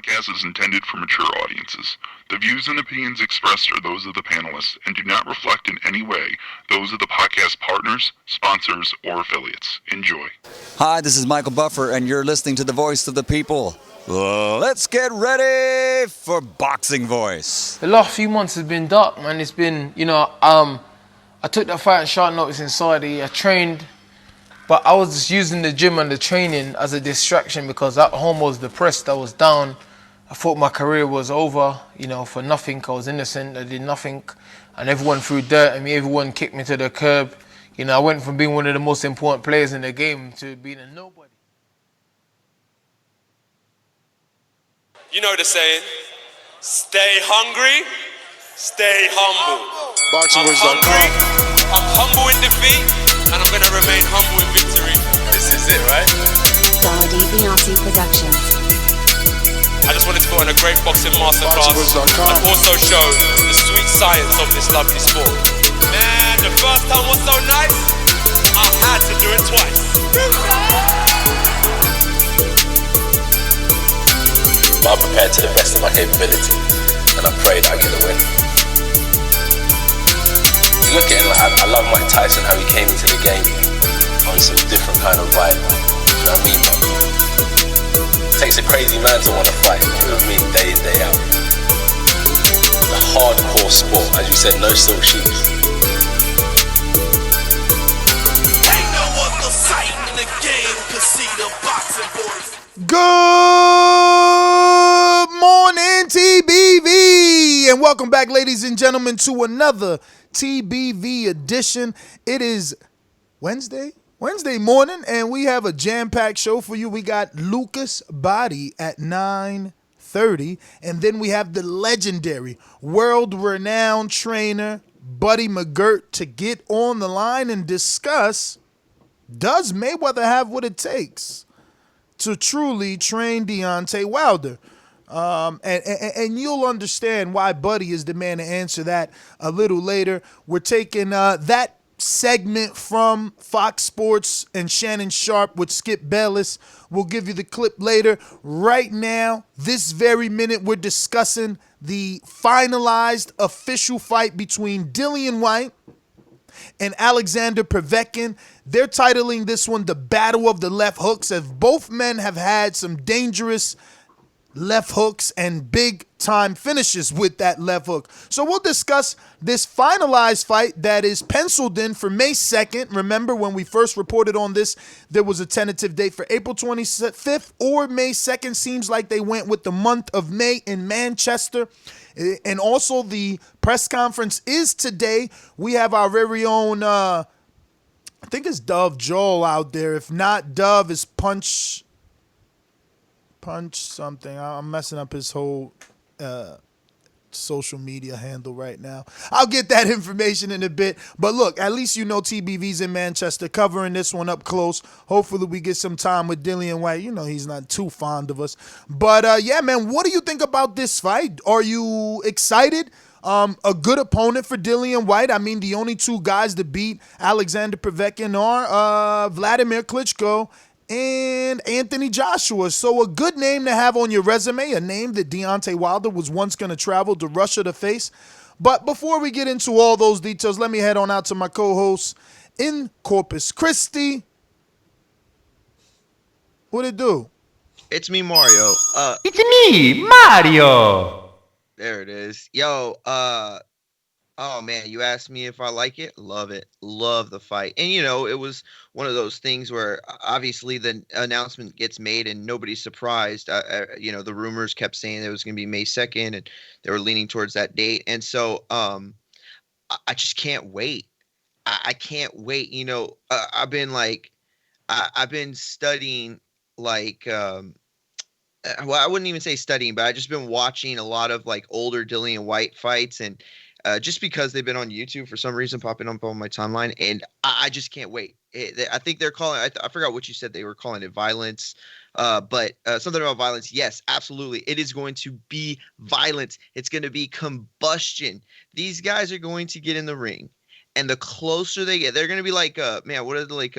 podcast is intended for mature audiences. The views and opinions expressed are those of the panelists and do not reflect in any way those of the podcast partners, sponsors, or affiliates. Enjoy. Hi, this is Michael Buffer, and you're listening to the Voice of the People. Let's get ready for Boxing Voice. The last few months has been dark, man. It's been, I took that fight at short notice in Saudi. I trained, but I was just using the gym and the training as a distraction because at home I was depressed. I was down. I thought my career was over, for nothing. I was innocent. I did nothing. And everyone threw dirt at me. Everyone kicked me to the curb. I went from being one of the most important players in the game to being a nobody. You know the saying, stay hungry, stay humble. I'm hungry, I'm humble in defeat, and I'm going to remain humble in victory. This is it, right? Beyonce Productions. I just wanted to put on a great boxing masterclass and also show the sweet science of this lovely sport. Man, the first time was so nice, I had to do it twice. I'm prepared to the best of my capability, and I pray that I get a win. Look at him, I love Mike Tyson, how he came into the game on some different kind of vibe. You know what I mean? It takes a crazy man to want to fight, you know what I mean, day in, day out. The hardcore sport, as you said, no silk shoes. Ain't no other sight in the game to see the boxing boys. Good morning, TBV, and welcome back, ladies and gentlemen, to another TBV edition. It is Wednesday morning, and we have a jam-packed show for you. We got Lucas Abadi at 9:30, and then we have the legendary, world-renowned trainer Buddy McGirt to get on the line and discuss, does Mayweather have what it takes to truly train Deontay Wilder? And you'll understand why Buddy is the man to answer that a little later. We're taking that segment from Fox Sports and Shannon Sharp with Skip Bayless. We'll give you the clip later. Right now, this very minute, we're discussing the finalized official fight between Dillian Whyte and Alexander Povetkin. They're titling this one the Battle of the Left Hooks, as both men have had some dangerous left hooks and big-time finishes with that left hook. So we'll discuss this finalized fight that is penciled in for May 2nd. Remember, when we first reported on this, there was a tentative date for April 25th or May 2nd. Seems like they went with the month of May in Manchester. And also, the press conference is today. We have our very own, I think it's Dove Joel out there. If not, Dove is Punch something. I'm messing up his whole social media handle right now. I'll get that information in a bit. But look, at least you know TBV's in Manchester covering this one up close. Hopefully we get some time with Dillian Whyte. He's not too fond of us. But yeah, man, what do you think about this fight? Are you excited? A good opponent for Dillian Whyte. I mean, the only two guys to beat Alexander Povetkin are Vladimir Klitschko and Anthony Joshua. So a good name to have on your resume, a name that Deontay Wilder was once going to travel to Russia to face. But before we get into all those details, let me head on out to my co-host in Corpus Christi. What it do? It's me, Mario. It's me, Mario. There it is. Yo, oh man, you asked me if I like it. Love it. Love the fight. And it was one of those things where obviously the announcement gets made and nobody's surprised. The rumors kept saying it was going to be May 2nd and they were leaning towards that date. And so I just can't wait. I can't wait. I've been studying well, I wouldn't even say studying, but I've just been watching a lot of older Dillian Whyte fights, and just because they've been on YouTube for some reason popping up on my timeline, and I just can't wait. I think they're calling, I forgot what you said, they were calling it violence, but something about violence. Yes, absolutely. It is going to be violence. It's going to be combustion. These guys are going to get in the ring And the closer they get, they're gonna be like, man, what are the like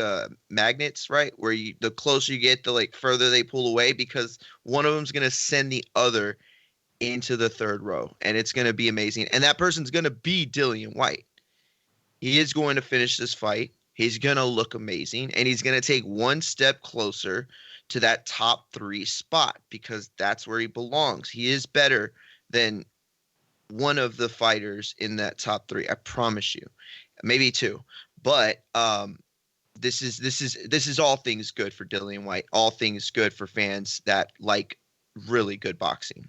magnets, right? Where the closer you get, the like further they pull away, because one of them's gonna send the other into the third row, and it's gonna be amazing. And that person's gonna be Dillian Whyte. He is going to finish this fight. He's gonna look amazing, and he's gonna take one step closer to that top 3 spot, because that's where he belongs. He is better than one of the fighters in that top 3. I promise you. Maybe 2, but this is all things good for Dillian Whyte. All things good for fans that like really good boxing.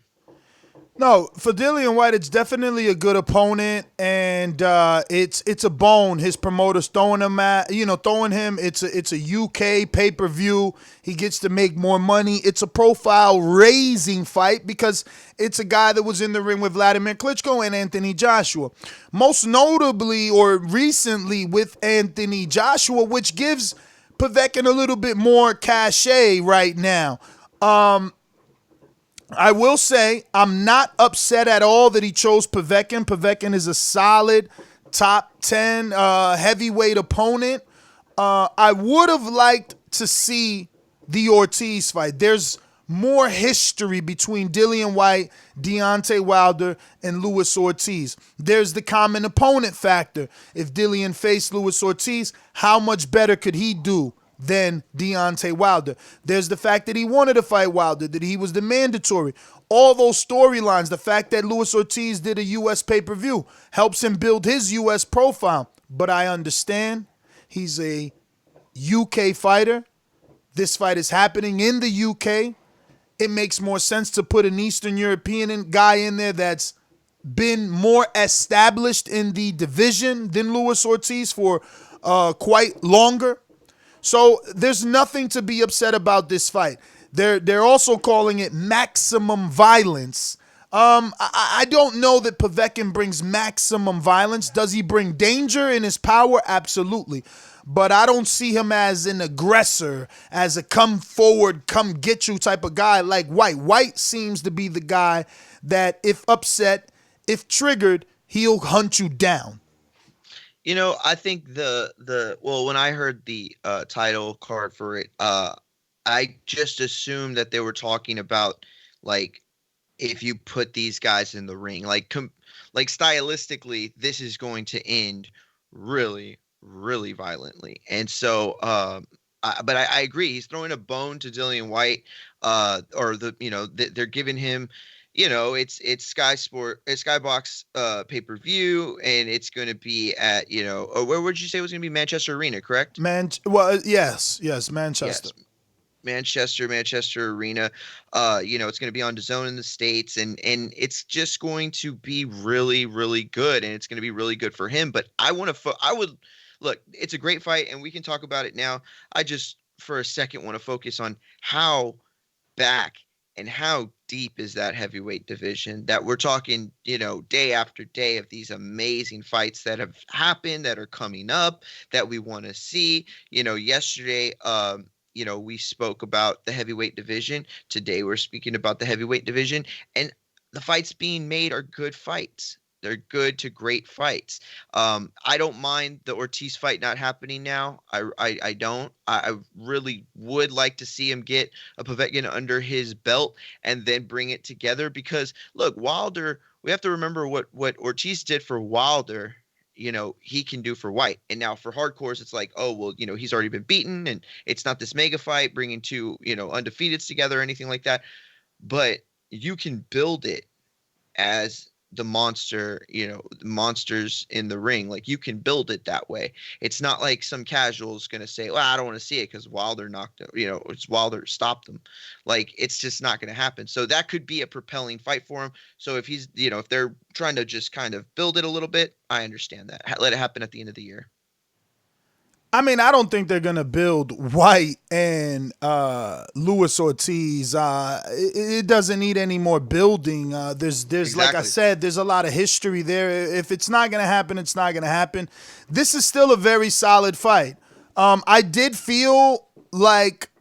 No, for Dillian Whyte, it's definitely a good opponent, and it's a bone. His promoter's throwing him throwing him. It's a UK pay-per-view. He gets to make more money. It's a profile-raising fight because it's a guy that was in the ring with Vladimir Klitschko and Anthony Joshua. Most notably or recently with Anthony Joshua, which gives Povetkin a little bit more cachet right now. I will say I'm not upset at all that he chose Povetkin. Povetkin is a solid top 10 heavyweight opponent. I would have liked to see the Ortiz fight. There's more history between Dillian Whyte, Deontay Wilder, and Luis Ortiz. There's the common opponent factor. If Dillian faced Luis Ortiz, how much better could he do than Deontay Wilder? There's the fact that he wanted to fight Wilder, that he was the mandatory. All those storylines, the fact that Luis Ortiz did a U.S. pay-per-view helps him build his U.S. profile. But I understand he's a UK fighter. This fight is happening in the UK. It makes more sense to put an Eastern European guy in there that's been more established in the division than Luis Ortiz for quite longer. So there's nothing to be upset about this fight. They're also calling it maximum violence. I don't know that Povetkin brings maximum violence. Does he bring danger in his power? Absolutely. But I don't see him as an aggressor, as a come forward, come get you type of guy like Whyte. Whyte seems to be the guy that if upset, if triggered, he'll hunt you down. You know, I think when I heard the title card for it, I just assumed that they were talking about like if you put these guys in the ring, like stylistically, this is going to end really, really violently. And so, but I agree. He's throwing a bone to Dillian Whyte, they're giving him. It's Skybox pay-per-view, and it's going to be at, where would you say it was going to be? Manchester Arena, correct? Yes, Manchester. Yes. Manchester Arena. It's going to be on Dazn in the States, and it's just going to be really, really good, and it's going to be really good for him. But look, it's a great fight, and we can talk about it now. I just, for a second, want to focus on how back and how deep is that heavyweight division, that we're talking, day after day of these amazing fights that have happened, that are coming up, that we want to see. Yesterday, we spoke about the heavyweight division. Today, we're speaking about the heavyweight division, and the fights being made are good fights. They're good to great fights. I don't mind the Ortiz fight not happening now. I don't. I really would like to see him get a Povetkin under his belt and then bring it together, because look, Wilder, we have to remember what Ortiz did for Wilder, he can do for Whyte. And now for hardcores, it's like, oh, well, he's already been beaten, and it's not this mega fight bringing two, undefeateds together or anything like that. But you can build it as the monster, monsters in the ring. Like, you can build it that way. It's not like some casual's going to say, well, I don't want to see it because Wilder knocked him, it's Wilder stopped them. Like, it's just not going to happen. So that could be a propelling fight for him. So if he's, if they're trying to just kind of build it a little bit, I understand that. Let it happen at the end of the year. I mean, I don't think they're going to build Whyte and Luis Ortiz. It doesn't need any more building. There's exactly. Like I said, there's a lot of history there. If it's not going to happen, it's not going to happen. This is still a very solid fight. I did feel like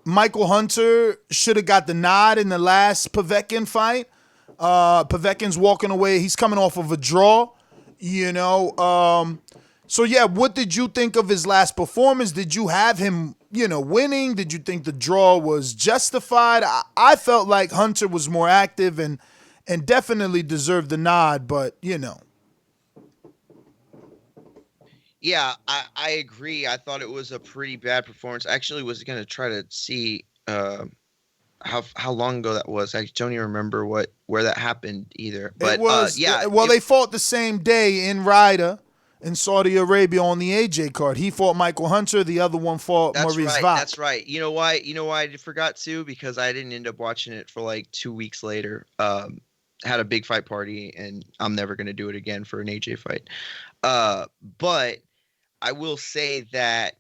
Michael Hunter should have got the nod in the last Povetkin fight. Povetkin's walking away. He's coming off of a draw, So yeah, what did you think of his last performance? Did you have him, winning? Did you think the draw was justified? I felt like Hunter was more active and definitely deserved the nod, but Yeah, I agree. I thought it was a pretty bad performance. I actually was going to try to see how long ago that was. I don't even remember where that happened either. But it was, they fought the same day in Ryder in Saudi Arabia on the AJ card. He fought Michael Hunter. The other one fought Maurice Vac. That's right. You know why? I forgot to, because I didn't end up watching it for like 2 weeks later. Had a big fight party, and I'm never going to do it again for an AJ fight. But I will say that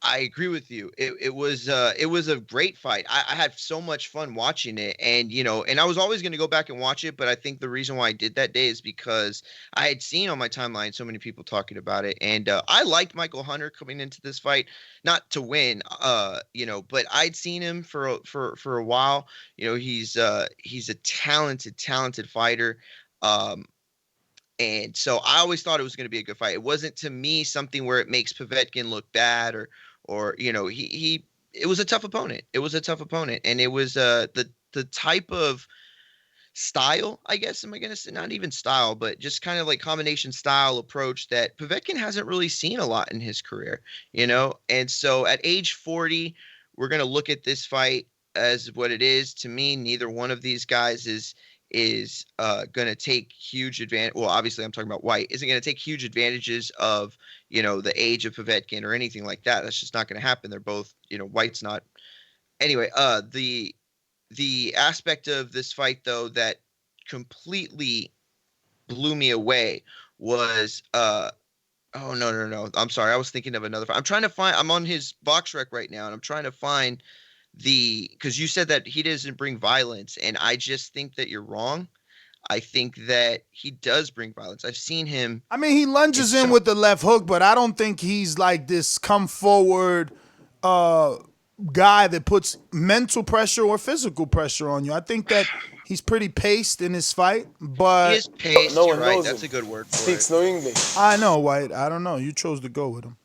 I agree with you. It was a great fight. I had so much fun watching it, and and I was always going to go back and watch it. But I think the reason why I did that day is because I had seen on my timeline so many people talking about it, and I liked Michael Hunter coming into this fight, not to win, but I'd seen him for a while. He's a talented fighter. And so I always thought it was going to be a good fight. It wasn't, to me, something where it makes Povetkin look bad or it was a tough opponent. It was a tough opponent, and it was the type of style, I guess, am I going to say, not even style, but just kind of like combination style approach that Povetkin hasn't really seen a lot in his career, And so at age 40, we're going to look at this fight as what it is. To me, neither one of these guys is going to take huge advantage. Well, obviously I'm talking about Whyte. Isn't going to take huge advantages of, the age of Povetkin or anything like that. That's just not going to happen. They're both, Whyte's not. Anyway, the aspect of this fight, though, that completely blew me away was, oh, no. I'm sorry. I was thinking of another fight. I'm on his box rec right now, and I'm trying to find because you said that he doesn't bring violence, and I just think that you're wrong. I think that he does bring violence. I've seen him. I mean, he lunges in with the left hook, but I don't think he's like this come forward guy that puts mental pressure or physical pressure on you. I think that he's pretty paced in his fight, but he is paced. No you're one right. knows That's him. a good word for Speaks it. no English. I know, Whyte. I don't know. You chose to go with him.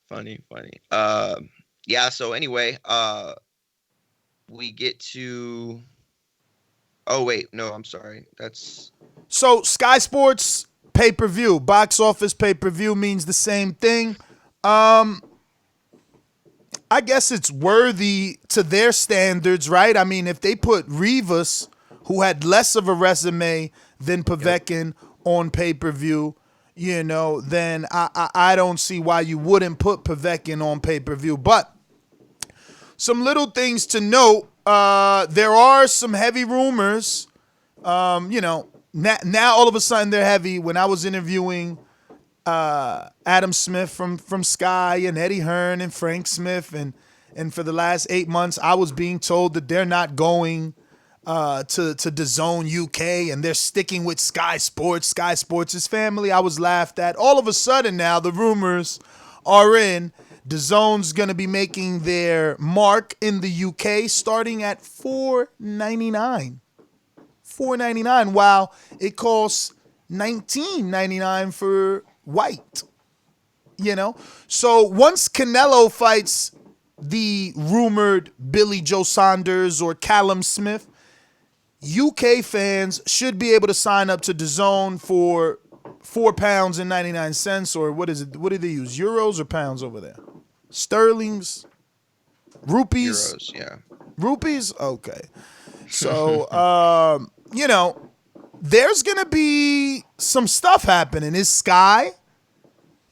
Funny. Yeah. So anyway, we get to. Oh wait, no, I'm sorry. So Sky Sports pay-per-view, box office pay-per-view means the same thing. I guess it's worthy to their standards, right? I mean, if they put Rivas, who had less of a resume than Povetkin, on pay-per-view, then I don't see why you wouldn't put Povetkin on pay-per-view. But some little things to note. There are some heavy rumors. Now all of a sudden they're heavy. When I was interviewing Adam Smith from Sky and Eddie Hearn and Frank Smith, and for the last 8 months, I was being told that they're not going to Dazn UK, and they're sticking with Sky Sports. Sky Sports is family. I was laughed at. All of a sudden now the rumors are in. Dazn's going to be making their mark in the UK starting at $4.99. $4.99, while it costs $19.99 for Whyte. So once Canelo fights the rumored Billy Joe Saunders or Callum Smith, UK fans should be able to sign up to Dazn for £4.99, or what is it? What do they use? Euros or pounds over there? Sterlings? Rupees? Euros, yeah. Rupees? Okay. So, there's going to be some stuff happening. Is Sky,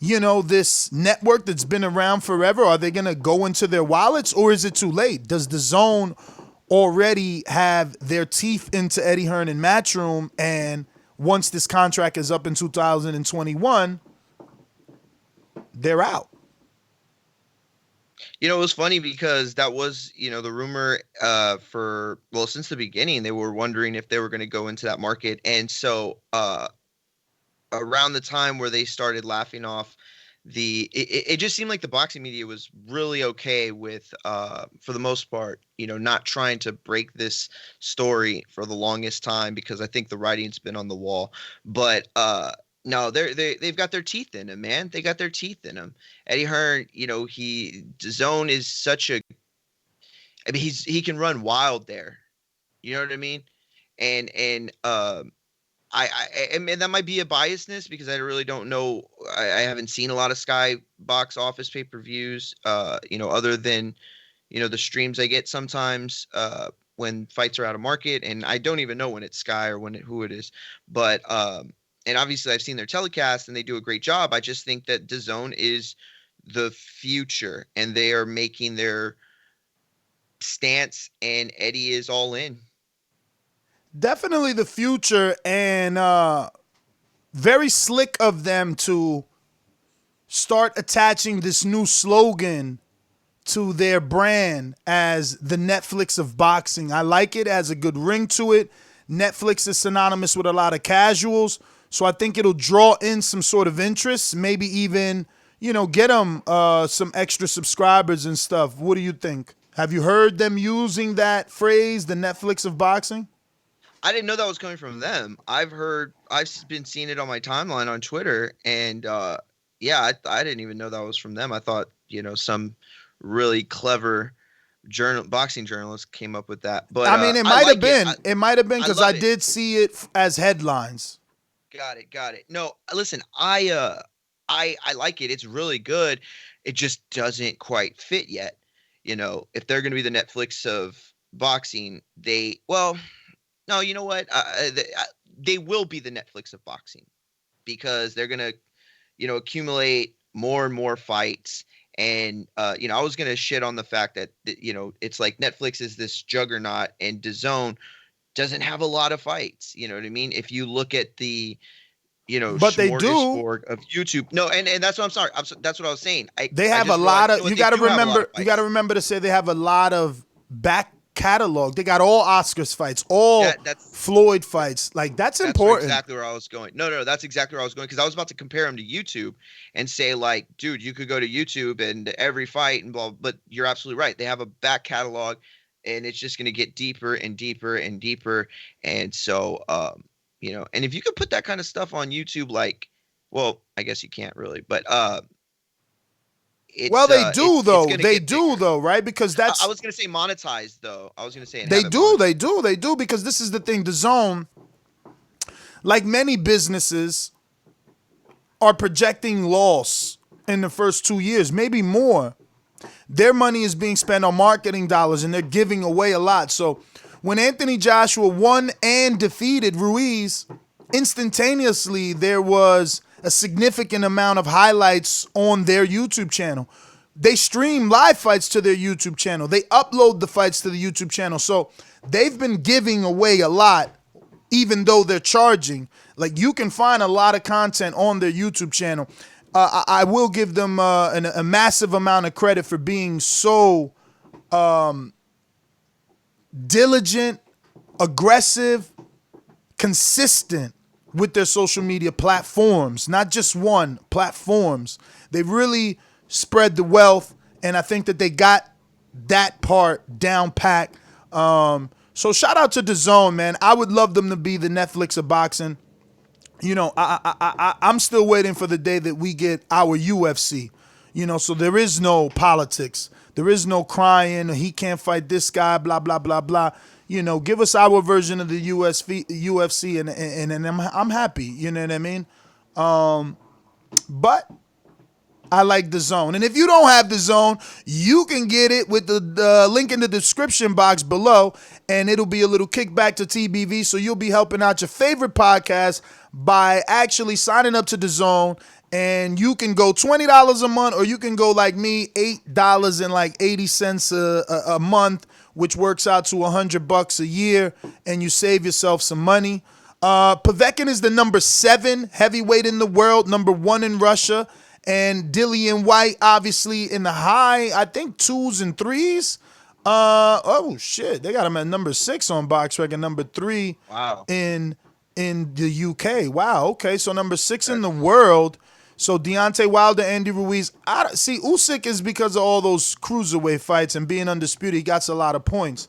this network that's been around forever, are they going to go into their wallets, or is it too late? Does Dazn already have their teeth into Eddie Hearn and Matchroom, and once this contract is up in 2021, they're out? It was funny because that was, the rumor since the beginning. They were wondering if they were going to go into that market. And so around the time where they started laughing off it just seemed like the boxing media was really okay with, for the most part, not trying to break this story for the longest time, because I think the writing's been on the wall. But no, they've got their teeth in him, man. They got their teeth in him. Eddie Hearn, Dazn is such a. I mean, he can run wild there. You know what I mean? And I mean, that might be a biasness because I really don't know. I haven't seen a lot of Sky box office pay-per-views, other than, the streams I get sometimes when fights are out of market, and I don't even know when it's Sky or who it is. But and obviously I've seen their telecast and they do a great job. I just think that DAZN is the future, and they are making their stance, and Eddie is all in. Definitely the future, and very slick of them to start attaching this new slogan to their brand as the Netflix of boxing. I like it, has a good ring to it. Netflix is synonymous with a lot of casuals, so I think it'll draw in some sort of interest, maybe even, get them some extra subscribers and stuff. What do you think? Have you heard them using that phrase, the Netflix of boxing? I didn't know that was coming from them. I've been seeing it on my timeline on Twitter, and I didn't even know that was from them. I thought, some really clever boxing journalist came up with that. But I mean, it might have been. It might have been because I did see it as headlines. Got it. No, listen, I like it. It's really good. It just doesn't quite fit yet. If they're going to be the Netflix of boxing, no, you know what? They will be the Netflix of boxing because they're going to, accumulate more and more fights. And, I was going to shit on the fact that, it's like Netflix is this juggernaut and DAZN doesn't have a lot of fights. You know what I mean? If you look at the, but they do of YouTube. No, and that's what I'm sorry. That's what I was saying. They have a lot of, you got to remember to say they have a lot of back catalog. They got all Oscars fights, all Floyd fights. Like that's important. Exactly where I was going. No, that's exactly where I was going because I was about to compare them to YouTube and say like, dude, you could go to YouTube and every fight and blah. But you're absolutely right. They have a back catalog, and it's just going to get deeper and deeper and deeper. And so, and if you could put that kind of stuff on YouTube, like, well, I guess you can't really, but they do though, right? Because that's. I was gonna say monetized though. I was gonna say they do because this is the thing. DAZN, like many businesses, are projecting loss in the first 2 years, maybe more. Their money is being spent on marketing dollars, and they're giving away a lot. So when Anthony Joshua won and defeated Ruiz, instantaneously there was a significant amount of highlights on their YouTube channel. They stream live fights to their YouTube channel. They upload the fights to the YouTube channel. So they've been giving away a lot, even though they're charging. Like you can find a lot of content on their YouTube channel. I will give them a massive amount of credit for being so diligent, aggressive, consistent with their social media platforms, not just one, platforms. They really spread the wealth, and I think that they got that part down pat. So shout out to DAZN, man. I would love them to be the Netflix of boxing. I'm still waiting for the day that we get our UFC. So there is no politics. There is no crying. He can't fight this guy, blah, blah, blah, blah. Give us our version of the UFC, and I'm happy. You know what I mean? But I like DAZN. And if you don't have DAZN, you can get it with the link in the description box below, and it'll be a little kickback to TBV, so you'll be helping out your favorite podcast by actually signing up to DAZN. And you can go $20 a month, or you can go like me, $8.80 a month, which works out to $100 a year, and you save yourself some money. Povetkin is the number 7 heavyweight in the world, number 1 in Russia, and Dillian Whyte obviously in the high, I think 2s and 3s. Oh shit, they got him at number 6 on BoxRec and number 3 in the UK. Wow, okay, so number 6 in the world. So Deontay Wilder, Andy Ruiz. See, Usyk is because of all those cruiserweight fights and being undisputed. He got a lot of points.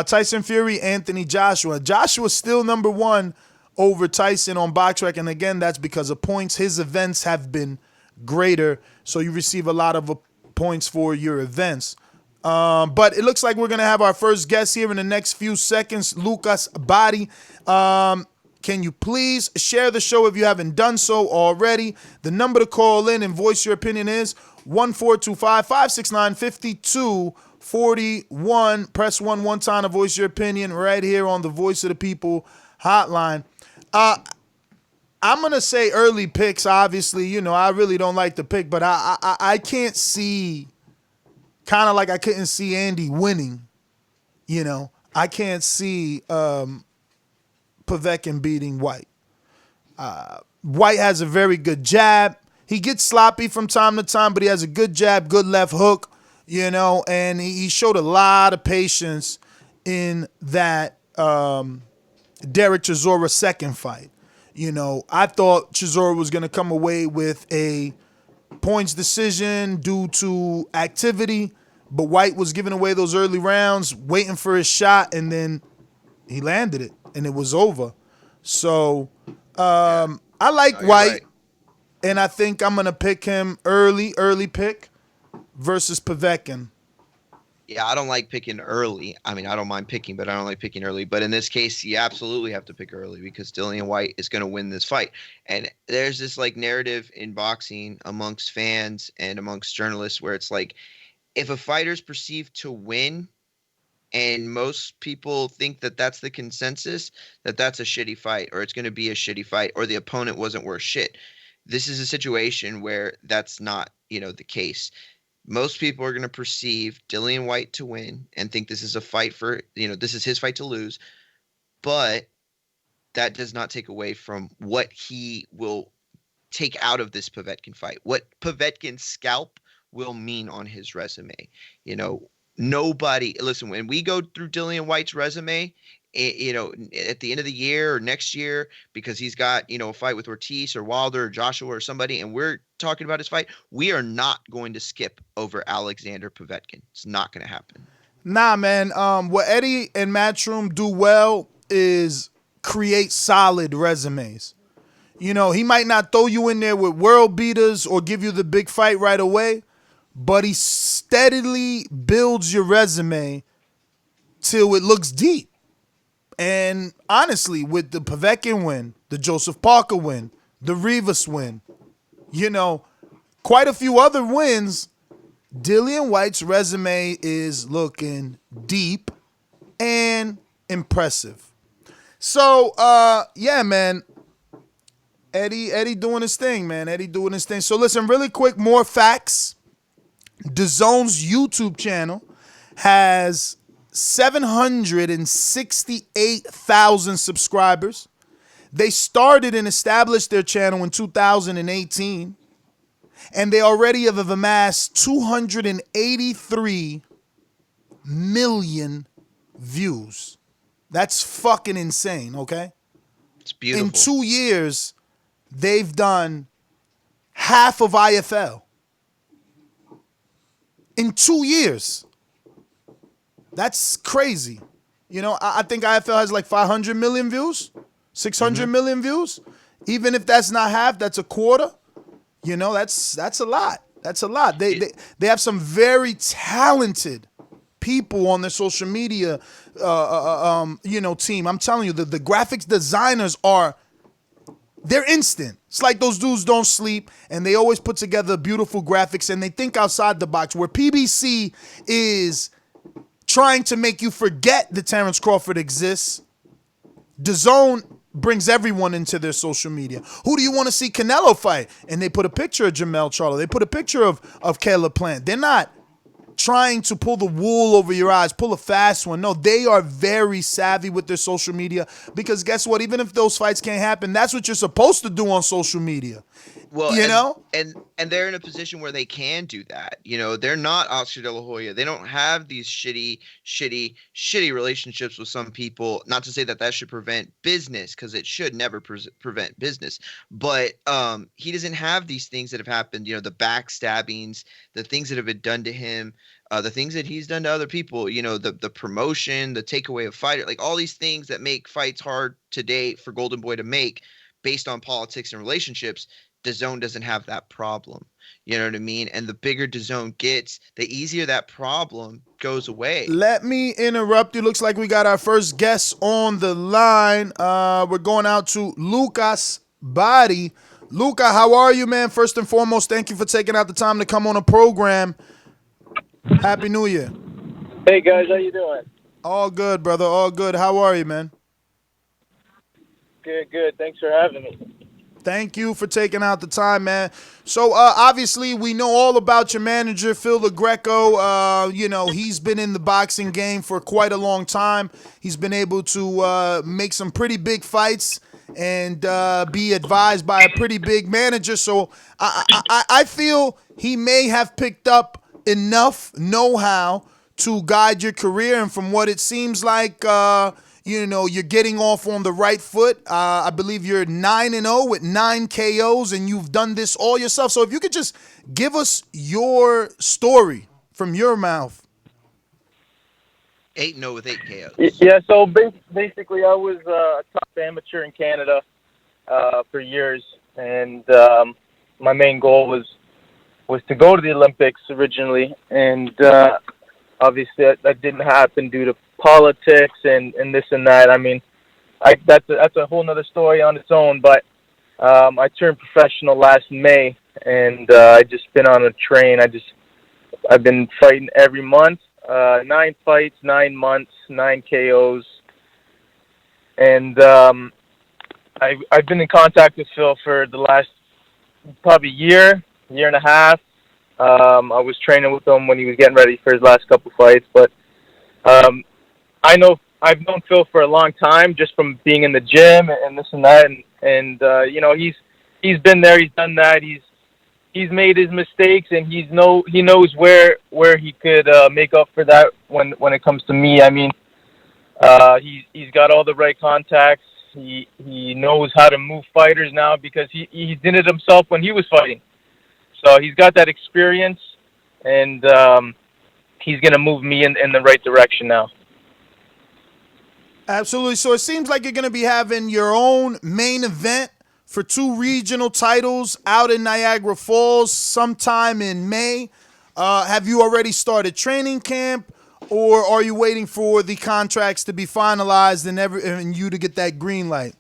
Tyson Fury, Anthony Joshua. Joshua's still number one over Tyson on BoxRec, and again, that's because of points. His events have been greater, so you receive a lot of points for your events. But it looks like we're going to have our first guest here in the next few seconds, Lucas Abadi. Can you please share the show if you haven't done so already? The number to call in and voice your opinion is 1-425-569-5241. Press 1 time to voice your opinion right here on the Voice of the People hotline. I'm going to say early picks, obviously. You know, I really don't like the pick, but I can't see, kind of like I couldn't see Andy winning. You know, I can't see Povetkin beating Whyte. Whyte has a very good jab. He gets sloppy from time to time, but he has a good jab, good left hook, you know, and he showed a lot of patience in that Derek Chisora second fight. You know, I thought Chisora was going to come away with a points decision due to activity, but Whyte was giving away those early rounds, waiting for his shot, and then he landed it, and it was over. So I like Whyte, right. And I think I'm going to pick him early pick versus Povetkin. Yeah, I don't like picking early. I mean, I don't mind picking, but I don't like picking early. But in this case, you absolutely have to pick early because Dillian Whyte is going to win this fight. And there's this like narrative in boxing amongst fans and amongst journalists where it's like, if a fighter's perceived to win and most people think that that's the consensus, that that's a shitty fight or it's going to be a shitty fight or the opponent wasn't worth shit. This is a situation where that's not, you know, the case. Most people are going to perceive Dillian Whyte to win and think this is a fight for, you know, this is his fight to lose. But that does not take away from what he will take out of this Povetkin fight, what Povetkin's scalp will mean on his resume. You know, nobody, listen, when we go through Dillian Whyte's resume, you know, at the end of the year or next year, because he's got, you know, a fight with Ortiz or Wilder or Joshua or somebody, and we're talking about his fight, we are not going to skip over Alexander Povetkin. It's not going to happen. Nah, man. What Eddie and Matchroom do well is create solid resumes. You know, he might not throw you in there with world beaters or give you the big fight right away, but he steadily builds your resume till it looks deep. And honestly, with the Povetkin win, the Joseph Parker win, the Rivas win, you know, quite a few other wins, Dillian Whyte's resume is looking deep and impressive. So, yeah, man, Eddie doing his thing, man. Eddie doing his thing. So listen, really quick, more facts. Dazn's YouTube channel has 768,000 subscribers. They started and established their channel in 2018, and they already have amassed 283 million views. That's fucking insane, okay? It's beautiful. In 2 years, they've done half of IFL. In 2 years. That's crazy. You know, I think IFL has like 500 million views, 600 million views. Even if that's not half, that's a quarter. You know, that's a lot. That's a lot. They have some very talented people on their social media, you know, team. I'm telling you, the graphics designers they're instant. It's like those dudes don't sleep, and they always put together beautiful graphics, and they think outside the box. Where PBC is trying to make you forget that Terrence Crawford exists, DAZN brings everyone into their social media. Who do you want to see Canelo fight? And they put a picture of Jamel Charlo. They put a picture of Caleb Plant. They're not trying to pull the wool over your eyes, pull a fast one. No, they are very savvy with their social media because guess what? Even if those fights can't happen, that's what you're supposed to do on social media. Well, You know? and they're in a position where they can do that. They're not Oscar De La Hoya. They don't have these shitty relationships with some people. Not to say that should prevent business, because it should never prevent business. But he doesn't have these things that have happened. The backstabbings, the things that have been done to him, the things that he's done to other people. The promotion, the takeaway of fighter, like all these things that make fights hard today for Golden Boy to make, based on politics and relationships. Dazn doesn't have that problem. You know what I mean? And the bigger Dazn gets, the easier that problem goes away. Let me interrupt you. Looks like we got our first guest on the line. We're going out to Lucas Abadi. Luca, how are you, man? First and foremost, thank you for taking out the time to come on the program. Happy New Year. Hey, guys. How you doing? All good, brother. All good. How are you, man? Good. Thanks for having me. Thank you for taking out the time, man. So, obviously, we know all about your manager, Phil LaGreco. He's been in the boxing game for quite a long time. He's been able to make some pretty big fights and be advised by a pretty big manager. So, I feel he may have picked up enough know-how to guide your career. And from what it seems like, you're getting off on the right foot. I believe you're 9-0 with 9 KOs, and you've done this all yourself. So if you could just give us your story from your mouth. 8-0 with 8 KOs. Yeah, so basically I was a top amateur in Canada for years, and my main goal was to go to the Olympics originally, and obviously that didn't happen due to politics and this and that. I mean, that's a whole nother story on its own. But I turned professional last May, and I just been on a train. I've been fighting every month, 9 fights, 9 months, 9 KOs, and I've been in contact with Phil for the last probably year and a half. I was training with him when he was getting ready for his last couple fights, but I've known Phil for a long time, just from being in the gym and this and that, and he's been there, he's done that, he's made his mistakes, and he knows where he could make up for that when it comes to me. I mean, he's got all the right contacts. He knows how to move fighters now, because he did it himself when he was fighting. So he's got that experience, and he's going to move me in the right direction now. Absolutely. So it seems like you're going to be having your own main event for 2 regional titles out in Niagara Falls sometime in May. Have you already started training camp, or are you waiting for the contracts to be finalized and you to get that green light?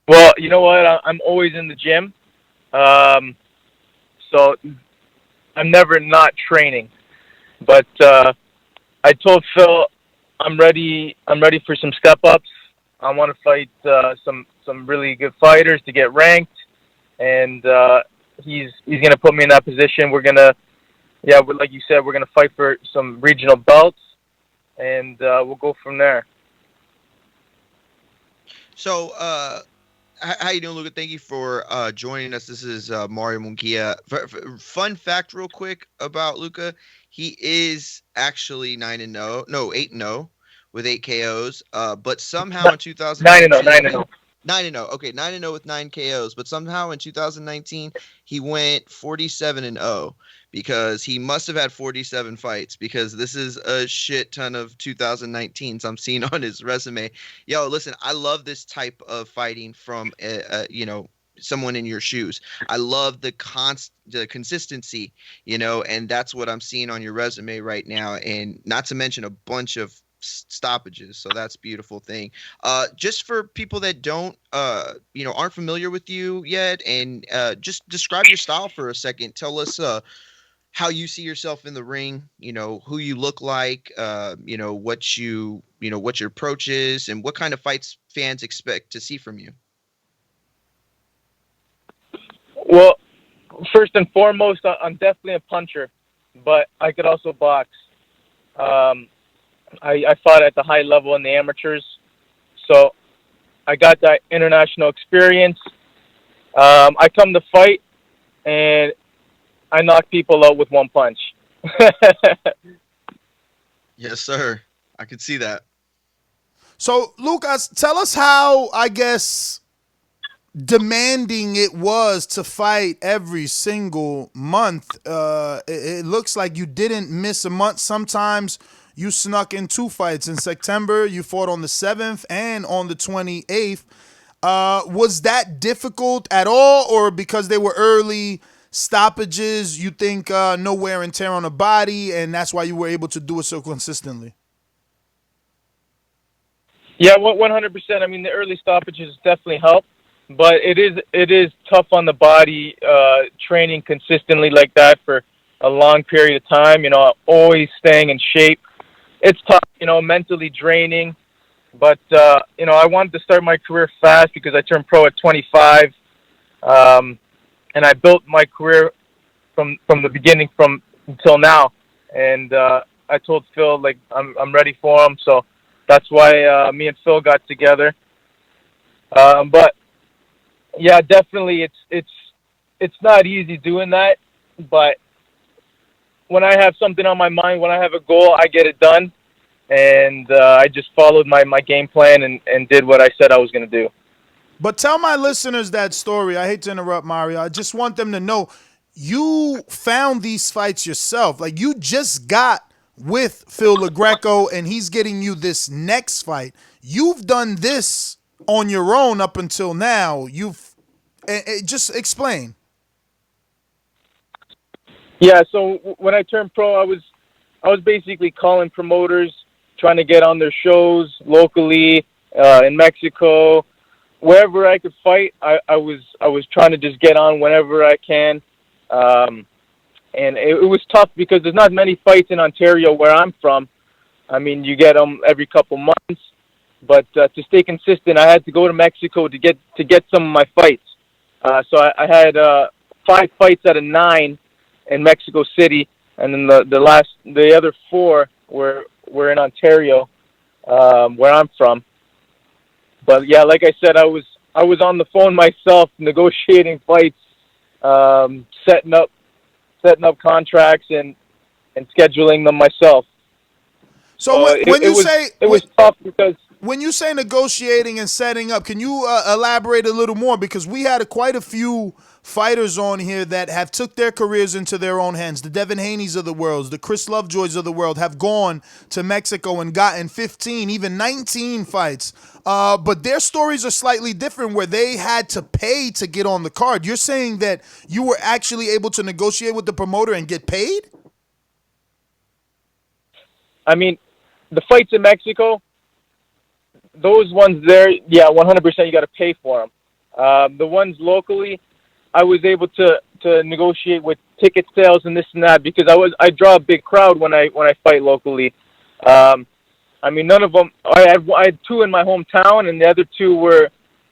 Well, you know what? I'm always in the gym. So I'm never not training. But I told Phil I'm ready for some step-ups. I want to fight some really good fighters to get ranked, and he's going to put me in that position. We're going to, like you said, we're going to fight for some regional belts, and we'll go from there. So, how you doing, Luca? Thank you for joining us. This is Mario Munguia. Fun fact real quick about Luca. He is actually 8-0 with 8 KOs. But somehow in 2019... 9-0. Okay, 9-0 with 9 KOs. But somehow in 2019, he went 47-0, because he must have had 47 fights, because this is a shit ton of 2019s I'm seeing on his resume. Yo, listen, I love this type of fighting from, someone in your shoes. I love the consistency, and that's what I'm seeing on your resume right now. And not to mention a bunch of stoppages, so that's a beautiful thing. Just for people that don't aren't familiar with you yet, and just describe your style for a second. Tell us how you see yourself in the ring, who you look like, what your approach is, and what kind of fights fans expect to see from you. Well, first and foremost, I'm definitely a puncher, but I could also box. I fought at the high level in the amateurs, so I got that international experience. I come to fight, and I knock people out with one punch. Yes, sir. I could see that. So, Lucas, tell us how, I guess, demanding it was to fight every single month. It looks like you didn't miss a month. Sometimes you snuck in 2 fights. In September, you fought on the 7th and on the 28th. Was that difficult at all, or because they were early stoppages, you think no wear and tear on the body, and that's why you were able to do it so consistently? Yeah, 100%. I mean, the early stoppages definitely help, but it is tough on the body training consistently like that for a long period of time. You know, always staying in shape. It's tough, you know, mentally draining. But you know, I wanted to start my career fast because I turned pro at 25, and I built my career from the beginning until now. And I told Phil, like, I'm ready for him, so. That's why me and Phil got together. But yeah, definitely, it's not easy doing that. But when I have something on my mind, when I have a goal, I get it done. And I just followed my game plan and did what I said I was going to do. But tell my listeners that story. I hate to interrupt, Mario. I just want them to know you found these fights yourself. Like, you just got with Phil LaGreco, and he's getting you this next fight. You've done this on your own up until now. Just explain. Yeah, so when I turned pro, I was basically calling promoters, trying to get on their shows locally, in Mexico, wherever I could fight. I was trying to just get on whenever I can. And it was tough because there's not many fights in Ontario where I'm from. I mean, you get them every couple months. But to stay consistent, I had to go to Mexico to get some of my fights. So I had 5 fights out of 9 in Mexico City, and then the other 4 were in Ontario, where I'm from. But yeah, like I said, I was on the phone myself negotiating fights, setting up contracts and scheduling them myself. So it was tough because when you say negotiating and setting up, can you elaborate a little more? Because we had quite a few fighters on here that have took their careers into their own hands. The Devin Haney's of the world, the Chris Lovejoys of the world have gone to Mexico and gotten 15, even 19 fights. But their stories are slightly different, where they had to pay to get on the card. You're saying that you were actually able to negotiate with the promoter and get paid? I mean, the fights in Mexico, those ones there, yeah, 100% you got to pay for them. The ones locally, I was able to negotiate with ticket sales and this and that because I draw a big crowd when I fight locally. I mean, none of them. I had 2 in my hometown, and the other 2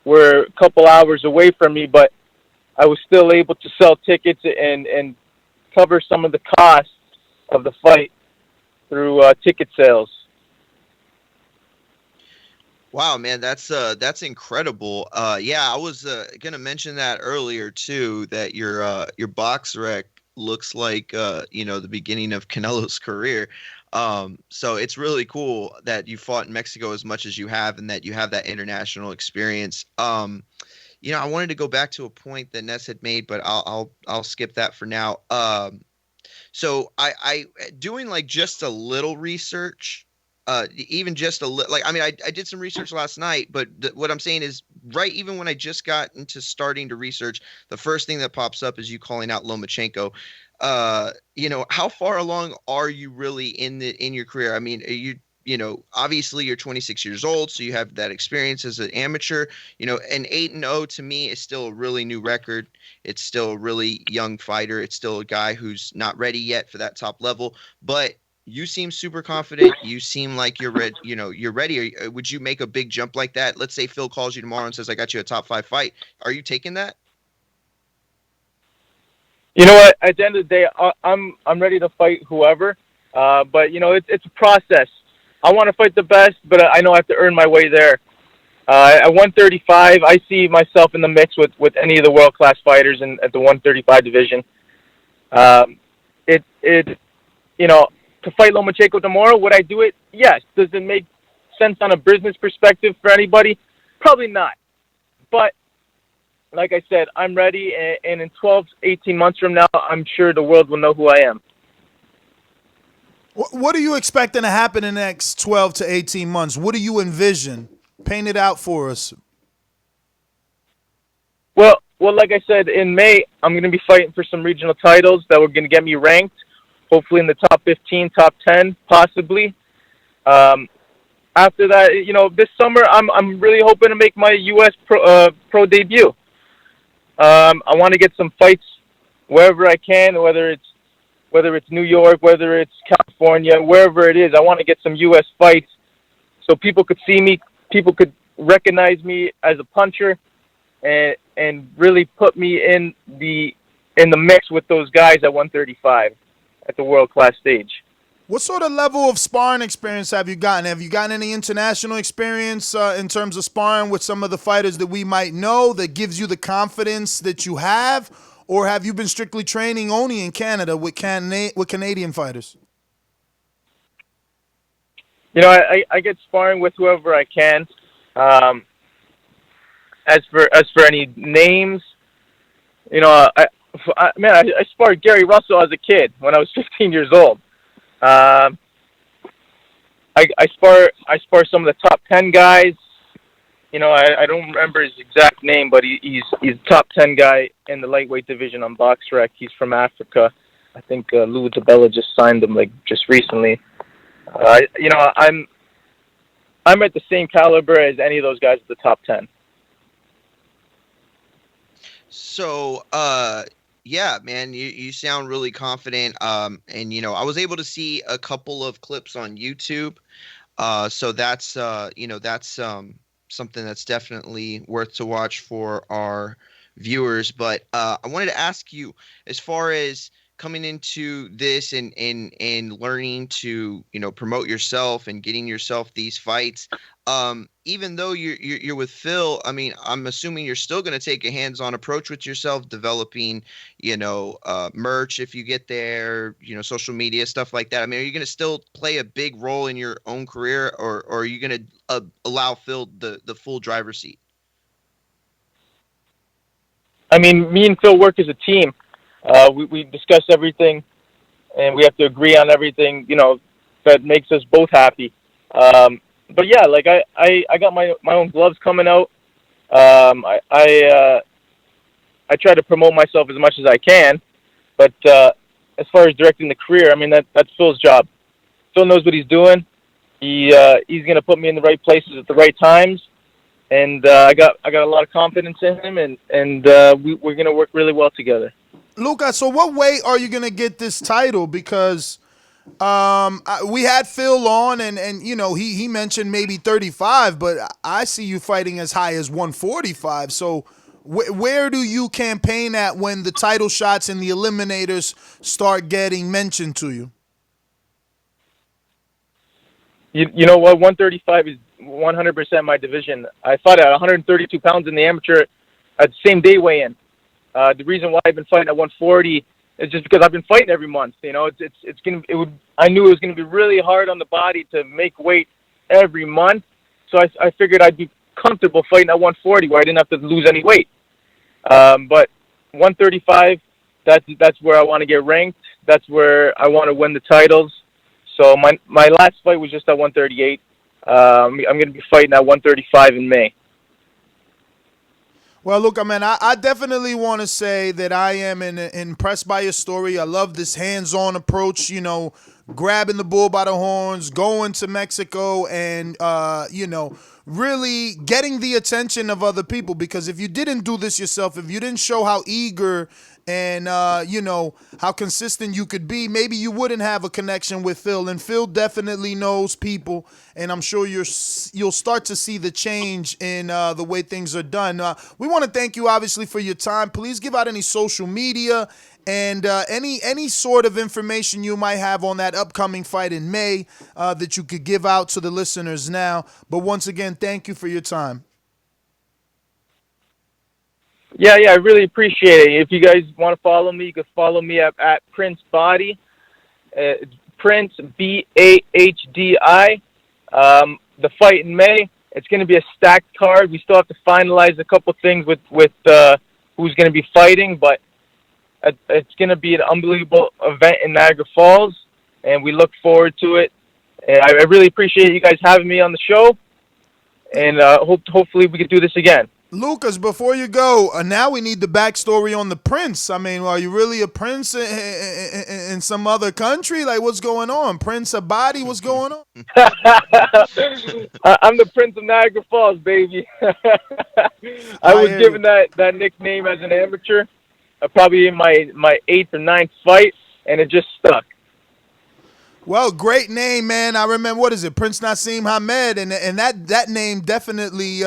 were a couple hours away from me. But I was still able to sell tickets and cover some of the costs of the fight through ticket sales. Wow, man, that's incredible. Yeah, I was gonna mention that earlier too. That your box rec looks like the beginning of Canelo's career. So it's really cool that you fought in Mexico as much as you have, and that you have that international experience. I wanted to go back to a point that Ness had made, but I'll skip that for now. So I doing like just a little research. Even just a little, like, I mean, I did some research last night, but what I'm saying is, right, even when I just got into starting to research, the first thing that pops up is you calling out Lomachenko. How far along are you really in your career? I mean, obviously you're 26 years old, so you have that experience as an amateur, and 8-0 to me is still a really new record. It's still a really young fighter. It's still a guy who's not ready yet for that top level, but you seem super confident. You seem like you're ready. You're ready. Would you make a big jump like that? Let's say Phil calls you tomorrow and says, "I got you a top 5 fight." Are you taking that? You know what? At the end of the day, I'm ready to fight whoever. But it's a process. I want to fight the best, but I know I have to earn my way there. At 135, I see myself in the mix with any of the world-class fighters at the 135 division. To fight Lomachenko tomorrow, would I do it? Yes. Does it make sense on a business perspective for anybody? Probably not. But like I said, I'm ready, and in 12, 18 months from now, I'm sure the world will know who I am. What are you expecting to happen in the next 12 to 18 months? What do you envision? Paint it out for us. Well, like I said, in May, I'm going to be fighting for some regional titles that were going to get me ranked, hopefully in the top 15, top 10, possibly. After that, this summer, I'm really hoping to make my U.S. pro debut. I want to get some fights wherever I can, whether it's New York, whether it's California, wherever it is. I want to get some U.S. fights so people could see me, people could recognize me as a puncher, and really put me in the mix with those guys at 135 at the world-class stage. What sort of level of sparring experience have you gotten? Have you gotten any international experience in terms of sparring with some of the fighters that we might know that gives you the confidence that you have? Or have you been strictly training only in Canada with Canadian fighters? I get sparring with whoever I can. As for any names, I sparred Gary Russell as a kid when I was 15 years old. I spar some of the top 10 guys. I don't remember his exact name, but he's top 10 guy in the lightweight division on BoxRec. He's from Africa. I think Lou Zabella just signed him just recently. I'm at the same caliber as any of those guys at the top 10. So, yeah, man, you sound really confident. And I was able to see a couple of clips on YouTube. So that's something that's definitely worth to watch for our viewers. But I wanted to ask you, as far as coming into this and learning to promote yourself and getting yourself these fights, even though you're with Phil, I mean, I'm assuming you're still going to take a hands-on approach with yourself, developing merch if you get there, social media, stuff like that. I mean, are you going to still play a big role in your own career, or are you going to allow Phil the full driver's seat? I mean, me and Phil work as a team. We discuss everything, and we have to agree on everything, that makes us both happy. But yeah, I got my own gloves coming out. I try to promote myself as much as I can, but as far as directing the career, I mean, that's Phil's job. Phil knows what he's doing. He's going to put me in the right places at the right times, and I got a lot of confidence in him, and we're going to work really well together. Lucas, so what weight are you going to get this title? Because we had Phil on, and he mentioned maybe 35, but I see you fighting as high as 145. So where do you campaign at when the title shots and the eliminators start getting mentioned to you? You know what? 135 is 100% my division. I fought at 132 pounds in the amateur at the same day weigh-in. The reason why I've been fighting at 140 is just because I've been fighting every month. I knew it was gonna be really hard on the body to make weight every month, so I figured I'd be comfortable fighting at 140 where I didn't have to lose any weight. But 135, that's where I want to get ranked. That's where I want to win the titles. So my last fight was just at 138. I'm gonna be fighting at 135 in May. Well, look, man, I definitely want to say that I am impressed by your story. I love this hands-on approach, grabbing the bull by the horns, going to Mexico, and, really getting the attention of other people. Because if you didn't do this yourself, if you didn't show how eager and, how consistent you could be, maybe you wouldn't have a connection with Phil. And Phil definitely knows people, and I'm sure you'll start to see the change in the way things are done. We want to thank you, obviously, for your time. Please give out any social media and any sort of information you might have on that upcoming fight in May that you could give out to the listeners now. But once again, thank you for your time. Yeah, I really appreciate it. If you guys want to follow me, you can follow me at Prince Body. Prince BAHDI. The fight in May. It's going to be a stacked card. We still have to finalize a couple things with who's going to be fighting, but it's going to be an unbelievable event in Niagara Falls, and we look forward to it. And I really appreciate you guys having me on the show, and hopefully we can do this again. Lucas, before you go, now we need the backstory on the prince. I mean, are you really a prince in some other country? Like, what's going on? Prince Abadi, what's going on? I'm the Prince of Niagara Falls, baby. I was given that nickname as an amateur, probably in my 8th or 9th fight, and it just stuck. Well, great name, man. I remember, what is it, Prince Nassim Hamed, and that name definitely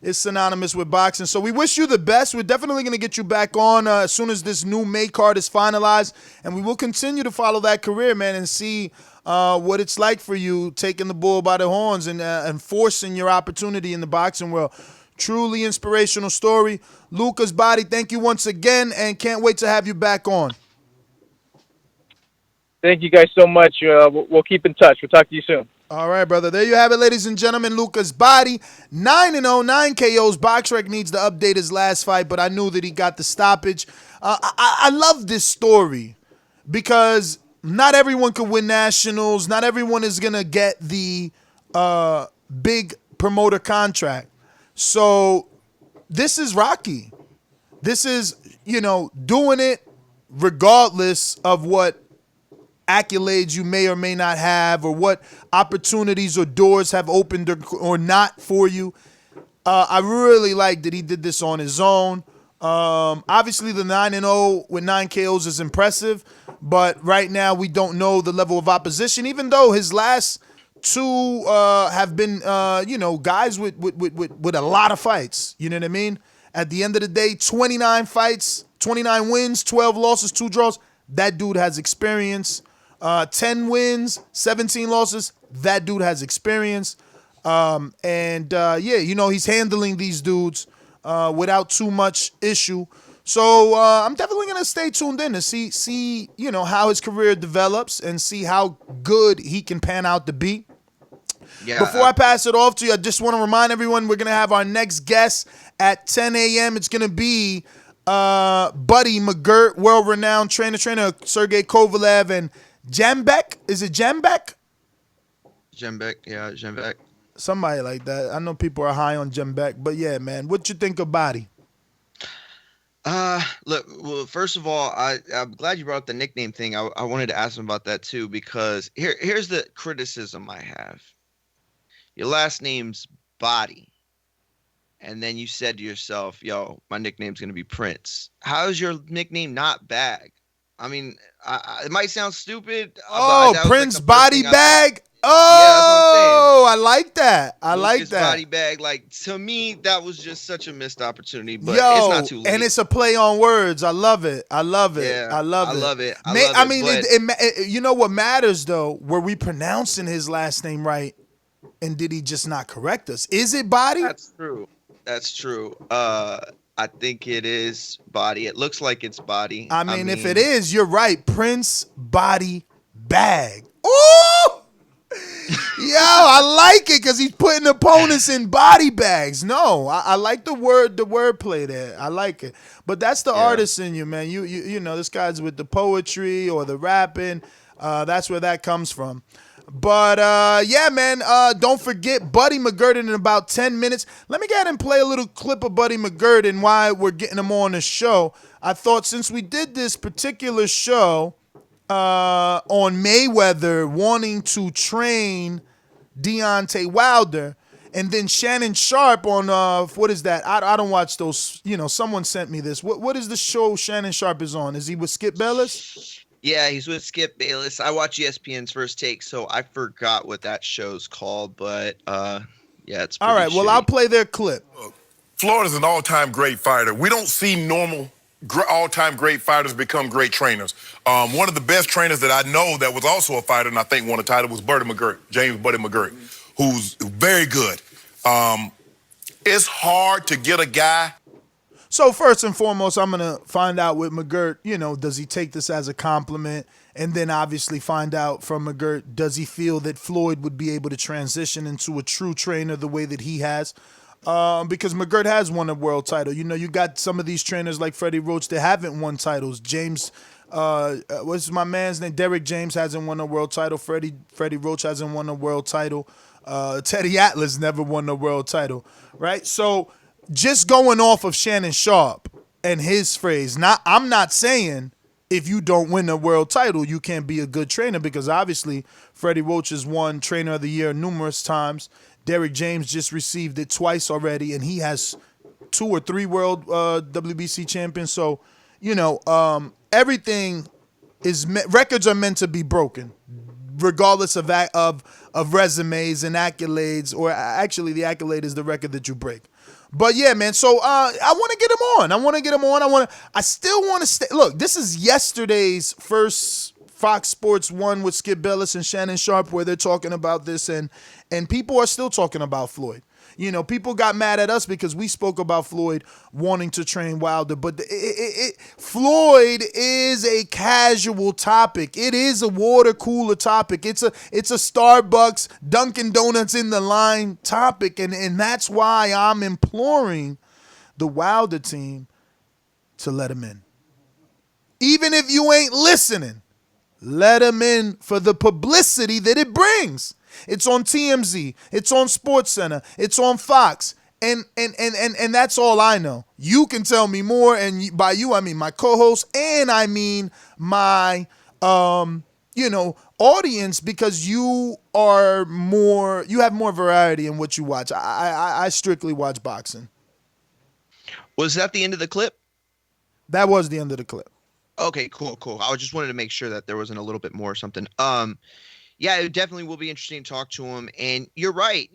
is synonymous with boxing. So we wish you the best. We're definitely going to get you back on as soon as this new May card is finalized, and we will continue to follow that career, man, and see what it's like for you taking the bull by the horns and forcing your opportunity in the boxing world. Truly inspirational story. Lucas Abadi, thank you once again, and can't wait to have you back on. Thank you guys so much. We'll keep in touch. We'll talk to you soon. All right, brother. There you have it, ladies and gentlemen. Lucas Abadi, 9-0, 9 KOs. BoxRec needs to update his last fight, but I knew that he got the stoppage. I love this story because not everyone can win nationals. Not everyone is going to get the big promoter contract. So this is Rocky. This is, doing it regardless of what accolades you may or may not have, or what opportunities or doors have opened or not for you. I really like that he did this on his own. Obviously, the 9-0 with 9 KOs is impressive, but right now we don't know the level of opposition, even though his last 2 have been, guys with a lot of fights. You know what I mean? At the end of the day, 29 fights, 29 wins, 12 losses, 2 draws. That dude has experience. 10 wins, 17 losses. That dude has experience. He's handling these dudes without too much issue. So I'm definitely going to stay tuned in to see how his career develops and see how good he can pan out to be. Yeah. Before I pass it off to you, I just want to remind everyone we're going to have our next guest at 10 a.m. It's going to be Buddy McGirt, world-renowned trainer Sergey Kovalev, and Jambek. Is it Jambek? Jambek. Somebody like that. I know people are high on Jambek, but yeah, man. What you think of Body? Look, well, first of all, I'm glad you brought up the nickname thing. I wanted to ask him about that too, because here's the criticism I have. Your last name's Body. And then you said to yourself, yo, my nickname's going to be Prince. How is your nickname not Bag? I mean, it might sound stupid. Prince like Body Bag? Oh, yeah, I like that. I like that. Body Bag. Like, to me, that was just such a missed opportunity, but it's not too late. And it's a play on words. I love it. Yeah, I love it. You know what matters, though? Were we pronouncing his last name right? And did he just not correct us? Is it Body? That's true. I think it is Body. It looks like it's Body. I mean, if it is, you're right. Prince Body Bag. Ooh! Yo, I like it because he's putting opponents in body bags. No, I like the wordplay there. I like it. But that's the artist in you, man. You know, this guy's with the poetry or the rapping. That's where that comes from. But, yeah, man, don't forget Buddy McGirt in about 10 minutes. Let me go ahead and play a little clip of Buddy McGirt and why we're getting him on the show. I thought since we did this particular show on Mayweather wanting to train Deontay Wilder, and then Shannon Sharp on, what is that? I don't watch those. You know, someone sent me this. What is the show Shannon Sharp is on? Is he with Skip Bayless? Yeah, he's with Skip Bayless. I watch ESPN's First Take, so I forgot what that show's called, but yeah, it's pretty all right. Well, shitty. I'll play their clip. Florida's an all-time great fighter. We don't see normal all-time great fighters become great trainers. One of the best trainers that I know that was also a fighter, and I think won a title, was Buddy McGirt, James Buddy McGirt, who's very good. It's hard to get a guy. So first and foremost, I'm gonna find out with McGirt. Does he take this as a compliment? And then obviously find out from McGirt, does he feel that Floyd would be able to transition into a true trainer the way that he has? Because McGirt has won a world title. You got some of these trainers like Freddie Roach that haven't won titles. James, what's my man's name? Derek James hasn't won a world title. Freddie Roach hasn't won a world title. Teddy Atlas never won a world title, right? So just going off of Shannon Sharp and his phrase, I'm not saying if you don't win a world title, you can't be a good trainer, because obviously Freddie Roach has won Trainer of the Year numerous times. Derek James just received it twice already, and he has 2 or 3 world WBC champions. So, everything is records are meant to be broken, regardless of resumes and accolades, or actually the accolade is the record that you break. But yeah, man. So I want to get him on. I still want to stay. Look, this is yesterday's first Fox Sports 1 with Skip Bayless and Shannon Sharp, where they're talking about this, and people are still talking about Floyd. People got mad at us because we spoke about Floyd wanting to train Wilder, but Floyd is a casual topic. It is a water cooler topic. It's a Starbucks, Dunkin' Donuts in the line topic, and that's why I'm imploring the Wilder team to let him in. Even if you ain't listening, let him in for the publicity that it brings. It's on TMZ. It's on SportsCenter. It's on Fox. And that's all I know. You can tell me more, and by you I mean my co-host, and I mean my audience, because you have more variety in what you watch. I strictly watch boxing. Was that the end of the clip? That was the end of the clip. Okay, cool. I just wanted to make sure that there wasn't a little bit more or something. Yeah, it definitely will be interesting to talk to him. And you're right.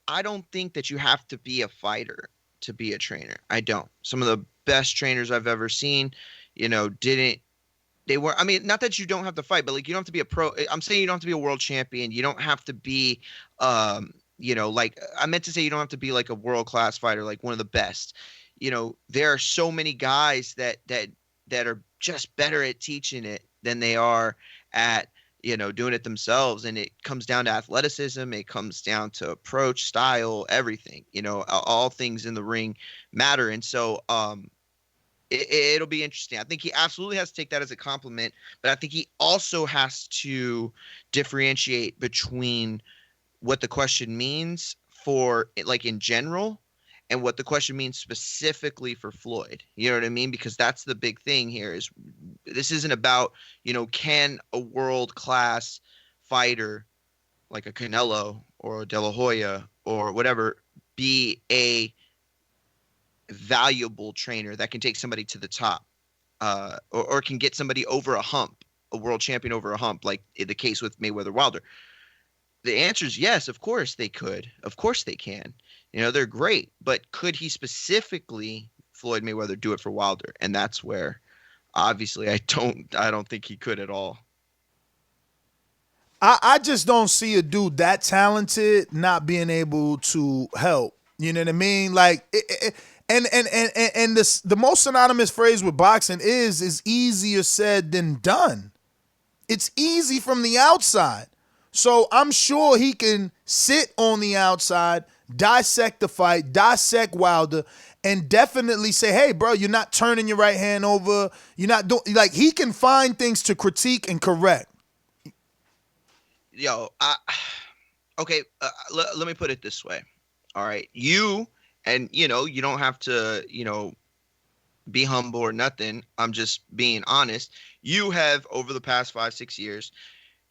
I don't think that you have to be a fighter to be a trainer. I don't. Some of the best trainers I've ever seen, not that you don't have to fight, but you don't have to be a pro. I'm saying you don't have to be a world champion. You don't have to be, I meant to say you don't have to be like a world-class fighter, like one of the best. There are so many guys that are just better at teaching it than they are at, doing it themselves. And it comes down to athleticism. It comes down to approach, style, everything, all things in the ring matter. And so it'll be interesting. I think he absolutely has to take that as a compliment, but I think he also has to differentiate between what the question means for in general and what the question means specifically for Floyd. You know what I mean? Because that's the big thing here. Is this isn't about, can a world-class fighter like a Canelo or a De La Hoya or whatever be a valuable trainer that can take somebody to the top, or can get somebody over a hump, a world champion over a hump, like in the case with Mayweather Wilder. The answer is yes, of course they could. Of course they can. They're great, but could he specifically, Floyd Mayweather, do it for Wilder? And that's where, obviously, I don't think he could at all. I just don't see a dude that talented not being able to help. You know what I mean? The most synonymous phrase with boxing is easier said than done. It's easy from the outside. So I'm sure he can sit on the outside, dissect the fight, dissect Wilder, and definitely say, hey, bro, you're not turning your right hand over. You're not doing, he can find things to critique and correct. Okay, let me put it this way. All right, you don't have to, be humble or nothing. I'm just being honest. You have, over the past 5-6 years,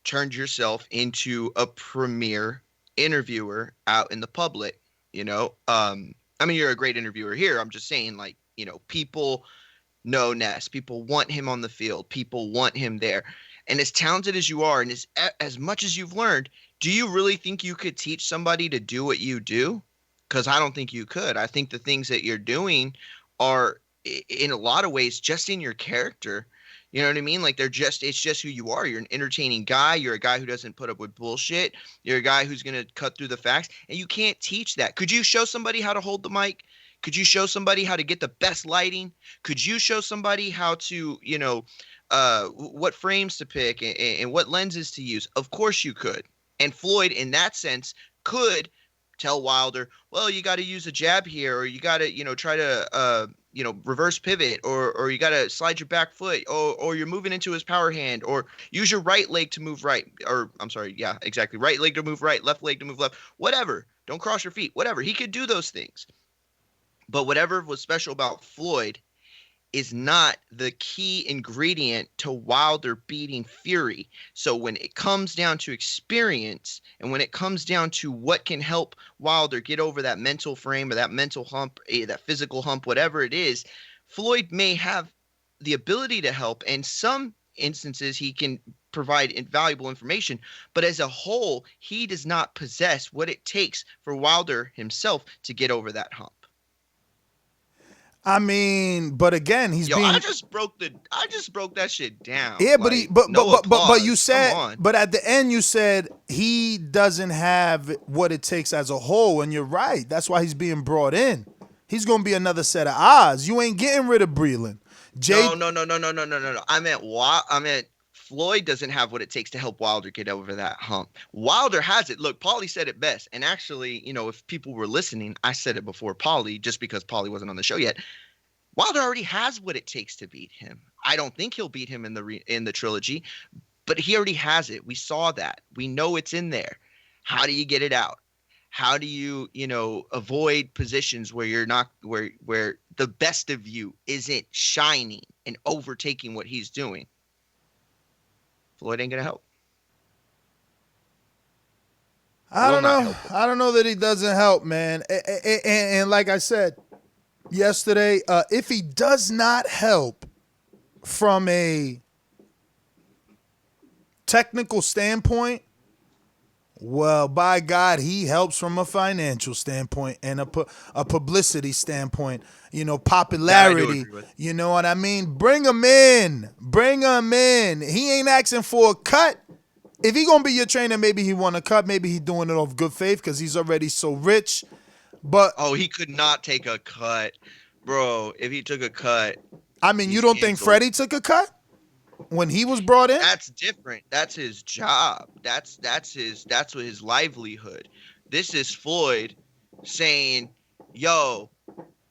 turned yourself into a premier interviewer out in the public. You're a great interviewer here. I'm just saying, people know Ness. People want him on the field. People want him there. And as talented as you are, and as much as you've learned, do you really think you could teach somebody to do what you do? Because I don't think you could. I think the things that you're doing are, in a lot of ways, just in your character. You know what I mean? It's just who you are. You're an entertaining guy. You're a guy who doesn't put up with bullshit. You're a guy who's going to cut through the facts, and you can't teach that. Could you show somebody how to hold the mic? Could you show somebody how to get the best lighting? Could you show somebody how to, what frames to pick and what lenses to use? Of course you could. And Floyd, in that sense, could tell Wilder, well, you got to use a jab here, or you got to, try to, reverse pivot, or you got to slide your back foot, or you're moving into his power hand, or use your right leg to move right, or I'm sorry, yeah, exactly, right leg to move right, left leg to move left, whatever. Don't cross your feet, whatever. He could do those things. But whatever was special about Floyd is not the key ingredient to Wilder beating Fury. So when it comes down to experience, and when it comes down to what can help Wilder get over that mental frame or that mental hump, that physical hump, whatever it is, Floyd may have the ability to help. In some instances, he can provide invaluable information, but as a whole, he does not possess what it takes for Wilder himself to get over that hump. I mean, but again, I just broke that shit down. Yeah, but like, but you said, but at the end you said he doesn't have what it takes as a whole, and you're right. That's why he's being brought in. He's gonna be another set of odds. You ain't getting rid of Breland. No. I meant Floyd doesn't have what it takes to help Wilder get over that hump. Wilder has it. Look, Paulie said it best. And actually, if people were listening, I said it before Paulie, just because Paulie wasn't on the show yet. Wilder already has what it takes to beat him. I don't think he'll beat him in the trilogy, but he already has it. We saw that. We know it's in there. How do you get it out? How do you, avoid positions where you're not where the best of you isn't shining and overtaking what he's doing? Floyd ain't gonna help. I don't know. I don't know that he doesn't help, man. And like I said yesterday, if he does not help from a technical standpoint, well, by God, he helps from a financial standpoint and a publicity standpoint. Popularity. You know what I mean? Bring him in. He ain't asking for a cut. If he gonna be your trainer, maybe he want a cut. Maybe he doing it off good faith because he's already so rich. But he could not take a cut, bro. If he took a cut, I mean, you don't think Freddie took a cut when he was brought in? That's different. That's his job. That's his livelihood. This is Floyd saying, "Yo,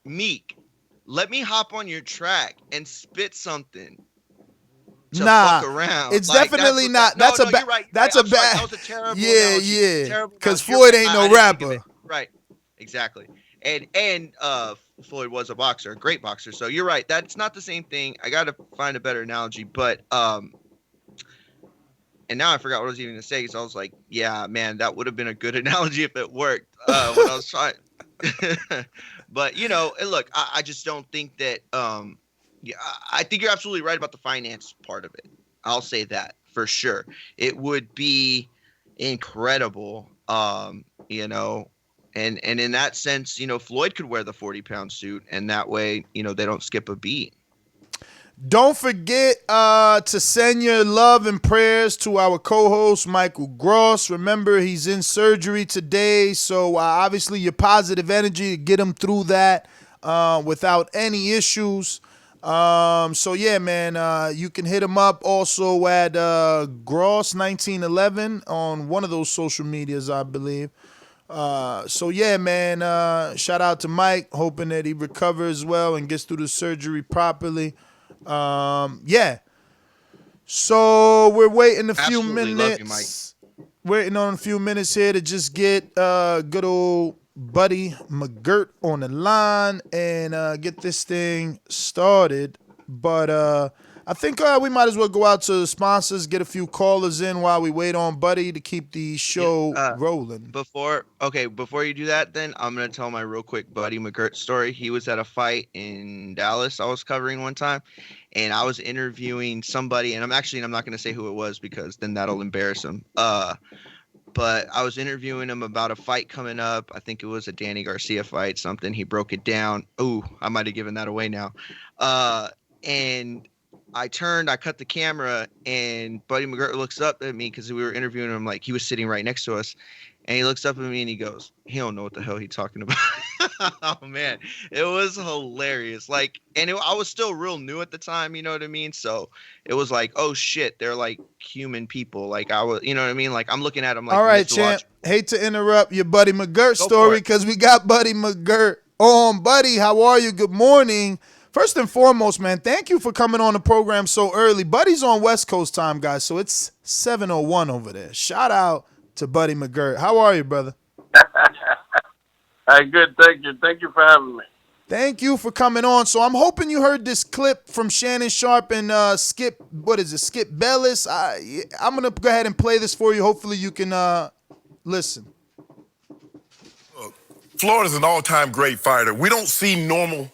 Meek, let me hop on your track and spit something." Nah, fuck around. It's definitely not. That's a bad. Right. That's a bad. That was a terrible analogy. Because Floyd ain't no rapper. Right. Exactly. And Floyd was a boxer, a great boxer. So you're right. That's not the same thing. I got to find a better analogy. But and now I forgot what I was even going to say. So I was like, yeah, man, that would have been a good analogy if it worked when I was trying. But and look, I just don't think that. I think you're absolutely right about the finance part of it. I'll say that for sure. It would be incredible, And in that sense, Floyd could wear the 40-pound suit, and that way, they don't skip a beat. Don't forget to send your love and prayers to our co-host, Michael Gross. Remember, he's in surgery today, so obviously your positive energy to get him through that without any issues. So yeah, man, you can hit him up also at Gross1911 on one of those social medias, I believe. So yeah, man, shout out to Mike, hoping that he recovers well and gets through the surgery properly. Yeah. So we're waiting a few minutes. Waiting on a few minutes here to just get good old Buddy McGirt on the line and get this thing started. But I think we might as well go out to the sponsors, get a few callers in while we wait on Buddy to keep the show rolling. Before you do that, then I'm going to tell my real quick Buddy McGirt story. He was at a fight in Dallas I was covering one time, and I was interviewing somebody, and I'm not going to say who it was because then that'll embarrass him. But I was interviewing him about a fight coming up. I think it was a Danny Garcia fight, something. He broke it down. Ooh, I might have given that away now. And I cut the camera, and Buddy McGirt looks up at me because we were interviewing him like he was sitting right next to us. And he looks up at me and he goes, he don't know what the hell he's talking about. Oh man, it was hilarious. Like, and I was still real new at the time, you know what I mean? So it was like, oh shit, they're like human people. Like I was, you know what I mean? Like I'm looking at them like, All right, Mr. champ. Watch. Hate to interrupt your Buddy McGirt Go story for it. because we got Buddy McGirt on. Buddy, how are you? Good morning. First and foremost, man, thank you for coming on the program so early. Buddy's on West Coast time, guys, so it's 7:01 over there. Shout out to Buddy McGirt. How are you, brother? Hey, good. Thank you. Thank you for having me. Thank you for coming on. So I'm hoping you heard this clip from Shannon Sharp and Skip Bayless. I'm going to go ahead and play this for you. Hopefully you can listen. Floyd is an all-time great fighter. We don't see normal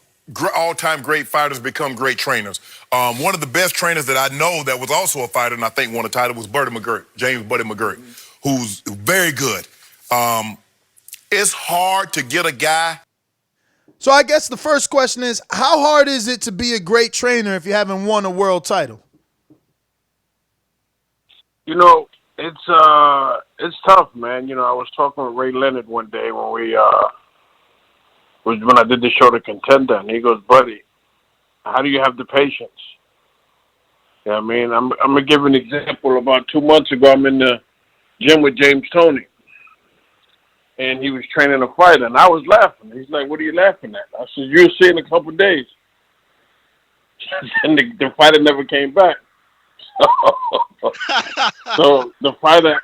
all-time great fighters become great trainers. One of the best trainers that I know that was also a fighter and I think won a title was Buddy McGirt, James Buddy McGirt, who's very good. It's hard to get a guy. So I guess the first question is, how hard is it to be a great trainer if you haven't won a world title? You know, it's tough, man. You know, I was talking with Ray Leonard one day when when I did the show The Contender, and he goes, "Buddy, how do you have the patience?" Yeah, I mean, I'm gonna give you an example. About 2 months ago, I'm in the gym with James Toney, and he was training a fighter, and I was laughing. He's like, "What are you laughing at?" I said, "You'll see in a couple of days." And the fighter never came back. So the fighter.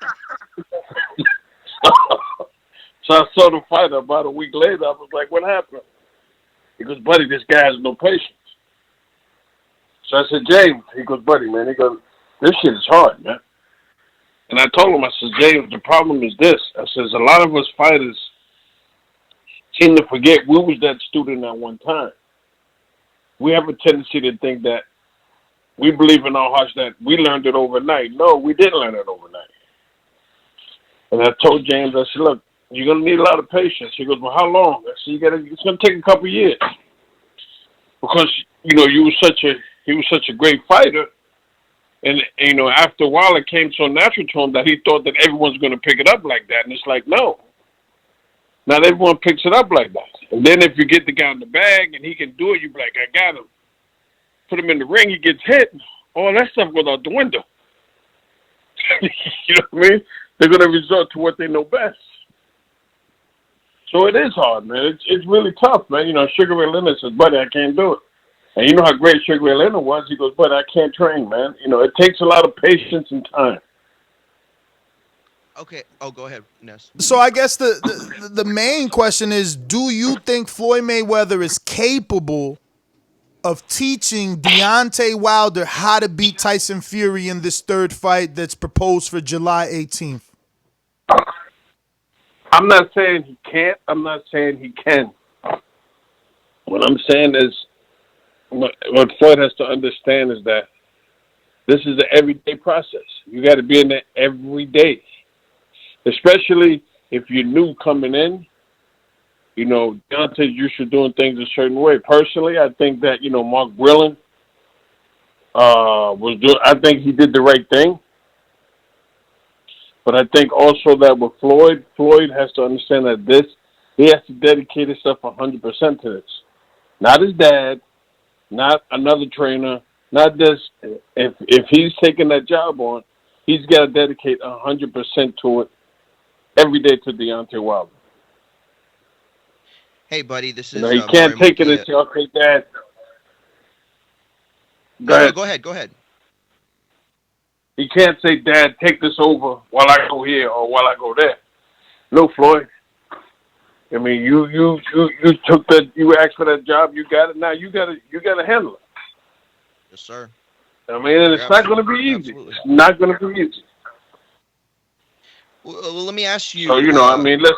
So I saw the fighter about a week later. I was like, "What happened?" He goes, "Buddy, this guy has no patience." So I said, "James," he goes, "Buddy, man," he goes, "this shit is hard, man." And I told him, I said, "James, the problem is this." I says, "A lot of us fighters seem to forget we was that student at one time. We have a tendency to think that we believe in our hearts that we learned it overnight. No, we didn't learn it overnight." And I told James, I said, "Look, you're gonna need a lot of patience." He goes, "Well, how long?" I said, "It's gonna take a couple of years because you know he was such a great fighter." And, you know, after a while, it came so natural to him that he thought that everyone's going to pick it up like that. And it's like, no. Not everyone picks it up like that. And then if you get the guy in the bag and he can do it, you be like, "I got him." Put him in the ring, he gets hit. All that stuff goes out the window. You know what I mean? They're going to resort to what they know best. So it is hard, man. It's really tough, man. You know, Sugar Ray Leonard says, "Buddy, I can't do it." And you know how great Sugar Ray Leonard was? He goes, "But I can't train, man." You know, it takes a lot of patience and time. Okay. Oh, go ahead, Ness. So I guess the main question is, do you think Floyd Mayweather is capable of teaching Deontay Wilder how to beat Tyson Fury in this third fight that's proposed for July 18th? I'm not saying he can't. I'm not saying he can. What I'm saying is, what Floyd has to understand is that this is an everyday process. You got to be in there every day, especially if you're new coming in. You know, Deontay's used to doing things a certain way. Personally, I think that, you know, Mark Brillen I think he did the right thing. But I think also that with Floyd has to understand that he has to dedicate himself 100% to this. Not his dad, not another trainer, not this. If he's taking that job on, he's got to dedicate 100% to it every day to Deontay Wilder. Hey, buddy, this is. You know, he can't take it and say, "Okay, Dad." Go ahead. He can't say, "Dad, take this over while I go here or while I go there." No, Floyd. I mean, you took that. You asked for that job. You got it. Now you got to handle it. Yes, sir. I mean, and it's not going to be easy. Absolutely. It's not going to be easy. Well, let me ask you. So you know, I mean, listen.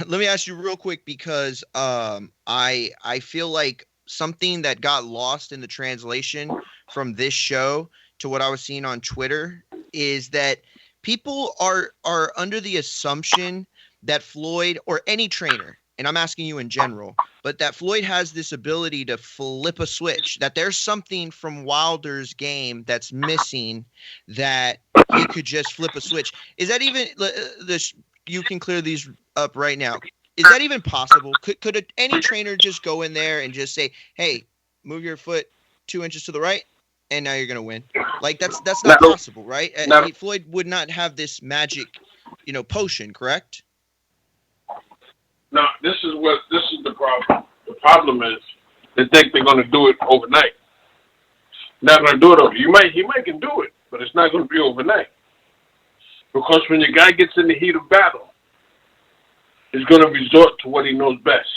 Let me ask you real quick because I feel like something that got lost in the translation from this show to what I was seeing on Twitter is that people are under the assumption that Floyd or any trainer, and I'm asking you in general, but that Floyd has this ability to flip a switch, that there's something from Wilder's game that's missing that he could just flip a switch. Is that even you can clear these up right now. Is that even possible? Could any trainer just go in there and just say, "Hey, move your foot 2 inches to the right, and now you're gonna win"? Like that's not possible, right? Floyd would not have this magic, potion, correct? No, this is the problem. The problem is they think they're going to do it overnight. Not going to do it over. He might can do it, but it's not going to be overnight. Because when your guy gets in the heat of battle, he's going to resort to what he knows best.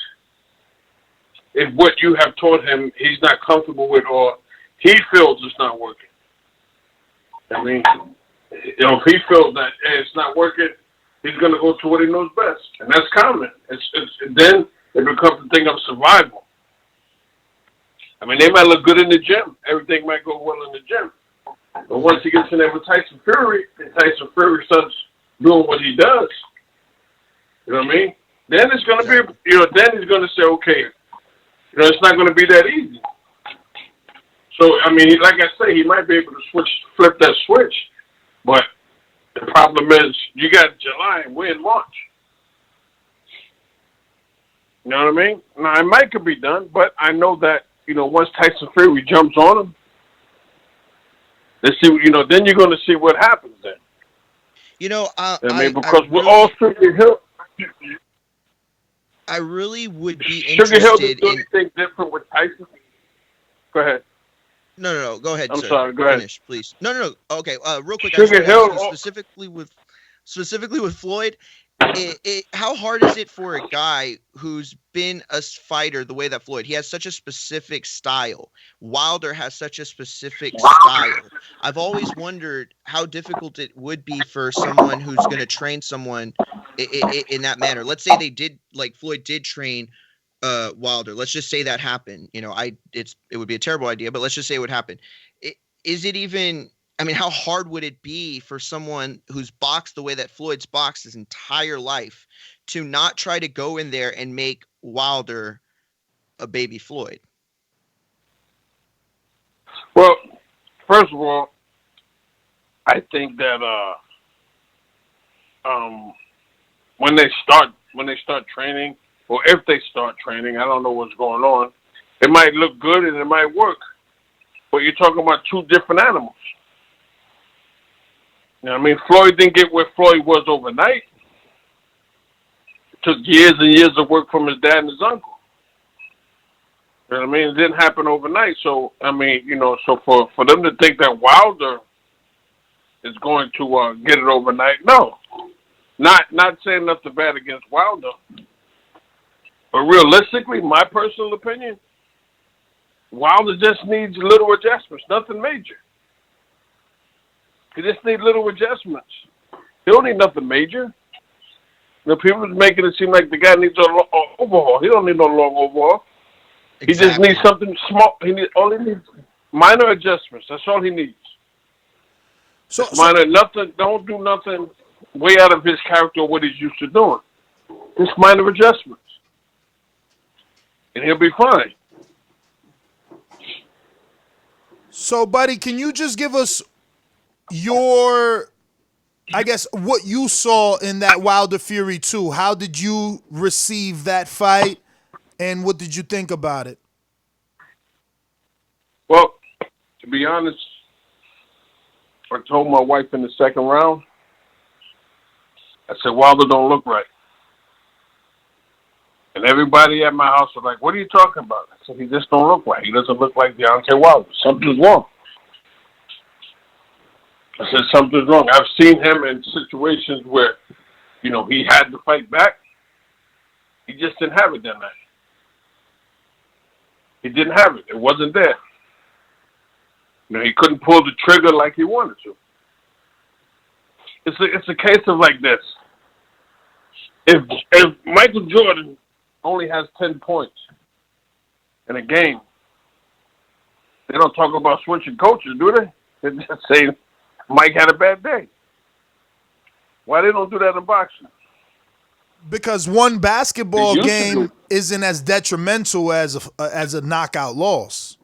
If what you have taught him he's not comfortable with, or he feels it's not working. I mean, if he feels that it's not working, he's going to go to what he knows best, and that's common. Then it becomes a thing of survival. I mean, they might look good in the gym. Everything might go well in the gym. But once he gets in there with Tyson Fury, and Tyson Fury starts doing what he does, you know what I mean? Then it's going to be, then he's going to say, okay, it's not going to be that easy. So, I mean, like I say, he might be able to flip that switch, but the problem is you got July and we're in March. You know what I mean? Now, it might could be done, but I know that, once Tyson Fury jumps on him, let's see, then you're going to see what happens then. Because we're all Sugar Hill. I really would be Sugar Hill interested is doing anything different with Tyson. Go ahead. No. Go ahead. I'm sir. sorry. Go ahead. Finish, please. No. Okay. Real quick. Sugar Hill. Specifically with Floyd, how hard is it for a guy who's been a fighter the way that Floyd? He has such a specific style. Wilder has such a specific style. I've always wondered how difficult it would be for someone who's going to train someone in that manner. Let's say they did, like Floyd did train Wilder. Let's just say that happened. It would be a terrible idea, but let's just say it would happen. Is it even? I mean, how hard would it be for someone who's boxed the way that Floyd's boxed his entire life to not try to go in there and make Wilder a baby Floyd? Well, first of all, I think that when they start training, or if they start training, I don't know what's going on. It might look good and it might work, but you're talking about two different animals. You know what I mean? Floyd didn't get where Floyd was overnight. It took years and years of work from his dad and his uncle. You know what I mean? It didn't happen overnight. So, I mean, so for them to think that Wilder is going to get it overnight, no. Not saying nothing bad against Wilder. But realistically, my personal opinion, Wilder just needs little adjustments, nothing major. He just needs little adjustments. He don't need nothing major. People are making it seem like the guy needs an overhaul. He don't need no long overhaul. Exactly. He just needs something small. He needs minor adjustments. That's all he needs. Nothing. Don't do nothing way out of his character or what he's used to doing. Just minor adjustments, and he'll be fine. So, buddy, can you just give us what you saw in that Wilder Fury 2? How did you receive that fight, and what did you think about it? Well, to be honest, I told my wife in the second round, I said, Wilder don't look right. And everybody at my house was like, what are you talking about? I said, he just don't look right. He doesn't look like Deontay Wilder. Something's wrong. I said, something's wrong. I've seen him in situations where, he had to fight back. He just didn't have it that night. He didn't have it. It wasn't there. He couldn't pull the trigger like he wanted to. It's a case of like this. If Michael Jordan only has 10 points in a game, they don't talk about switching coaches, do they? They just say Mike had a bad day. Why they don't do that in boxing? Because one basketball game isn't as detrimental as a knockout loss.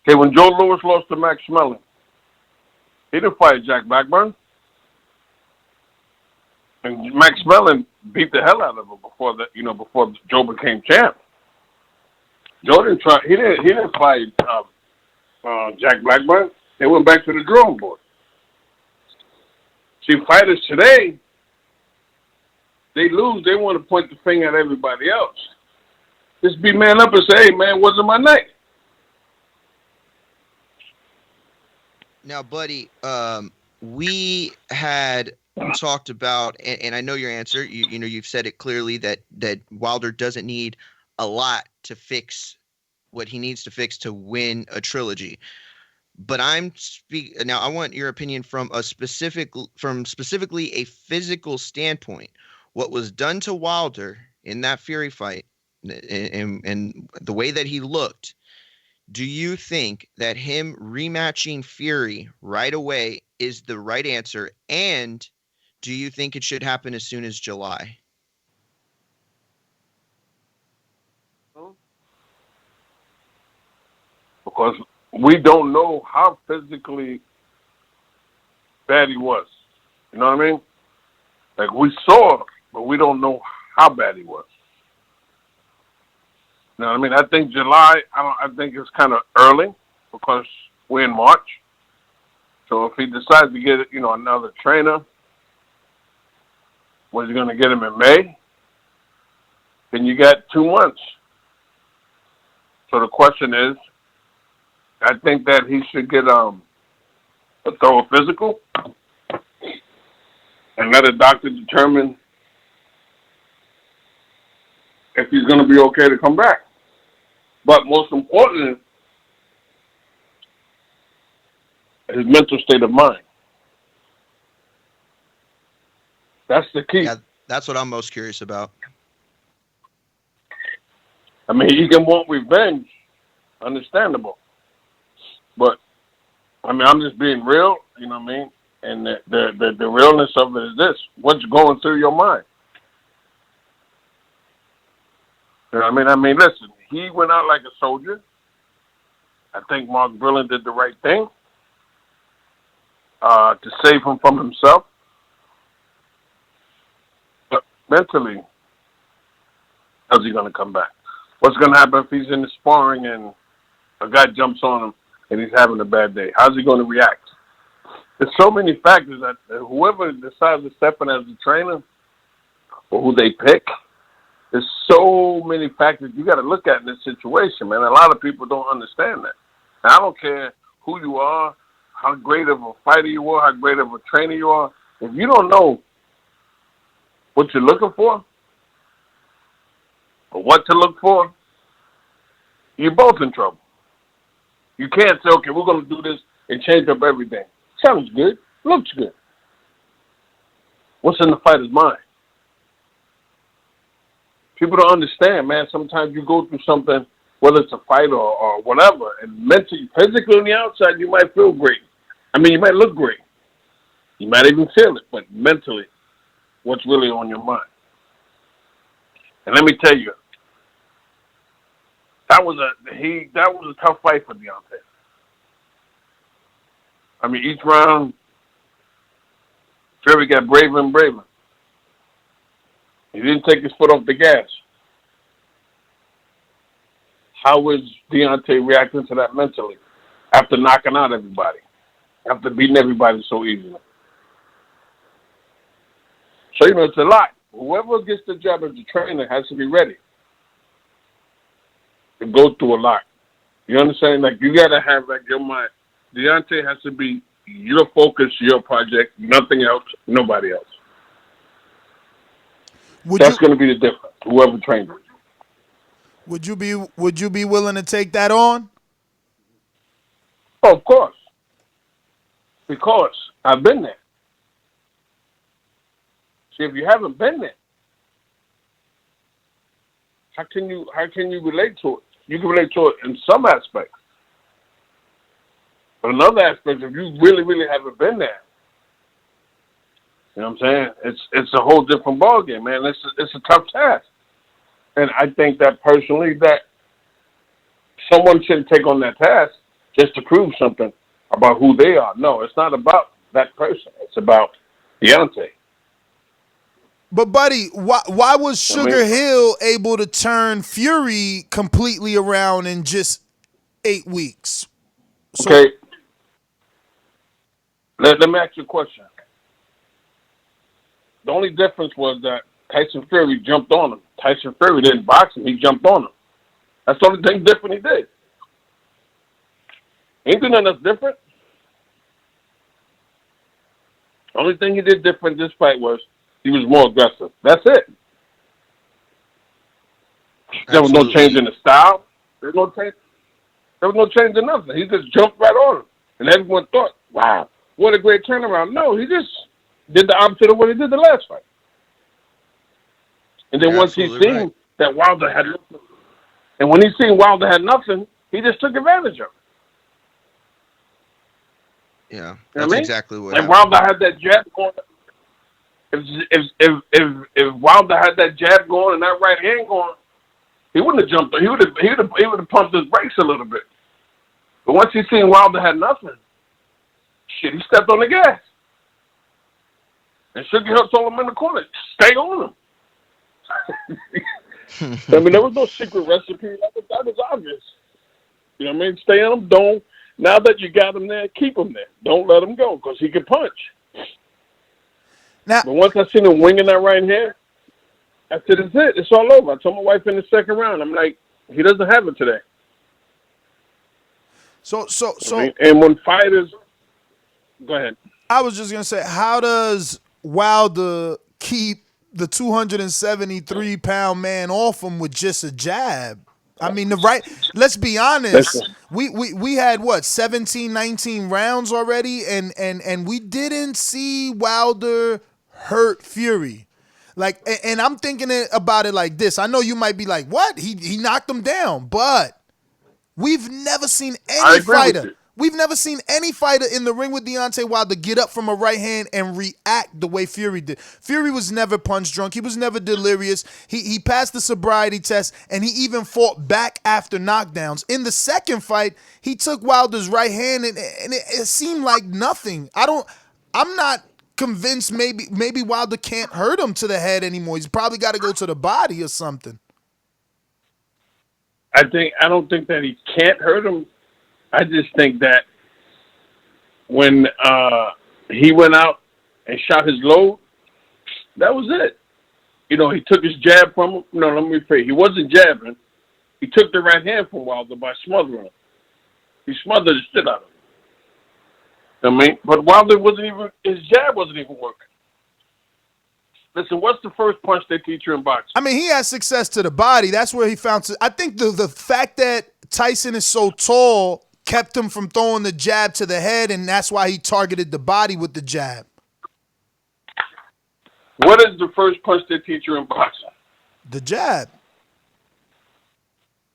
Okay, when Joe Louis lost to Max Schmeling, he didn't fight Jack Blackburn. And Max Mellon beat the hell out of him before Joe became champ. Joe didn't try. He didn't fight Jack Blackburn. They went back to the drawing board. See, fighters today, they lose. They want to point the finger at everybody else. Just be man up and say, "Hey, man, wasn't my night." Now, Buddy, we had talked about, and I know your answer. You've said it clearly that Wilder doesn't need a lot to fix what he needs to fix to win a trilogy. But now I want your opinion from specifically a physical standpoint. What was done to Wilder in that Fury fight and the way that he looked, do you think that him rematching Fury right away is the right answer? And do you think it should happen as soon as July? Because we don't know how physically bad he was. You know what I mean? Like, we saw, but we don't know how bad he was. You know what I mean? I think July, I think it's kind of early because we're in March. So if he decides to get, another trainer, was he going to get him in May? Then you got 2 months. So the question is, I think that he should get a thorough physical and let a doctor determine if he's going to be okay to come back. But most important, his mental state of mind. That's the key. Yeah, that's what I'm most curious about. I mean, he can want revenge, understandable. But, I mean, I'm just being real, you know what I mean? And the realness of it is this. What's going through your mind? You know what I mean? Listen, he went out like a soldier. I think Mark Brilliant did the right thing to save him from himself. But mentally, how's he going to come back? What's going to happen if he's in the sparring and a guy jumps on him and he's having a bad day? How's he going to react? There's so many factors that whoever decides to step in as a trainer or who they pick, there's so many factors you got to look at in this situation, man. A lot of people don't understand that. And I don't care who you are, how great of a fighter you are, how great of a trainer you are. If you don't know what you're looking for or what to look for, you're both in trouble. You can't say, okay, we're going to do this and change up everything. Sounds good. Looks good. What's in the fighter's mind? People don't understand, man. Sometimes you go through something, whether it's a fight or whatever, and mentally, physically on the outside, you might feel great. I mean, you might look great. You might even feel it, but mentally, what's really on your mind? And let me tell you, that was a tough fight for Deontay. I mean, each round, Fury got braver and braver. He didn't take his foot off the gas. How was Deontay reacting to that mentally after knocking out everybody, after beating everybody so easily? So, it's a lot. Whoever gets the job as a trainer has to be ready to go through a lot. You understand? Like, you got to have, your mind. Deontay has to be your focus, your project, nothing else, nobody else. That's going to be the difference, whoever trains him. Would you be willing to take that on? Oh, of course. Because I've been there. See, if you haven't been there, how can you relate to it? You can relate to it in some aspects. But in other aspects, if you really, really haven't been there, you know what I'm saying? It's a whole different ballgame, man. It's a tough task. And I think that personally that someone shouldn't take on that task just to prove something about who they are. No, it's not about that person. It's about Deontay. But buddy, why was Sugar Hill able to turn Fury completely around in just 8 weeks? So, Okay. Let me ask you a question. The only difference was that Tyson Fury jumped on him. Tyson Fury didn't box him. He jumped on him. That's the only thing different he did. Ain't doing nothing different. The only thing he did different in this fight was he was more aggressive. That's it. There was no change in the style. There was no change in nothing. He just jumped right on him. And everyone thought, wow, what a great turnaround. No, he just did the opposite of what he did the last fight. And then once he seen that Wilder had nothing, and when he seen Wilder had nothing, he just took advantage of it. Yeah, that's exactly what like happened. Wilder had that jab going. If Wilder had that jab going and that right hand going, he wouldn't have jumped. He would have pumped his brakes a little bit. But once he seen Wilder had nothing, shit, he stepped on the gas. And Sugar Hill told him in the corner, stay on him. I mean, there was no secret recipe. That was obvious. You know what I mean? Stay on him. Don't. Now that you got him there, keep him there. Don't let him go because he can punch. Now, but once I seen him winging that right hand, I said, "It's it. It's all over." I told my wife in the second round, I'm like, he doesn't have it today. So. And when fighters, go ahead. I was just gonna say, how does Wilder keep the 273-pound man off him with just a jab? I mean, let's be honest. We had what, 17, 19 rounds already, and we didn't see Wilder hurt Fury. Like, and I'm thinking about it like this. I know you might be like, what? He knocked him down, but we've never seen any fighter. We've never seen any fighter in the ring with Deontay Wilder get up from a right hand and react the way Fury did. Fury was never punch drunk. He was never delirious. He passed the sobriety test, and he even fought back after knockdowns. In the second fight, he took Wilder's right hand, and it seemed like nothing. I'm not convinced maybe Wilder can't hurt him to the head anymore. He's probably got to go to the body or something. I don't think that he can't hurt him. I just think that when he went out and shot his load, that was it. You know, he took his jab from him. No, let me rephrase. He wasn't jabbing. He took the right hand from Wilder by smothering him. He smothered the shit out of him. I mean, but Wilder his jab wasn't even working. Listen, what's the first punch they teach you in boxing? I mean, he had success to the body. That's where he found. I think the fact that Tyson is so tall kept him from throwing the jab to the head, and that's why he targeted the body with the jab. What is the first punch they teach you in boxing? The jab.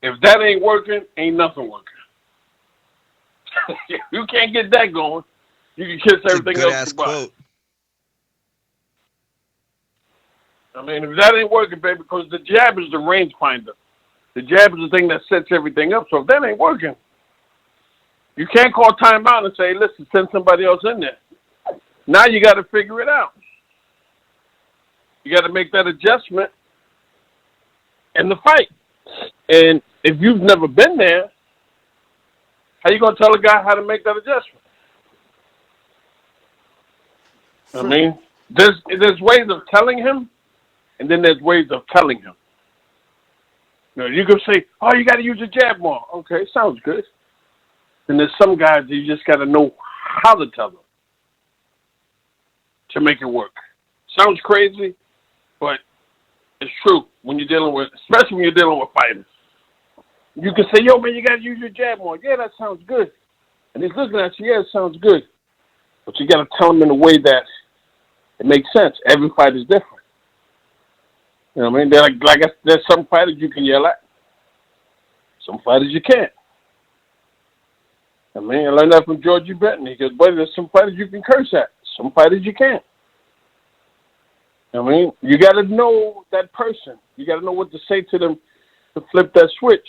If that ain't working, ain't nothing working. You can't get that going. You can kiss everything else goodbye. I mean, if that ain't working, baby, because the jab is the range finder. The jab is the thing that sets everything up. So if that ain't working, you can't call timeout and say, listen, send somebody else in there. Now you got to figure it out. You got to make that adjustment in the fight. And if you've never been there, how you going to tell a guy how to make that adjustment? I mean, there's ways of telling him, and then there's ways of telling him. You know, you can say, oh, you got to use your jab more. Okay, sounds good. And there's some guys that you just got to know how to tell them to make it work. Sounds crazy, but it's true when you're dealing with, especially when you're dealing with fighters. You can say, yo, man, you got to use your jab more. Yeah, that sounds good. And he's looking at you, yeah, it sounds good. But you got to tell him in a way that it makes sense. Every fight is different. You know what I mean? There's some fighters you can yell at. Some fighters you can't. I mean, I learned that from Georgie Benton. He goes, buddy, there's some fighters you can curse at. Some fighters you can't. I mean, you got to know that person. You got to know what to say to them to flip that switch.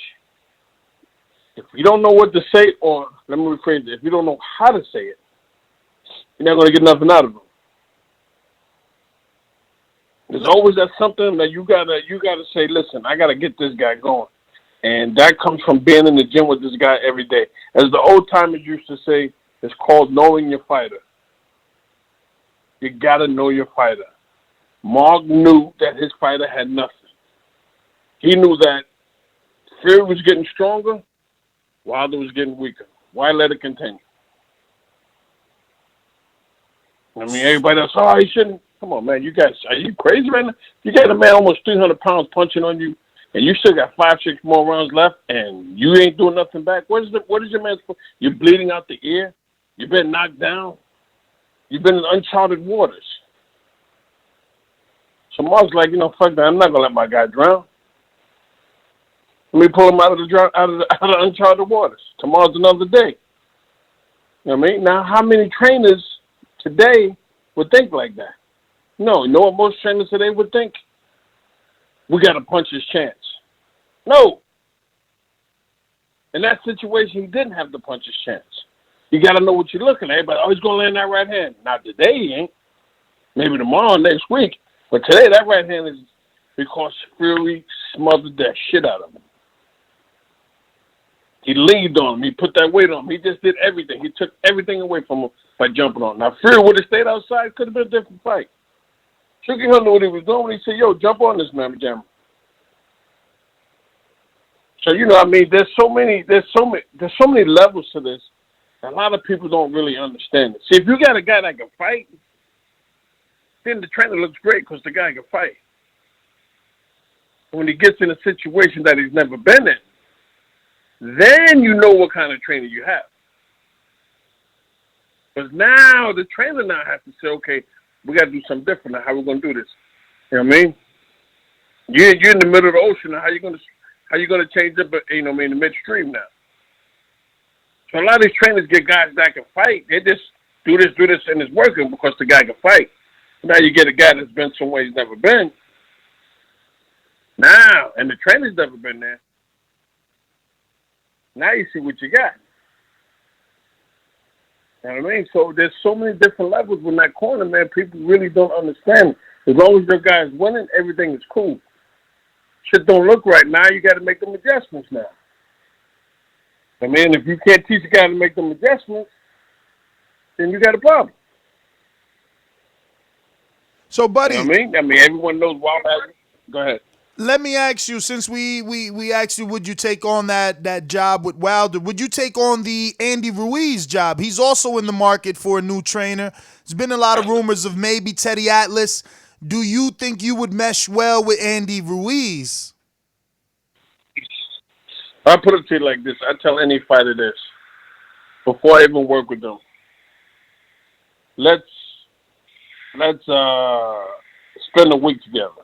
If you don't know what to say, or let me rephrase it, if you don't know how to say it, you're not going to get nothing out of them. There's always that something that you gotta say, listen, I gotta get this guy going. And that comes from being in the gym with this guy every day. As the old timers used to say, it's called knowing your fighter. You gotta know your fighter. Mark knew that his fighter had nothing. He knew that Fury was getting stronger, Wilder was getting weaker. Why let it continue? I mean, everybody else, he shouldn't. Come on, man. You guys, are you crazy, man? You got a man almost 300 pounds punching on you, and you still got 5-6 more rounds left, and you ain't doing nothing back. What is your man's? You're bleeding out the ear. You've been knocked down. You've been in uncharted waters. So Mark's like, fuck that. I'm not gonna let my guy drown. Let me pull him out of the uncharted waters. Tomorrow's another day. You know what I mean? Now, how many trainers today would think like that? No. You know what most trainers today would think? We got to punch his chance. No. In that situation, he didn't have to punch his chance. You got to know what you're looking at. But he's going to land that right hand. Not today, he ain't. Maybe tomorrow, next week. But today, that right hand is because Fury smothered that shit out of him. He leaned on him. He put that weight on him. He just did everything. He took everything away from him by jumping on him. Now, Fury would have stayed outside. Could have been a different fight. Tricky Hunter knew what he was doing when he said, yo, jump on this man, jam. So, there's so many levels to this. A lot of people don't really understand it. See, if you got a guy that can fight, then the trainer looks great because the guy can fight. When he gets in a situation that he's never been in, then you know what kind of trainer you have. Because now the trainer now has to say, okay, we got to do something different now. How we going to do this? You know what I mean? You're in the middle of the ocean now. How you going to change up? In the midstream now. So a lot of these trainers get guys that can fight. They just do this, and it's working because the guy can fight. Now you get a guy that's been somewhere he's never been. Now, and the trainer's never been there. Now you see what you got. You know what I mean? So there's so many different levels in that corner, man. People really don't understand. As long as your guy's winning, everything is cool. Shit don't look right now. You got to make them adjustments now. I mean, if you can't teach a guy to make them adjustments, then you got a problem. So, Buddy. You know what I mean, everyone knows Wilder. Go ahead. Let me ask you, since we asked you, would you take on that job with Wilder? Would you take on the Andy Ruiz job? He's also in the market for a new trainer. There's been a lot of rumors of maybe Teddy Atlas. Do you think you would mesh well with Andy Ruiz? I put it to you like this. I tell any fighter this before I even work with them. Let's spend a week together.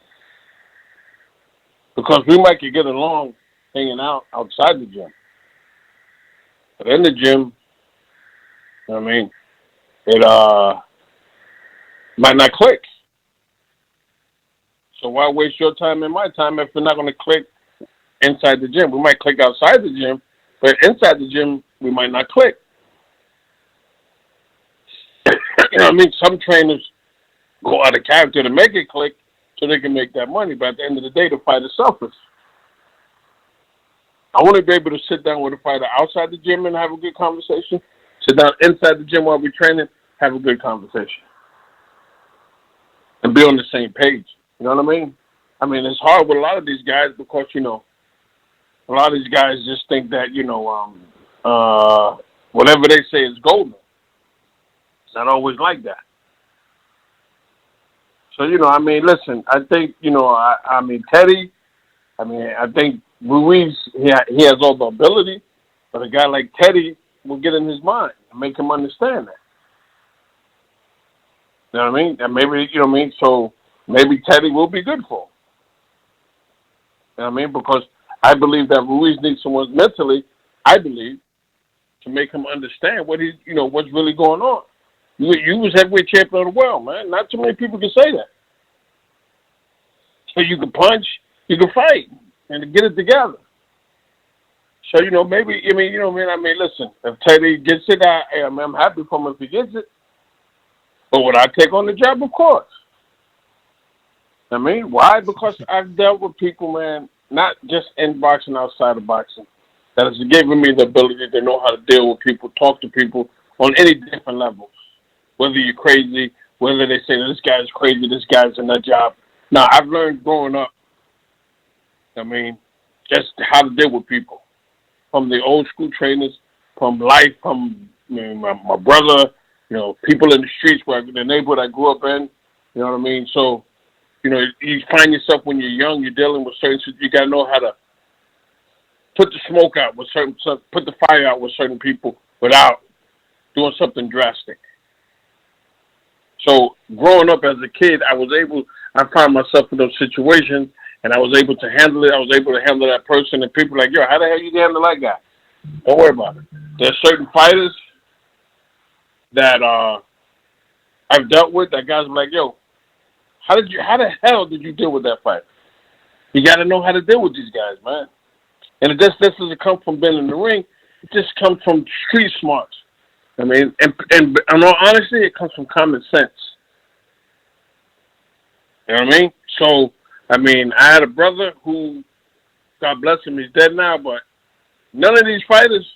Because we might could get along hanging out outside the gym. But in the gym, it might not click. So why waste your time and my time if we're not going to click inside the gym? We might click outside the gym, but inside the gym, we might not click. Some trainers go out of character to make it click, so they can make that money. But at the end of the day, the fight is selfish. I want to be able to sit down with a fighter outside the gym and have a good conversation. Sit down inside the gym while we're training, have a good conversation. And be on the same page. You know what I mean? It's hard with a lot of these guys because, a lot of these guys just think that, whatever they say is golden. It's not always like that. So, listen, I think, Teddy, I think Ruiz, he has all the ability, but a guy like Teddy will get in his mind and make him understand that. You know what I mean? And maybe, so maybe Teddy will be good for him. You know what I mean? Because I believe that Ruiz needs someone mentally, to make him understand what what's really going on. You was heavyweight champion of the world, man. Not too many people can say that. So you can punch, you can fight, and get it together. So, maybe, listen, if Teddy gets it, I'm happy for him if he gets it. But would I take on the job? Of course. I mean, why? Because I've dealt with people, man, not just in boxing, outside of boxing, that has given me the ability to know how to deal with people, talk to people on any different levels. Whether you're crazy, whether they say this guy's crazy, this guy's in that job. Now, I've learned growing up, I mean, just how to deal with people. From the old school trainers, from life, from my brother, people in the streets, the neighborhood I grew up in, you know what I mean? So, you find yourself when you're young, you're dealing with certain, you got to know how to put the smoke out with put the fire out with certain people without doing something drastic. So growing up as a kid, I found myself in those situations, and I was able to handle it. I was able to handle that person, and people like, yo, how the hell you handle that guy? Don't worry about it. There's certain fighters that I've dealt with that guys are like, yo, how the hell did you deal with that fight? You got to know how to deal with these guys, man. And this doesn't come from being in the ring. It just comes from street smarts. I mean, and in all honesty, it comes from common sense. You know what I mean? So, I mean, I had a brother who, God bless him, he's dead now, but none of these fighters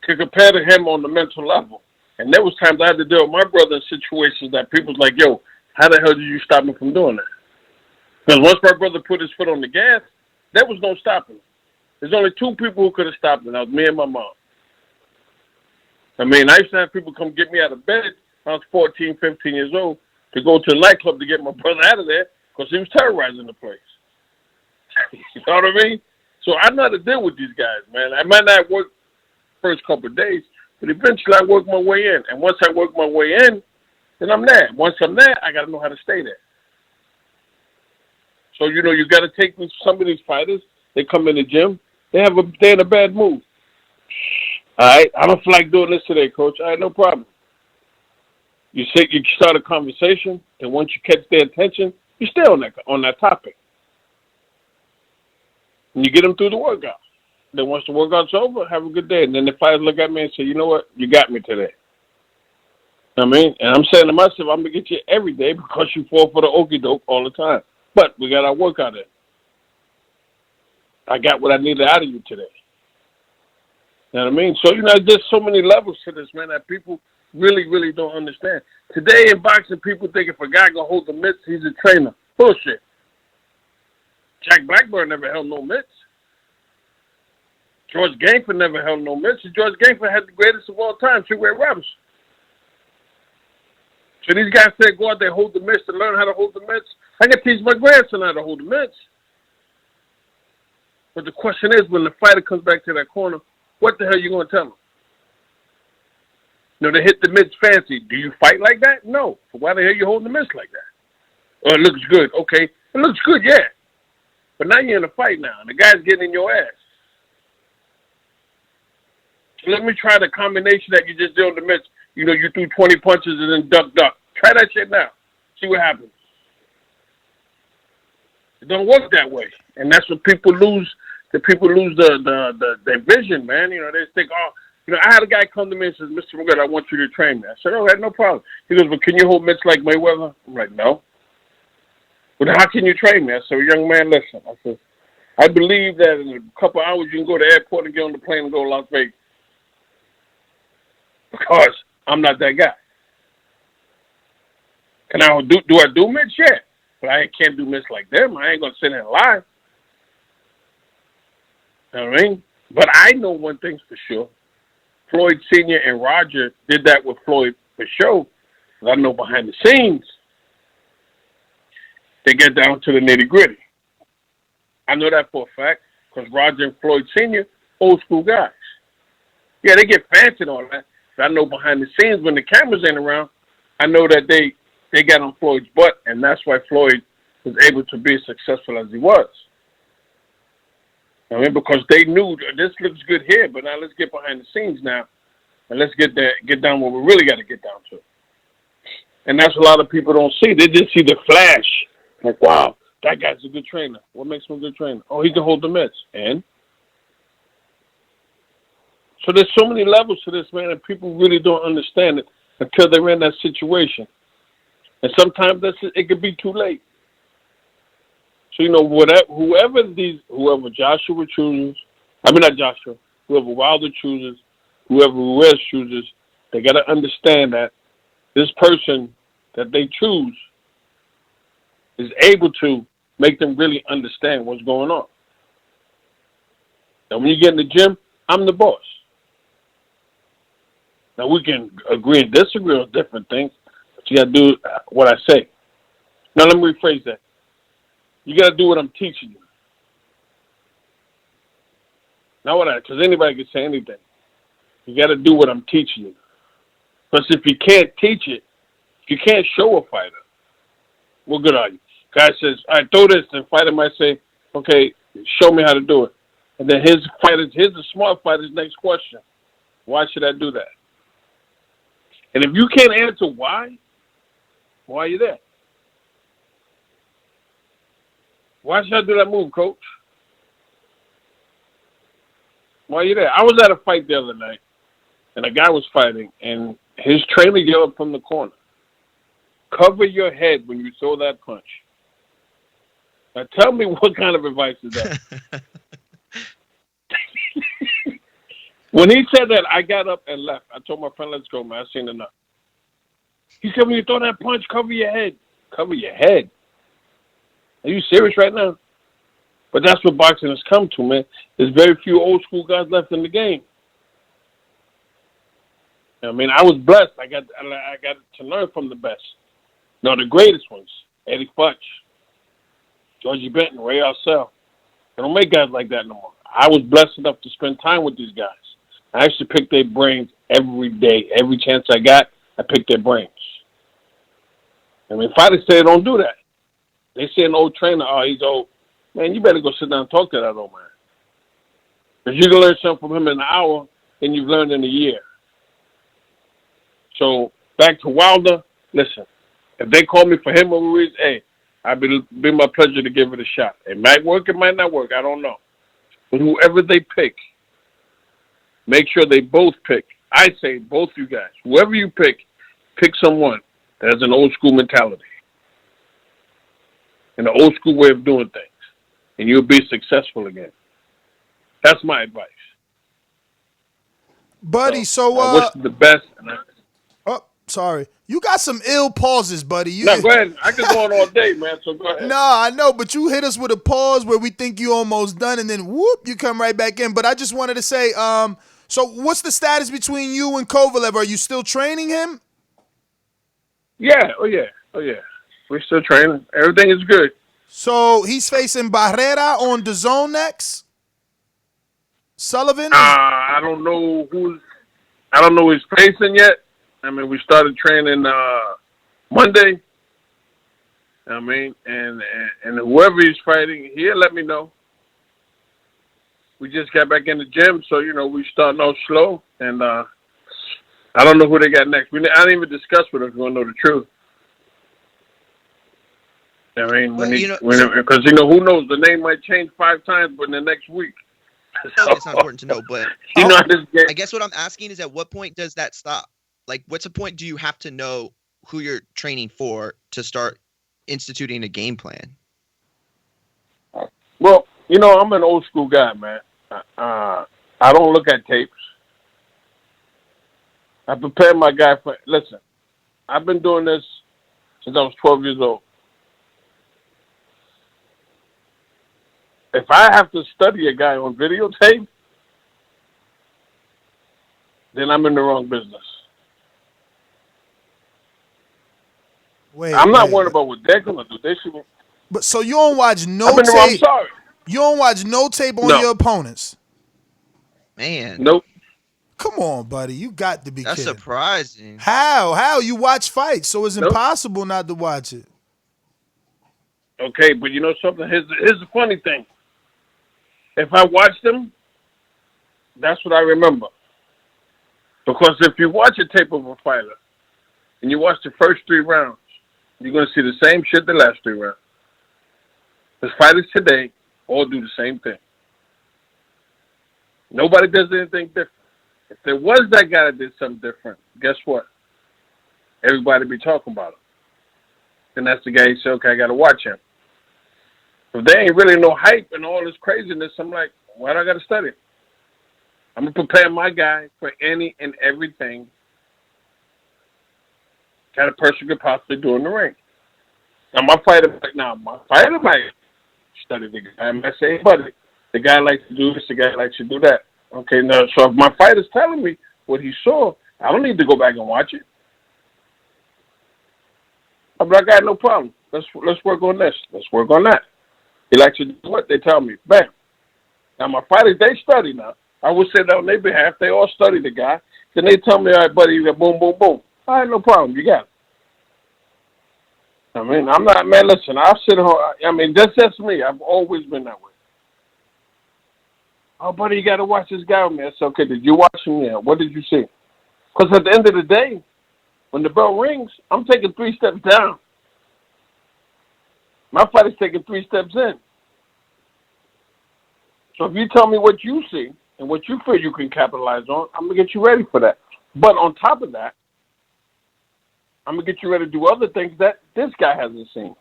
could compare to him on the mental level. And there was times I had to deal with my brother in situations that people's like, yo, how the hell did you stop me from doing that? Because once my brother put his foot on the gas, there was no stopping him. There's only two people who could have stopped him. That was me and my mom. I mean, I used to have people come get me out of bed. I was 14, 15 years old to go to a nightclub to get my brother out of there because he was terrorizing the place. You know what I mean? So I know how to deal with these guys, man. I might not work first couple of days, but eventually I work my way in. And once I work my way in, then I'm there. Once I'm there, I got to know how to stay there. So, you got to take some of these fighters. They come in the gym. They're in a bad mood. All right, I don't feel like doing this today, coach. All right, no problem. You start a conversation, and once you catch their attention, you stay on that topic. And you get them through the workout. Then once the workout's over, have a good day. And then the fighters look at me and say, you know what? You got me today. I mean, and I'm saying to myself, I'm going to get you every day because you fall for the okie doke all the time. But we got our workout in. I got what I needed out of you today. You know what I mean? So, there's so many levels to this, man, that people really, really don't understand. Today in boxing, people think if a guy can hold the mitts, he's a trainer. Bullshit. Jack Blackburn never held no mitts. George Gainford never held no mitts. George Gainford had the greatest of all time, Sugar Ray Robinson. So these guys say go out there, hold the mitts, to learn how to hold the mitts. I can teach my grandson how to hold the mitts. But the question is, when the fighter comes back to that corner, what the hell are you going to tell him? They hit the mitts fancy. Do you fight like that? No. So why the hell are you holding the mitts like that? Oh, it looks good. Okay. It looks good, yeah. But now you're in a fight now, and the guy's getting in your ass. So let me try the combination that you just did on the mitts. You threw 20 punches and then duck. Try that shit now. See what happens. It don't work that way. And that's what people lose. The their vision, man. They think, I had a guy come to me and says, Mr. McGirt, I want you to train me. I said, okay, no problem. He goes, but can you hold mitts like Mayweather? I'm like, no. But how can you train me? I said, young man, listen. I said, I believe that in a couple of hours you can go to the airport and get on the plane and go to Las Vegas. Because I'm not that guy. Can I do mitts? Yeah. But I can't do mitts like them. I ain't going to sit there and lie. You know what I mean? But I know one thing's for sure. Floyd Sr. and Roger did that with Floyd for sure. I know behind the scenes, they get down to the nitty-gritty. I know that for a fact because Roger and Floyd Sr., old school guys. Yeah, they get fancy and all that. But I know behind the scenes when the cameras ain't around, I know that they got on Floyd's butt, and that's why Floyd was able to be as successful as he was. I mean, because they knew this looks good here, but now let's get behind the scenes now, and let's get down what we really got to get down to. And that's a lot of people don't see. They just see the flash. Like, wow, that guy's a good trainer. What makes him a good trainer? Oh, he can hold the mitts. And? So there's so many levels to this, man, and people really don't understand it until they're in that situation. And sometimes it could be too late. So, whoever Joshua chooses, not Joshua, whoever Wilder chooses, whoever Ruiz chooses, they got to understand that this person that they choose is able to make them really understand what's going on. Now, when you get in the gym, I'm the boss. Now, we can agree and disagree on different things, but you got to do what I say. Now, let me rephrase that. You got to do what I'm teaching you. Not because anybody can say anything. You got to do what I'm teaching you. Because if you can't teach it, if you can't show a fighter, what good are you? Guy says, all right, throw this. The fighter might say, okay, show me how to do it. And then here's the smart fighter's next question. Why should I do that? And if you can't answer why are you there? Why should I do that move, coach? Why are you there? I was at a fight the other night, and a guy was fighting, and his trainer yelled from the corner, cover your head when you throw that punch. Now tell me what kind of advice is that? When he said that, I got up and left. I told my friend, let's go, man. I've seen enough. He said, when you throw that punch, cover your head. Cover your head? Are you serious right now? But that's what boxing has come to, man. There's very few old school guys left in the game. I mean, I was blessed. I got to learn from the best. No, the greatest ones. Eddie Futch, Georgie Benton, Ray Arcel. They don't make guys like that no more. I was blessed enough to spend time with these guys. I actually pick their brains every day. Every chance I got, I pick their brains. I mean, fighters say don't do that. They say an old trainer, oh, he's old. Man, you better go sit down and talk to that old man. Because you can learn something from him in an hour than you've learned in a year. So, back to Wilder, listen, if they call me for him or Ruiz, hey, I'd be my pleasure to give it a shot. It might work, it might not work, I don't know. But whoever they pick, make sure they both pick. I say both you guys, whoever you pick someone that has an old school mentality and an old school way of doing things, and you'll be successful again. That's my advice. Buddy, so I wish you the best. Oh, sorry. You got some ill pauses, buddy. No, go ahead. I can go on all day, man, so go ahead. No, I know, but you hit us with a pause where we think you almost done, and then whoop, you come right back in. But I just wanted to say, so what's the status between you and Kovalev? Are you still training him? Yeah, oh yeah. We're still training. Everything is good. So he's facing Barrera on Dazn next? Sullivan? I don't know who he's facing yet. I mean, we started training Monday. I mean, and whoever he's fighting, he'll let me know. We just got back in the gym, so, we starting off slow. And I don't know who they got next. I didn't even discuss with him if you want to know the truth. I mean, because, who knows? The name might change 5 times but in the next week. So, it's not important to know, but I guess what I'm asking is at what point does that stop? Like, what's the point do you have to know who you're training for to start instituting a game plan? Well, I'm an old school guy, man. I don't look at tapes. I prepare my guy for, listen, I've been doing this since I was 12 years old. If I have to study a guy on videotape, then I'm in the wrong business. I'm not worried about what they're gonna do. They should. But so you don't watch no tape. I'm sorry. You don't watch no tape on your opponents. Man. Nope. Come on, buddy. You got to be kidding. That's surprising. How? You watch fights, so it's impossible not to watch it. Okay, but you know something? Here's the funny thing. If I watch them, that's what I remember. Because if you watch a tape of a fighter and you watch the first 3 rounds, you're going to see the same shit the last 3 rounds. The fighters today all do the same thing. Nobody does anything different. If there was that guy that did something different, guess what? Everybody be talking about him. then that's the guy you say, okay, I got to watch him. If there ain't really no hype and all this craziness, I'm like, why do I got to study? I'm going to prepare my guy for any and everything that a person could possibly do in the ring. Now, my fighter might study the guy. I might say, hey, buddy, the guy likes to do this, the guy likes to do that. Okay, now, so if my fighter's telling me what he saw, I don't need to go back and watch it. I'm like, I got no problem. Let's work on this. Let's work on that. He likes to do what? They tell me. Bam. Now, my fighters, they study now. I would say that on their behalf. They all study the guy. Then they tell me, all right, buddy, you got boom, boom, boom. All right, no problem. You got it. I mean, I'm not, man, listen, I'll sit home. I mean, that's me. I've always been that way. Oh, buddy, you got to watch this guy with me. I said, okay, did you watch him? Yeah. What did you see? Because at the end of the day, when the bell rings, I'm taking 3 steps down. My fighter's taking 3 steps in. So if you tell me what you see and what you feel you can capitalize on, I'm going to get you ready for that. But on top of that, I'm going to get you ready to do other things that this guy hasn't seen.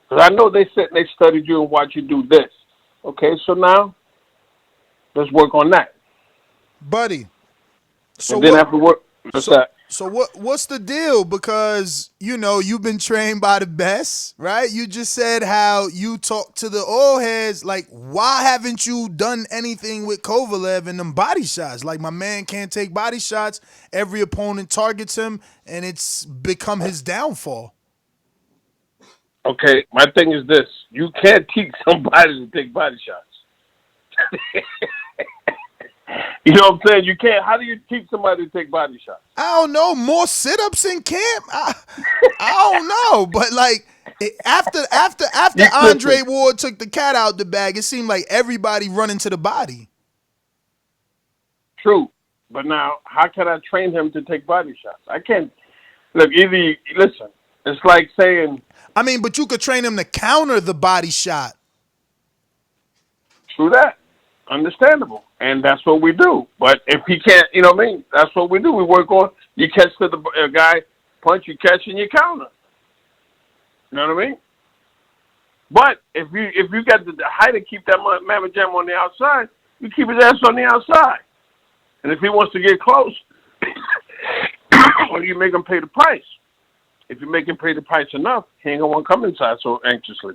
Because I know they sit and they studied you and watch you do this. Okay, so now let's work on that. Buddy. So and then after work, what's the deal? Because, you've been trained by the best, right? You just said how you talk to the old heads. Like, why haven't you done anything with Kovalev and them body shots? Like, my man can't take body shots. Every opponent targets him, and it's become his downfall. Okay, my thing is this. You can't teach somebody to take body shots. You know what I'm saying? You can't. How do you teach somebody to take body shots? I don't know. More sit-ups in camp? I don't know. But, like, after Andre Ward took the cat out the bag, it seemed like everybody running to the body. True. But now, how can I train him to take body shots? I can't. Look, listen, it's like saying... I mean, but you could train him to counter the body shot. True that. Understandable. And that's what we do. But if he can't, you know what I mean? That's what we do. We work on, you catch the guy, punch, you catch, and you counter. You know what I mean? But if you got the height to keep that mamma jam on the outside, you keep his ass on the outside. And if he wants to get close, or you make him pay the price. If you make him pay the price enough, he ain't going to want to come inside so anxiously.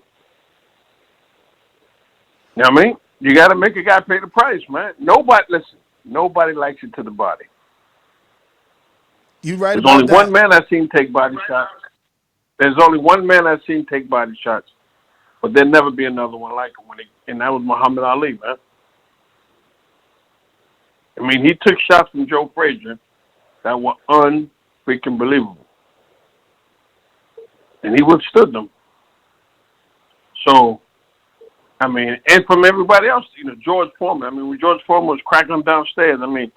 You know what I mean? You got to make a guy pay the price, man. Nobody likes it to the body. You right There's about only that. one man I've seen take body shots. There's only one man I've seen take body shots. But there'll never be another one like him. And that was Muhammad Ali, man. I mean, he took shots from Joe Frazier that were unfreaking believable. And he withstood them. So, I mean, and from everybody else, George Foreman. I mean, when George Foreman was cracking them downstairs, I mean,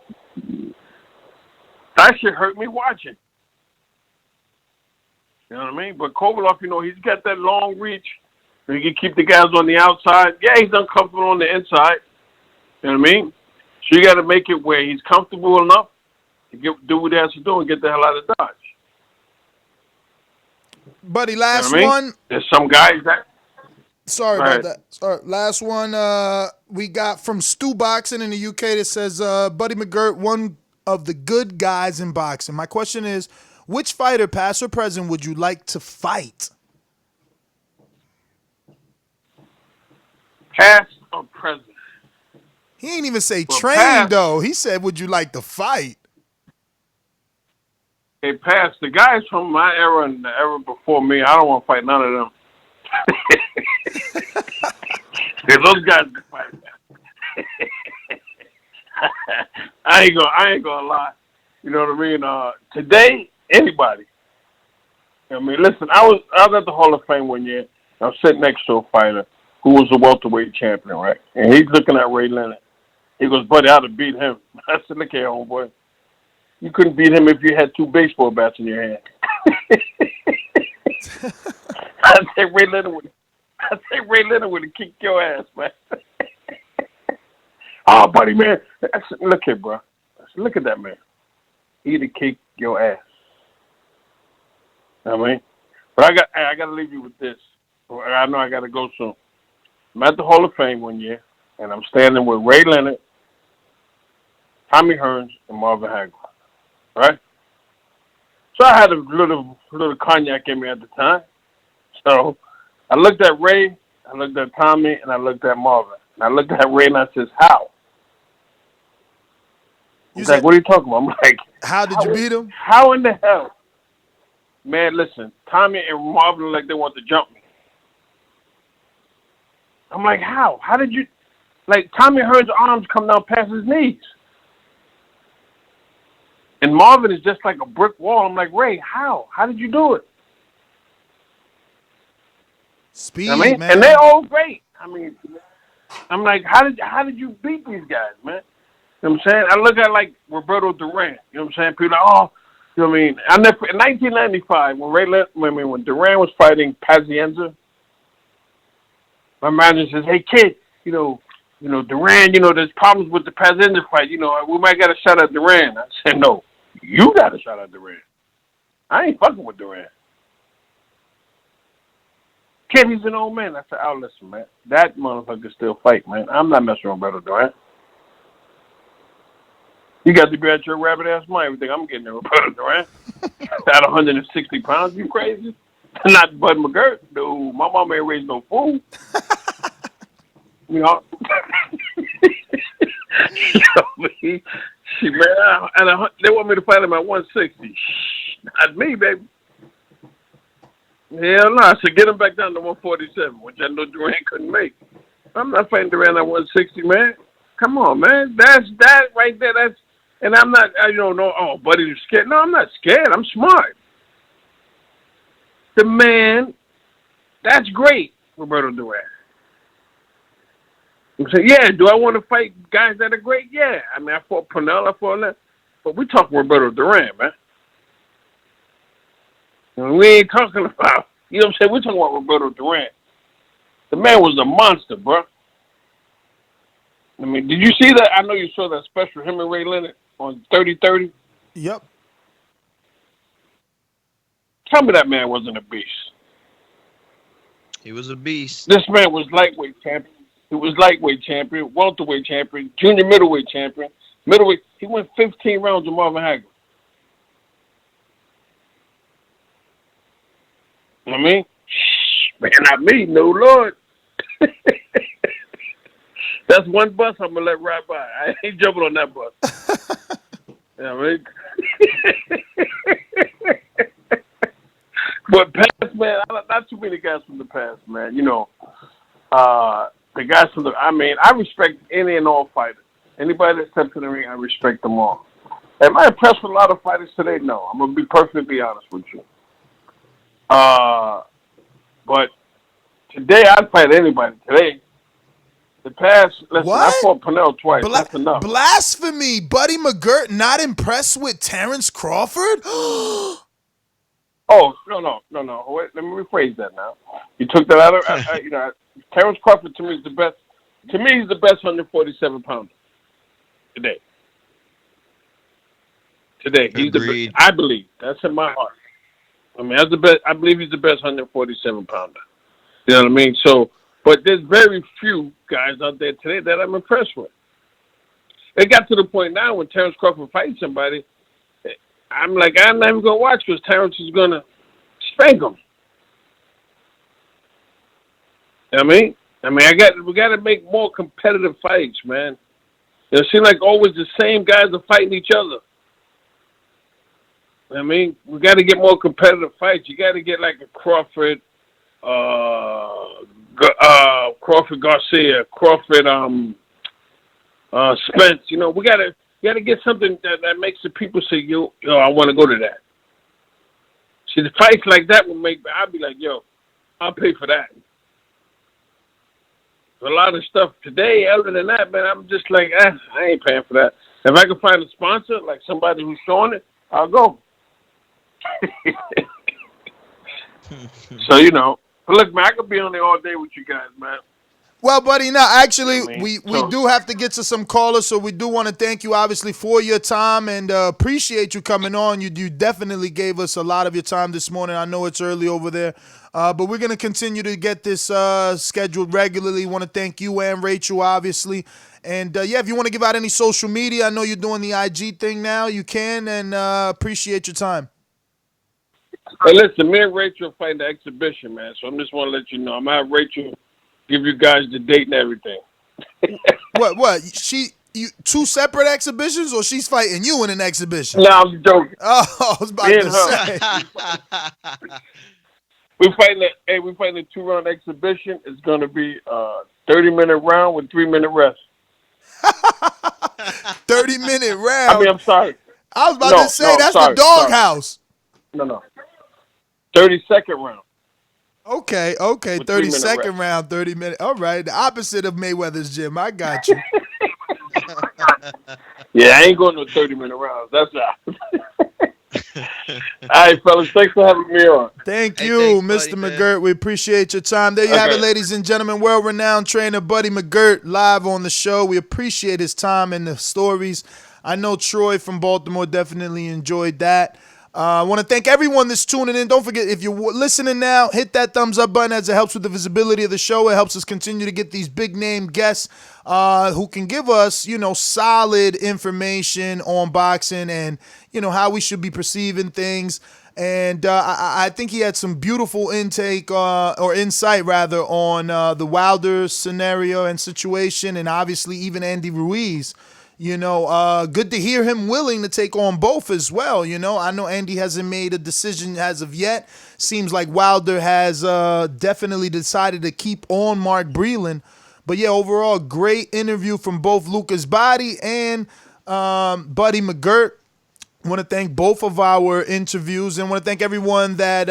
that shit hurt me watching. You know what I mean? But Kovalev, he's got that long reach. He can keep the guys on the outside. Yeah, he's uncomfortable on the inside. You know what I mean? So you got to make it where he's comfortable enough to do what he has to do and get the hell out of Dodge. Buddy, last you know what I mean? one. There's some guys that... Sorry about that. Sorry. Last one we got from Stu Boxing in the UK that says, Buddy McGirt, one of the good guys in boxing. My question is, which fighter, past or present, would you like to fight? Past or present? He ain't even say Well, train, past, though. He said, would you like to fight? Hey, past, the guys from my era and the era before me, I don't want to fight none of them. Those guys can fight. I ain't gonna lie. You know what I mean? Today, anybody. I mean, listen, I was at the Hall of Fame one year. I was sitting next to a fighter who was a welterweight champion, right? And he's looking at Ray Leonard. He goes, buddy, I'd have beat him. I said, look here, homeboy. You couldn't beat him if you had 2 baseball bats in your hand. I say Ray Leonard would have kicked your ass, man. Oh, buddy, man. I said, look here, bro. I said, look at that man. He'd have kicked your ass. I mean, but I got to leave you with this. I know I got to go soon. I'm at the Hall of Fame one year, and I'm standing with Ray Leonard, Tommy Hearns, and Marvin Hagler. Right? So I had a little cognac in me at the time. So I looked at Ray, I looked at Tommy, and I looked at Marvin. And I looked at Ray and I says, "How?" He's like, "What are you talking about?" I'm like, "How did you beat him? How in the hell?" Man, listen, Tommy and Marvin like they want to jump me. I'm like, how? How did you? Like, Tommy Hearns' arms come down past his knees. And Marvin is just like a brick wall. I'm like, Ray, how? How did you do it? Speed, man. And they're all great. I mean, I'm like, how did you beat these guys, man? You know what I'm saying? I look at like Roberto Duran. You know what I'm saying? People are like, oh, you know what I mean? In 1995, when Duran was fighting Pazienza, my manager says, "Hey kid, you know, Duran, there's problems with the Pazienza fight. We might get a shot at Duran." I said, "No, you got a shot at Duran. I ain't fucking with Duran. Kid, he's an old man." I said, "Oh, listen, man, that motherfucker still fight, man. I'm not messing with Roberto Duran. You got to be at your rabbit ass mind. Everything I'm getting there, Roberto Duran. At 160 pounds, you crazy? Not Buddy McGirt. No, my mama ain't raised no fool." Man, they want me to fight him at 160. Not me, baby. Hell no. I said, get him back down to 147, which I know Duran couldn't make. I'm not fighting Duran at 160, man. Come on, man. That's that right there. And I'm not, oh, Buddy, you're scared. No, I'm not scared. I'm smart. The man, that's great, Roberto Duran. You say, yeah, do I want to fight guys that are great? Yeah. I mean, I fought Pernell, I fought that. But we talking Roberto Duran, man. And we ain't talking about, you know what I'm saying? We're talking about Roberto Duran. The man was a monster, bro. I mean, did you see that? I know you saw that special, him and Ray Leonard on 30-30. Yep. Tell me that man wasn't a beast. He was a beast. This man was lightweight champion. He was lightweight champion, welterweight champion, junior middleweight champion, middleweight. He went 15 rounds with Marvin Hagler. You know what I mean? Shh, man, not me. No, Lord. That's one bus I'm going to let ride by. I ain't jumping on that bus. You know what I mean? But past, man, not too many guys from the past, man. The guys from I respect any and all fighters. Anybody that steps in the ring, I respect them all. Am I impressed with a lot of fighters today? No. I'm going to be perfectly honest with you. But today, I'd fight anybody. Today, the past, listen, what? I fought Pernell twice. That's enough. Blasphemy. Buddy McGirt not impressed with Terrence Crawford? Oh, no. Wait, let me rephrase that now. You took that out of, Terrence Crawford to me is the best. To me, he's the best 147-pounder today. He's the best. I believe. That's in my heart. I mean, that's the best. I believe he's the best 147-pounder. You know what I mean? So, but there's very few guys out there today that I'm impressed with. It got to the point now when Terrence Crawford fights somebody, I'm like, I'm not even going to watch because Terrence is going to spank him. You know what I mean? We got to make more competitive fights, man. It seems like always the same guys are fighting each other. You know what I mean? We got to get more competitive fights. You got to get like a Crawford, Crawford Garcia, Crawford, Spence. We got to get something that makes the people say, yo, I want to go to that. See, the fights like that will make. I'll be like, yo, I'll pay for that. A lot of stuff today, other than that, man, I'm just like, I ain't paying for that. If I can find a sponsor, like somebody who's showing it, I'll go. So, but look, man, I could be on there all day with you guys, man. Well, buddy, now actually, I mean, we so- do have to get to some callers, so we do want to thank you, obviously, for your time and appreciate you coming on. You definitely gave us a lot of your time this morning. I know it's early over there, but we're going to continue to get this scheduled regularly. Want to thank you and Rachel, obviously. And, yeah, if you want to give out any social media, I know you're doing the IG thing now. You can, and appreciate your time. Hey, listen, me and Rachel are fighting the exhibition, man. So I'm just want to let you know. I'm at Rachel, give you guys the date and everything. What? You two separate exhibitions, or she's fighting you in an exhibition? No, I'm joking. Oh, I was about Me to and her. say. We're fighting a 2-round exhibition. It's going to be a 30-minute round with 3-minute rest. 30-minute round. I mean, I'm sorry. I was about to say that's sorry, the doghouse. No. 30-second round. Okay. With 30-second round, 30 minutes. All right, the opposite of Mayweather's gym. I got you. Yeah, I ain't going to 30-minute rounds. That's all. All right, fellas. Thanks for having me on. Thank you, Mr. McGirt. We appreciate your time. There you have it, ladies and gentlemen. World-renowned trainer Buddy McGirt live on the show. We appreciate his time and the stories. I know Troy from Baltimore definitely enjoyed that. I want to thank everyone that's tuning in. Don't forget, if you're listening now, hit that thumbs up button as it helps with the visibility of the show. It helps us continue to get these big-name guests who can give us, solid information on boxing and, how we should be perceiving things. And I think he had some beautiful insight on the Wilder scenario and situation, and obviously even Andy Ruiz. Good to hear him willing to take on both as well. I know Andy hasn't made a decision as of yet. Seems like Wilder has definitely decided to keep on Mark Breland. But yeah, overall, great interview from both Lucas Abadi and Buddy McGirt. I want to thank both of our interviews and want to thank everyone that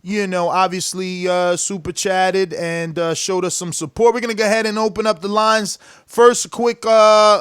obviously super chatted and showed us some support. We're going to go ahead and open up the lines. First, a quick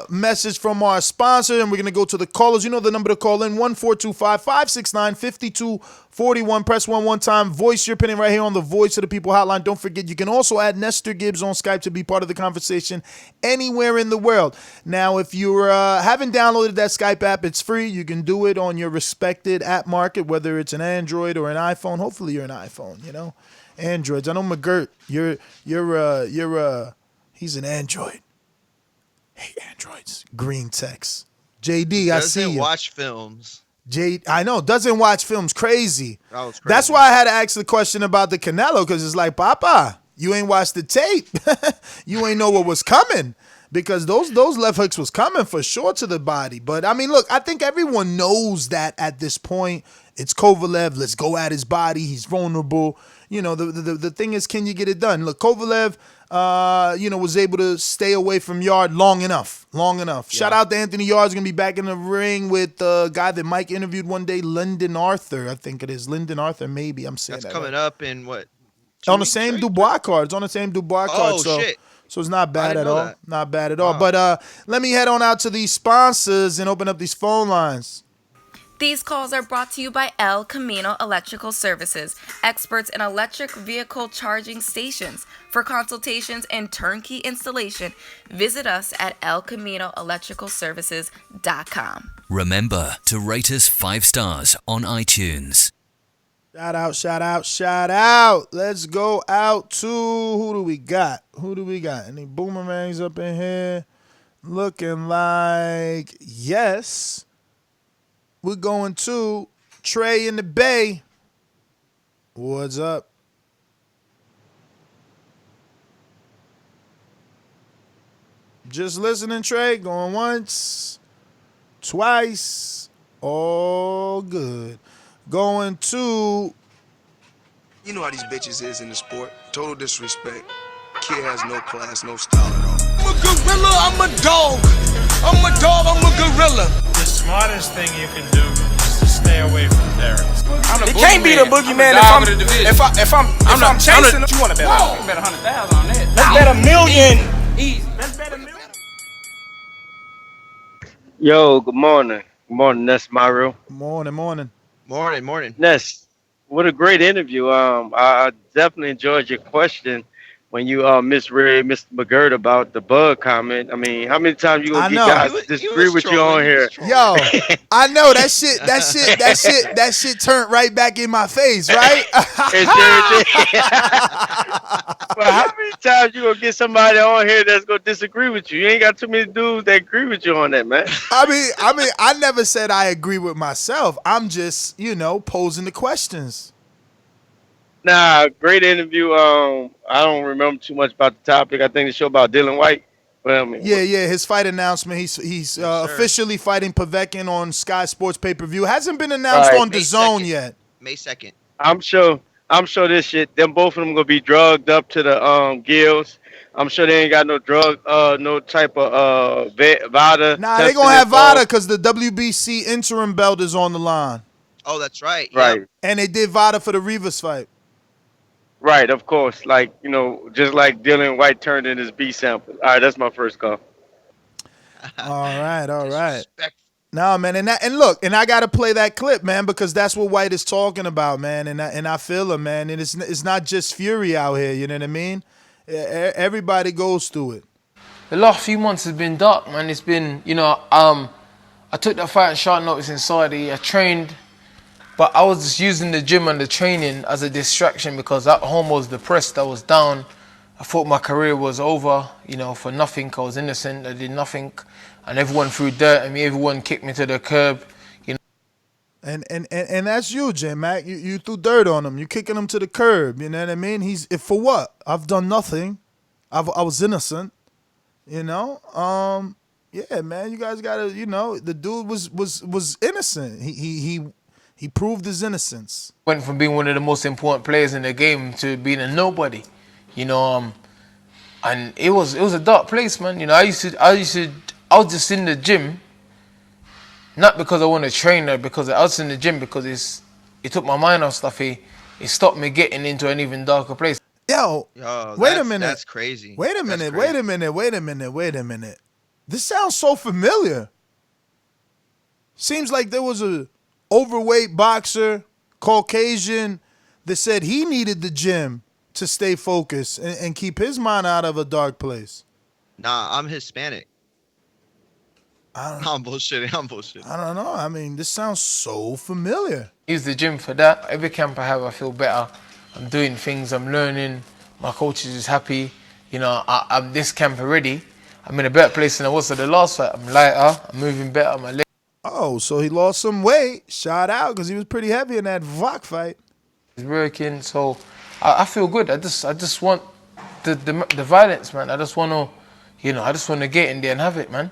message from our sponsor, and we're going to go to the callers. You know the number to call in, 1-425-569-5241. Press 1 time. Voice your opinion right here on the Voice of the People hotline. Don't forget, you can also add Nestor Gibbs on Skype to be part of the conversation anywhere in the world. Now, if you haven't downloaded that Skype app, it's free. You can do it on your respected app market, whether it's an Android or an iPhone. Hopefully, you're an iPhone, Androids. I know McGirt, he's an Android. Hey, Androids. Green text. JD, I see you. Doesn't watch films. I know, doesn't watch films. Crazy. That was crazy. That's why I had to ask the question about the Canelo, because it's like, Papa, you ain't watched the tape. You ain't know what was coming. Because those left hooks was coming for sure to the body. But, I mean, look, I think everyone knows that at this point. It's Kovalev. Let's go at his body. He's vulnerable. The thing is, can you get it done? Look, Kovalev, was able to stay away from Yard long enough. Yeah. Shout out to Anthony Yard's going to be back in the ring with the guy that Mike interviewed one day, Lyndon Arthur. I think it is. Lyndon Arthur, maybe. I'm saying that's that coming right. up in what? On the same Dubois card. It's on the same Dubois card. Oh, shit. So it's not bad at all. That. Not bad at all. But let me head on out to these sponsors and open up these phone lines. These calls are brought to you by El Camino Electrical Services, experts in electric vehicle charging stations. For consultations and turnkey installation, visit us at elcaminoelectricalservices.com. Remember to rate us 5 stars on iTunes. Shout out. Let's go out to, who do we got? Any boomerangs up in here? Looking like, yes. We're going to Trey in the Bay. What's up? Just listening, Trey. Going once, twice. All good. Going to... You know how these bitches is in the sport. Total disrespect. Kid has no class, no style at all. I'm a gorilla, I'm a dog. I'm a dog, I'm a gorilla. The smartest thing you can do is to stay away from terrorists. It can't be the boogeyman if I'm chasing him. You want to bet? You bet 100,000 on that. Let's bet $1 million. Easy. Let's bet $1 million. Yo, good morning. Good morning, Ness Mario. Morning. Morning. Ness, what a great interview. I definitely enjoyed your question when you misread Mr. McGirt about the bug comment. I mean, how many times you gonna I get know. guys to disagree with you on here? Yo, I know that shit turned right back in my face, right? It sure did. Well, how many times you gonna get somebody on here that's gonna disagree with you? You ain't got too many dudes that agree with you on that, man. I mean, I never said I agree with myself. I'm just, posing the questions. Nah, great interview. I don't remember too much about the topic. I think the show about Dillian Whyte. Well, I mean, Yeah, his fight announcement. He's officially fighting Povetkin on Sky Sports pay-per-view. Hasn't been announced on Dazn yet. May 2nd. I'm sure this shit. Them both of them gonna be drugged up to the gills. I'm sure they ain't got no drug, no type of VADA. Nah, they gonna have VADA because the WBC interim belt is on the line. Oh, that's right. Right. Yep. And they did VADA for the Rivas fight. Right, of course. Like, just like Dillian Whyte turned in his B sample. All right, that's my first call. All right. No, man, and look, I gotta play that clip, man, because that's what Whyte is talking about, man, and I feel him, man, and it's not just Fury out here, you know what I mean? Everybody goes through it. The last few months has been dark, man. It's been, I took that fight on short notice in Saudi. I trained, but I was just using the gym and the training as a distraction because at home I was depressed. I was down. I thought my career was over, for nothing. I was innocent. I did nothing. And everyone threw dirt at me. Everyone kicked me to the curb. And that's you, J-Mac. You threw dirt on him. You kicking him to the curb. You know what I mean? For what? I've done nothing. I was innocent. Yeah, man. You guys gotta. The dude was innocent. He proved his innocence. Went from being one of the most important players in the game to being a nobody. And it was a dark place, man. I was just in the gym. Not because I want to train there, because I was in the gym because it took my mind off stuff. It stopped me getting into an even darker place. Yo, wait a minute. That's crazy. Wait a minute. This sounds so familiar. Seems like there was a overweight boxer, Caucasian, that said he needed the gym to stay focused and keep his mind out of a dark place. Nah, I'm Hispanic. I'm bullshitting. I don't know. I mean, this sounds so familiar. Use the gym for that. Every camp I have, I feel better. I'm doing things. I'm learning. My coach is happy. I'm this camp already. I'm in a better place than I was at the last fight. I'm lighter. I'm moving better. My legs. Oh, so he lost some weight. Shout out, because he was pretty heavy in that VOC fight. He's working. So I feel good. I just want the violence, man. I just want to get in there and have it, man.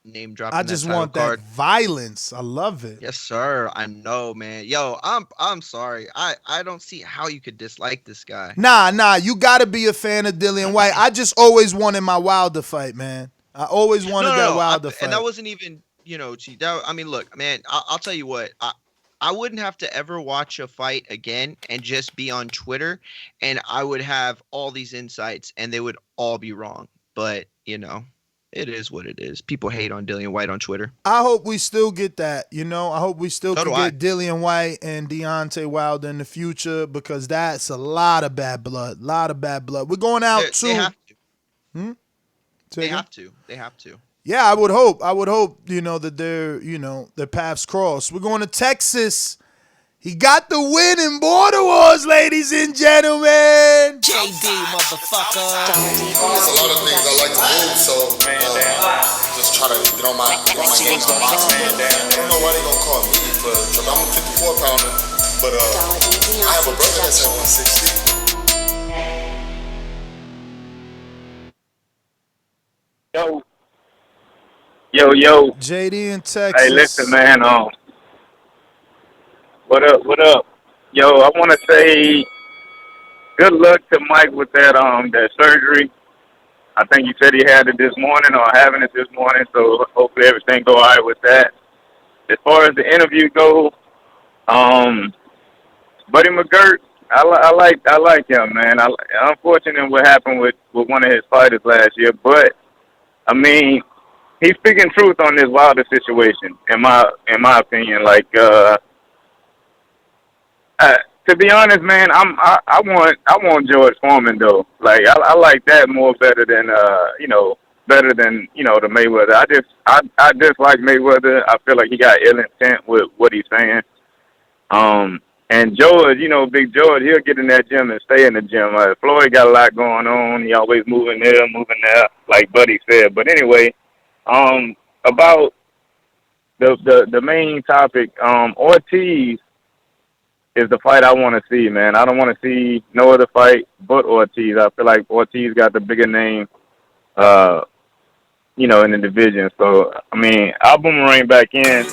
Name dropping. I just want that violence. I love it. Yes, sir. I know, man. Yo, I'm sorry. I don't see how you could dislike this guy. Nah. You gotta be a fan of Dillian Whyte. I just always wanted my Wilder fight, man. I always wanted that Wilder fight. And that wasn't even, I mean, look, man. I'll tell you what. I wouldn't have to ever watch a fight again and just be on Twitter, and I would have all these insights, and they would all be wrong. But it is what it is. People hate on Dillian Whyte on Twitter. I hope we still get that. I hope we still can get Dillian Whyte and Deontay Wilder in the future, because that's a lot of bad blood. We're going out to. They have to. They have to. Yeah, I would hope. That their paths cross. We're going to Texas. He got the win in Border Wars, ladies and gentlemen. JD, motherfucker. There's a lot of things I like to move, so just try to get on my game, my boxing. I don't know why they gonna call me, but I'm a 54-pounder. But I have a brother that's at 160. Yo. JD in Texas. Hey, listen, man. What up? Yo, I want to say good luck to Mike with that surgery. I think you said he had it this morning or having it this morning, so hopefully everything go all right with that. As far as the interview goes, Buddy McGirt, I like him, man. Unfortunate what happened with one of his fighters last year, but I mean, he's speaking truth on this Wilder situation, in my opinion. Like, to be honest, man, I want George Foreman though. Like I like that more better than the Mayweather. I dislike Mayweather. I feel like he got ill intent with what he's saying. And George, Big George, he'll get in that gym and stay in the gym. Floyd got a lot going on. He always moving there, like Buddy said. But anyway, about the main topic, Ortiz is the fight I want to see, man. I don't want to see no other fight but Ortiz. I feel like Ortiz got the bigger name, in the division. So, I mean, I'll boomerang back in.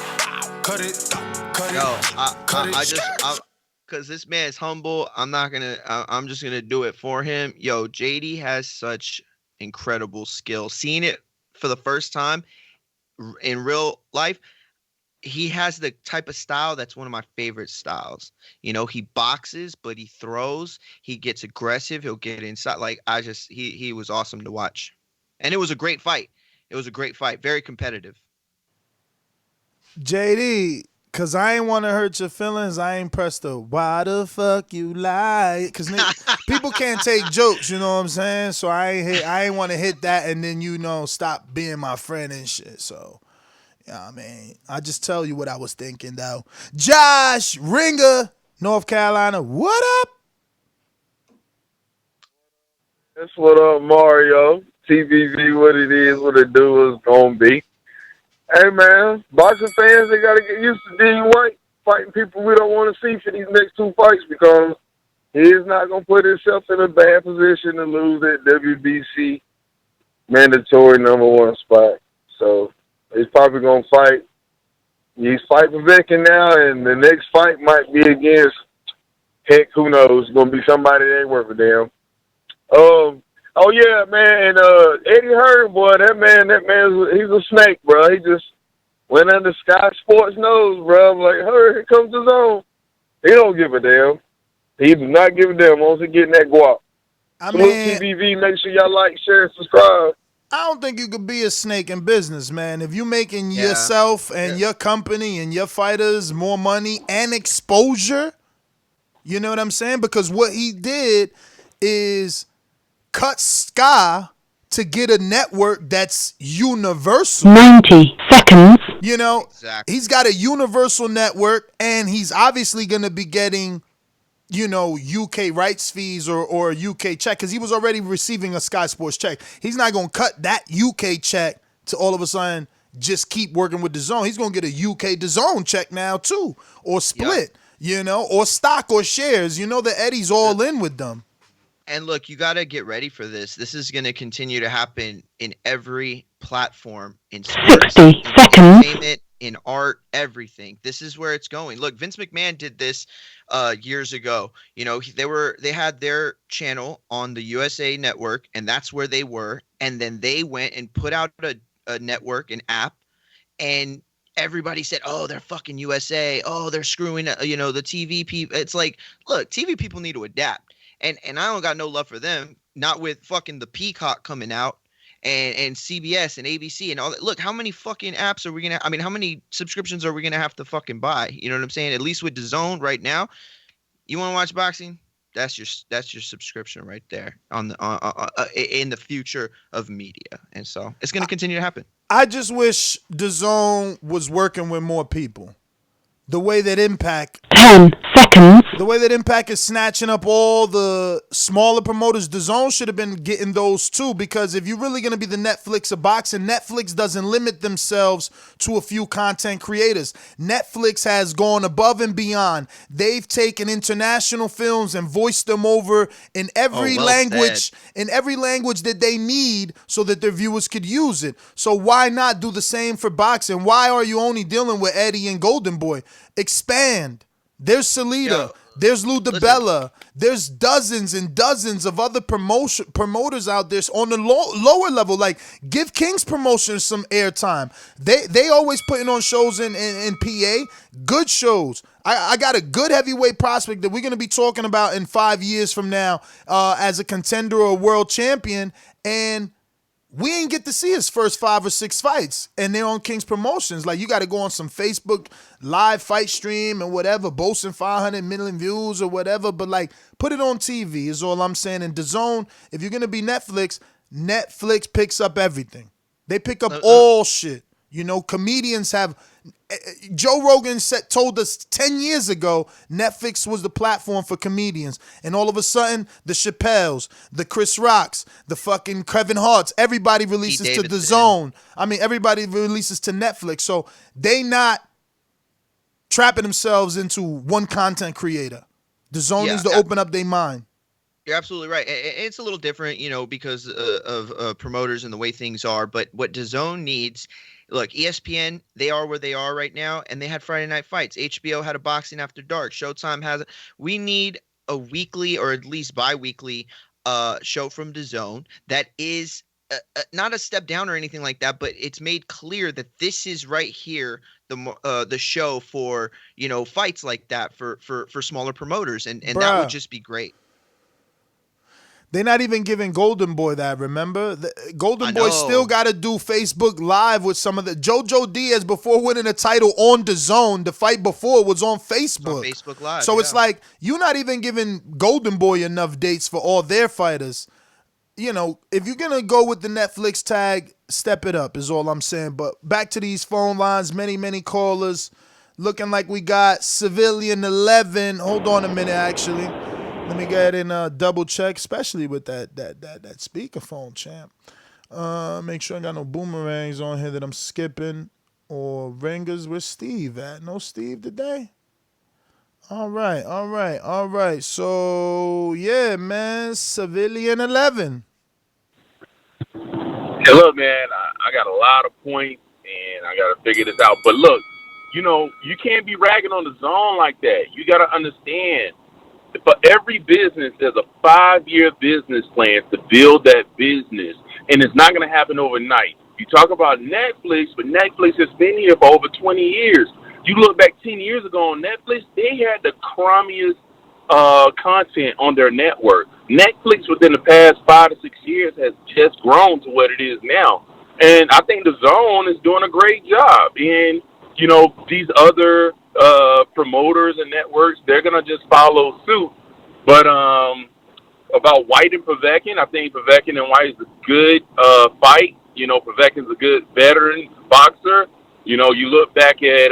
Because this man's humble, I'm just gonna do it for him. Yo, JD has such incredible skill. Seeing it for the first time in real life, he has the type of style that's one of my favorite styles. He boxes, but he throws. He gets aggressive. He'll get inside. He was awesome to watch, and it was a great fight. Very competitive. JD, cause I ain't want to hurt your feelings. I ain't pressed the why the fuck you lie. Cause people can't take jokes, you know what I'm saying? So I ain't want to hit that and then stop being my friend and shit. So yeah, I mean, I just tell you what I was thinking though. Josh Ringer, North Carolina, what up? That's what up, Mario. TBV, what it is, what it do is gonna be. Hey man, boxing fans, they gotta get used to Dillian Whyte fighting people we don't want to see for these next two fights because he is not gonna put himself in a bad position to lose that WBC mandatory #1 spot. So he's probably gonna fight. He's fighting Povetkin now, and the next fight might be against, heck, who knows? It's gonna be somebody that ain't worth a damn. Oh yeah, man, and Eddie Hearn, boy, that man, he's a snake, bro. He just went under Sky Sports' nose, bro. I'm like, here comes his own. He don't give a damn. He does not give a damn once he getting that guap. TBV, make sure y'all like, share, and subscribe. I don't think you could be a snake in business, man. If you're making yourself and your company and your fighters more money and exposure, you know what I'm saying? Because what he did is cut Sky to get a network that's universal. 90 seconds. Exactly. He's got a universal network, and he's obviously going to be getting, UK rights fees or a UK check because he was already receiving a Sky Sports check. He's not going to cut that UK check to all of a sudden just keep working with DAZN. He's going to get a UK DAZN check now too, or split, or stock or shares. The Eddie's all in with them. And look, you got to get ready for this. This is going to continue to happen in every platform, in sports, 60 in seconds. entertainment, in art, everything. This is where it's going. Look, Vince McMahon did this years ago. They had their channel on the USA Network, and that's where they were. And then they went and put out a network, an app, and everybody said, "Oh, they're fucking USA. Oh, they're screwing, the TV people." It's like, look, TV people need to adapt. And I don't got no love for them, not with fucking the Peacock coming out and CBS and ABC and all that. Look, how many fucking apps are we going to – how many subscriptions are we going to have to fucking buy? You know what I'm saying? At least with DAZN right now, you want to watch boxing? That's your subscription right there in the future of media. And so it's going to continue to happen. I just wish DAZN was working with more people. The way that Impact 10 seconds. The way that Impact is snatching up all the smaller promoters, DAZN should have been getting those too. Because if you're really going to be the Netflix of boxing, Netflix doesn't limit themselves to a few content creators. Netflix has gone above and beyond. They've taken international films and voiced them over in every language, that they need, so that their viewers could use it. So why not do the same for boxing? Why are you only dealing with Eddie and Golden Boy? Expand. There's Salida. There's Lou DiBella. There's dozens and dozens of other promoters out there on the lower level. Like, give King's promotion some airtime. They always putting on shows in PA. Good shows. I got a good heavyweight prospect that we're going to be talking about in 5 years from now as a contender or a world champion. And we ain't get to see his first 5 or 6 fights, and they're on King's Promotions. Like, you got to go on some Facebook live fight stream and whatever, boasting 500 million views or whatever, but like, put it on TV is all I'm saying. And DAZN, if you're gonna be Netflix picks up everything. They pick up all shit. You know, comedians have. Joe Rogan told us 10 years ago Netflix was the platform for comedians, and all of a sudden the Chappelles, the Chris Rocks, the fucking Kevin Harts, everybody releases to DAZN. I mean, everybody releases to Netflix, so they not trapping themselves into one content creator. DAZN needs to open up their mind. You're absolutely right. It's a little different, you know, because of promoters and the way things are. But what DAZN needs, look, ESPN, they are where they are right now, and they had Friday Night Fights. HBO had a Boxing After Dark. Showtime has it. We need a weekly or at least bi-weekly show from DAZN that is not a step down or anything like that, but it's made clear that this is right here the show for, you know, fights like that for smaller promoters, and that would just be great. They're not even giving Golden Boy that, remember? Golden Boy still got to do Facebook Live with some of the... JoJo Diaz, before winning a title on DAZN, the fight before was on Facebook. It's on Facebook Live, so it's like, you're not even giving Golden Boy enough dates for all their fighters. You know, if you're going to go with the Netflix tag, step it up is all I'm saying. But back to these phone lines, many callers. Looking like we got Civilian 11. Hold on a minute, actually. Let me go ahead and double check, especially with that speakerphone, champ. Make sure I got no boomerangs on here that I'm skipping or ringers. Where's Steve at? No Steve today? All right. So, yeah, man, Civilian 11. Hey, look, man, I got a lot of points, and I got to figure this out. But look, you know, you can't be ragging on DAZN like that. You got to understand. For every business, there's a 5-year business plan to build that business, and it's not going to happen overnight. You talk about Netflix, but Netflix has been here for over 20 years. You look back 10 years ago on Netflix, they had the crummiest content on their network. Netflix, within the past 5 to 6 years, has just grown to what it is now. And I think DAZN is doing a great job. And, you know, these other promoters and networks, they're gonna just follow suit. But about Whyte and Povetkin, I think Povetkin and Whyte is a good fight. You know, Povetkin's a good veteran boxer. You know, you look back at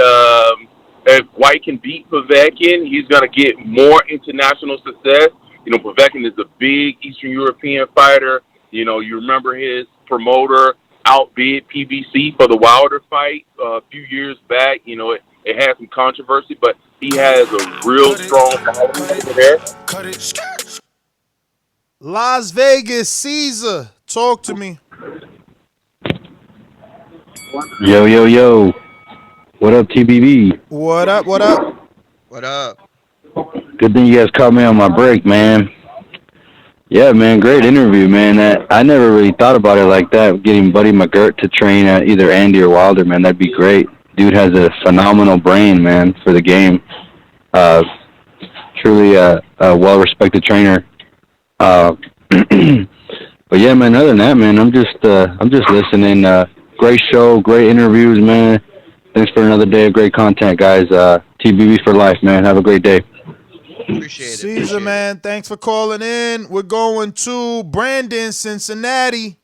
if Whyte can beat Povetkin, he's gonna get more international success. You know, Povetkin is a big Eastern European fighter. You know, you remember his promoter outbid PBC for the Wilder fight a few years back. You know, it had some controversy, but he has a real strong following over there. Las Vegas, Caesar, talk to me. Yo. What up, TBV? What up? What up? Good thing you guys caught me on my break, man. Yeah, man, great interview, man. I never really thought about it like that, getting Buddy McGirt to train at either Andy or Wilder, man. That'd be great. Dude has a phenomenal brain, man, for the game. Truly a well-respected trainer. But yeah, man, other than that, man, I'm just listening. Great show, great interviews, man. Thanks for another day of great content, guys. TBV for life, man. Have a great day. Appreciate it. Caesar, man, thanks for calling in. We're going to Brandon, Cincinnati.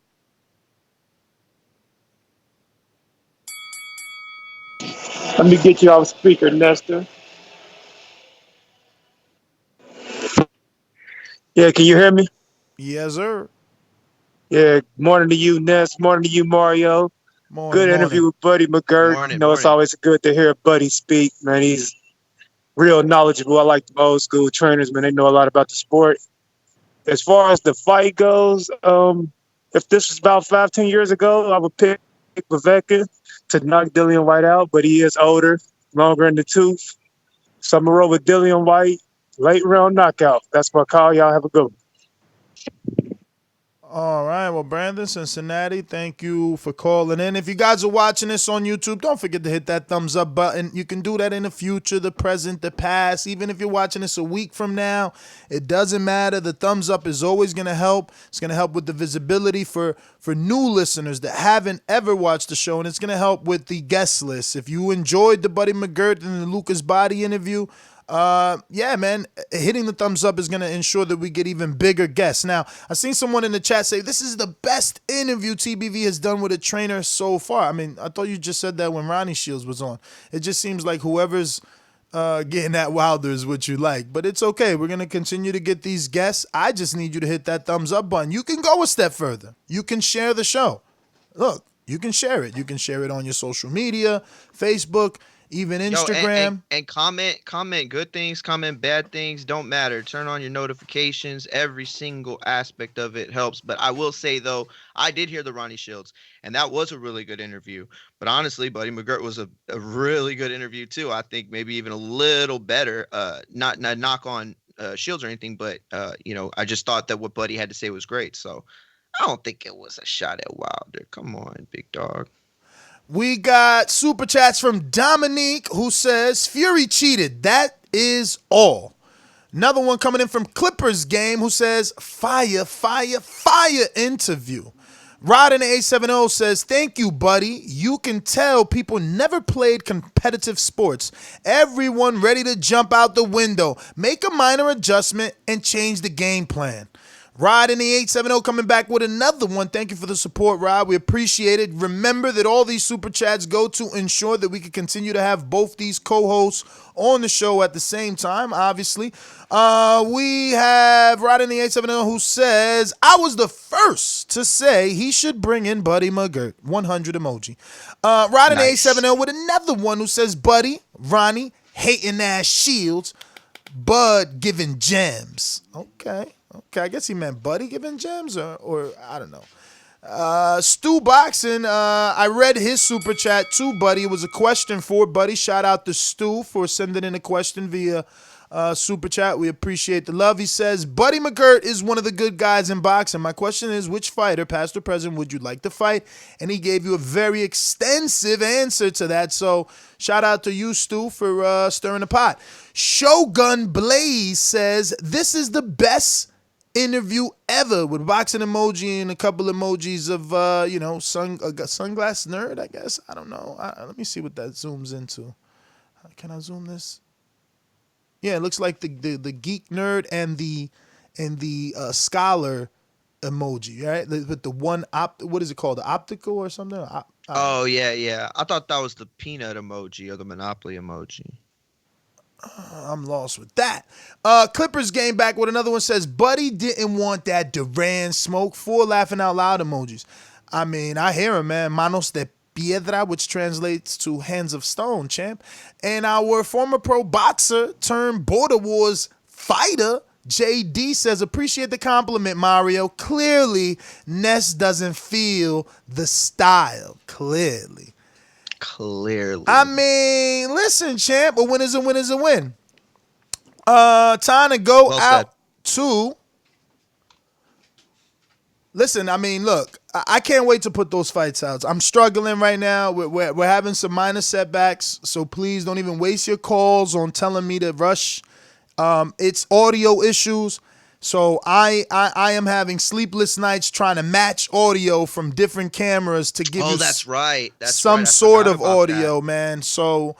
Let me get you off speaker, Nestor. Yeah, can you hear me? Yes, sir. Yeah, morning to you, Ness. Morning to you, Mario. Good interview with Buddy McGirt. It's always good to hear Buddy speak, man. He's real knowledgeable. I like the old school trainers, man. They know a lot about the sport. As far as the fight goes, if this was about 5-10 years ago, I would pick Povetkin to knock Dillian Whyte out, but he is older, longer in the tooth. So I'm going to roll with Dillian Whyte, late round knockout. That's my call. Y'all have a good one. All right. Well, Brandon, Cincinnati, thank you for calling in. If you guys are watching this on YouTube, don't forget to hit that thumbs up button. You can do that in the future, the present, the past. Even if you're watching this a week from now, it doesn't matter. The thumbs up is always going to help. It's going to help with the visibility for new listeners that haven't ever watched the show, and it's going to help with the guest list. If you enjoyed the Buddy McGirt and the Lucas Abadi interview, yeah, man, hitting the thumbs up is going to ensure that we get even bigger guests. Now, I've seen someone in the chat say, this is the best interview TBV has done with a trainer so far. I mean, I thought you just said that when Ronnie Shields was on. It just seems like whoever's getting at Wilder is what you like. But it's okay. We're going to continue to get these guests. I just need you to hit that thumbs up button. You can go a step further. You can share the show. Look, you can share it. You can share it on your social media, Facebook, even Instagram. And comment good things, comment bad things, don't matter. Turn on your notifications. Every single aspect of it helps. But I will say, though, I did hear the Ronnie Shields, and that was a really good interview. But honestly, Buddy McGirt was a really good interview, too. I think maybe even a little better. Not knock on Shields or anything, but, I just thought that what Buddy had to say was great. So I don't think it was a shot at Wilder. Come on, big dog. We got super chats from Dominique, who says, Fury cheated. That is all. Another one coming in from Clippers Game, who says, fire interview. Rod in the 870 says, thank you, buddy. You can tell people never played competitive sports. Everyone ready to jump out the window. Make a minor adjustment and change the game plan. Rod in the 870 coming back with another one. Thank you for the support, Rod. We appreciate it. Remember that all these super chats go to ensure that we can continue to have both these co-hosts on the show at the same time, obviously. We have Rod in the 870 who says, I was the first to say he should bring in Buddy McGirt. 100 emoji. Rod in the 870 with another one who says, Buddy, Ronnie, hating ass Shields, Bud giving gems. Okay, I guess he meant Buddy giving gems or I don't know. Stu Boxing, I read his super chat too, Buddy. It was a question for Buddy. Shout out to Stu for sending in a question via super chat. We appreciate the love. He says, Buddy McGirt is one of the good guys in boxing. My question is, which fighter, past or present, would you like to fight? And he gave you a very extensive answer to that. So shout out to you, Stu, for stirring the pot. Shogun Blaze says, this is the best interview ever, with boxing emoji and a couple emojis of sunglass nerd, I guess. I don't know. Let me see what that zooms into. Can I zoom this? Yeah, it looks like the geek nerd and the scholar emoji, right? With the one what is it called? The optical or something? Oh yeah. I thought that was the peanut emoji or the Monopoly emoji. I'm lost with that. Clippers Game back with another one, says, Buddy didn't want that Duran smoke. 4 laughing out loud emojis. I mean, I hear him, man. Manos de piedra, which translates to hands of stone, champ. And our former pro boxer turned Border Wars fighter, JD, says, appreciate the compliment, Mario. Clearly, Ness doesn't feel the style. Clearly. I mean, listen, champ, a win is a win is a win. Time to go out to. Listen, I mean, look, I can't wait to put those fights out. I'm struggling right now. We're having some minor setbacks, so please don't even waste your calls on telling me to rush. It's audio issues. So I am having sleepless nights trying to match audio from different cameras to give you that's right. some sort of audio, man. So,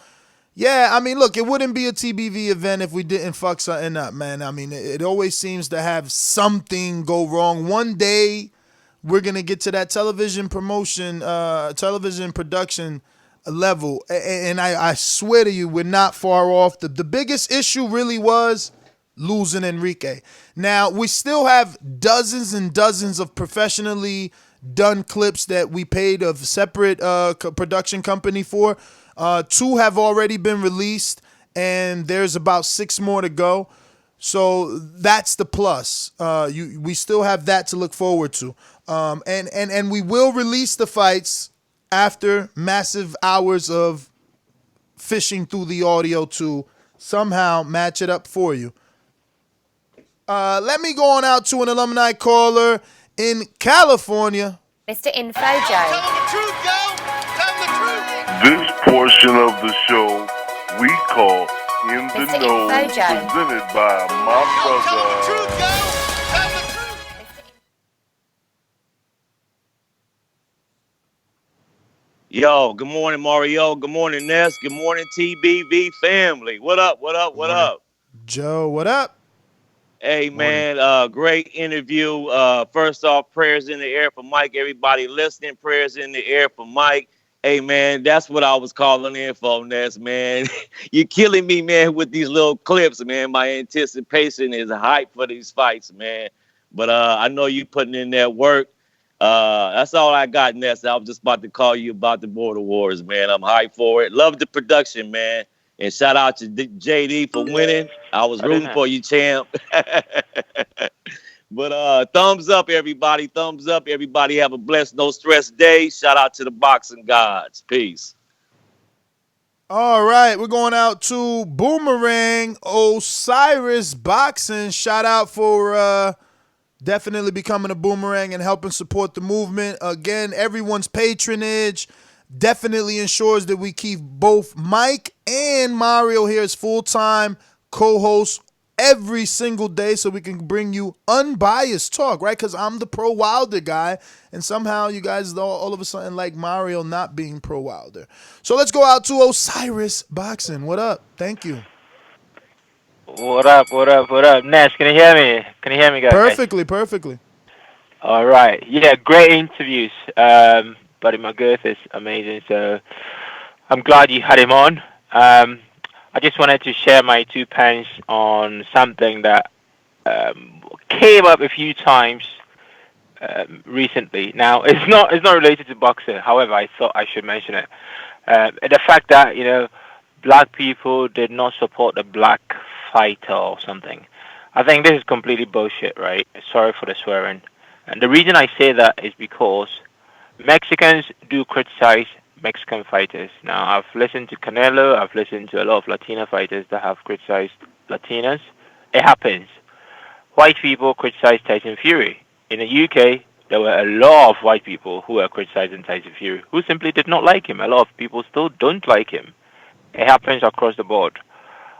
yeah, I mean, look, it wouldn't be a TBV event if we didn't fuck something up, man. I mean, it always seems to have something go wrong. One day we're going to get to that television promotion, television production level. And I swear to you, we're not far off. The biggest issue really was losing Enrique. Now, we still have dozens and dozens of professionally done clips that we paid a separate production company for. 2 have already been released, and there's about 6 more to go. So that's the plus. We still have that to look forward to. And we will release the fights after massive hours of fishing through the audio to somehow match it up for you. Let me go on out to an alumni caller. in California. Mr. Info Joe. This portion of the show we call In the Mr. Know, Info Joe. presented by my brother. Yo, good morning, Mario. Good morning, Ness. Good morning, TBV family. What up? What up? What up? Joe, what up? Hey, man, great interview. First off, prayers in the air for Mike. Everybody listening, prayers in the air for Mike. Hey, man, that's what I was calling in for, Ness, man. You're killing me, man, with these little clips, man. My anticipation is hype for these fights, man. But I know you putting in that work. That's all I got, Ness. I was just about to call you about the Border Wars, man. I'm hyped for it. Love the production, man. And shout out to JD for winning. I was rooting for you, champ. But thumbs up, everybody. Thumbs up, everybody. Have a blessed, no stress day. Shout out to the boxing gods. Peace. All right, we're going out to Boomerang Osiris Boxing. Shout out for definitely becoming a Boomerang and helping support the movement. Again, everyone's patronage definitely ensures that we keep both Mike and Mario here as full-time co-hosts every single day so we can bring you unbiased talk, right? Because I'm the pro-Wilder guy, and somehow you guys all of a sudden like Mario not being pro-Wilder. So let's go out to Osiris Boxing. What up? Thank you. What up, what up, what up? Ness, can you hear me? Can you hear me, guys? Perfectly. All right. Yeah, great interviews. Buddy McGirt is amazing, so I'm glad you had him on. I just wanted to share my 2 pence on something that came up a few times recently. Now, it's not related to boxing. However, I thought I should mention it. The fact that, black people did not support the black fighter or something. I think this is completely bullshit, right? Sorry for the swearing. And the reason I say that is because Mexicans do criticize Mexican fighters. Now, I've listened to Canelo, I've listened to a lot of Latina fighters that have criticized Latinas. It happens. White people criticize Tyson Fury. In the UK, there were a lot of white people who were criticizing Tyson Fury, who simply did not like him. A lot of people still don't like him. It happens across the board.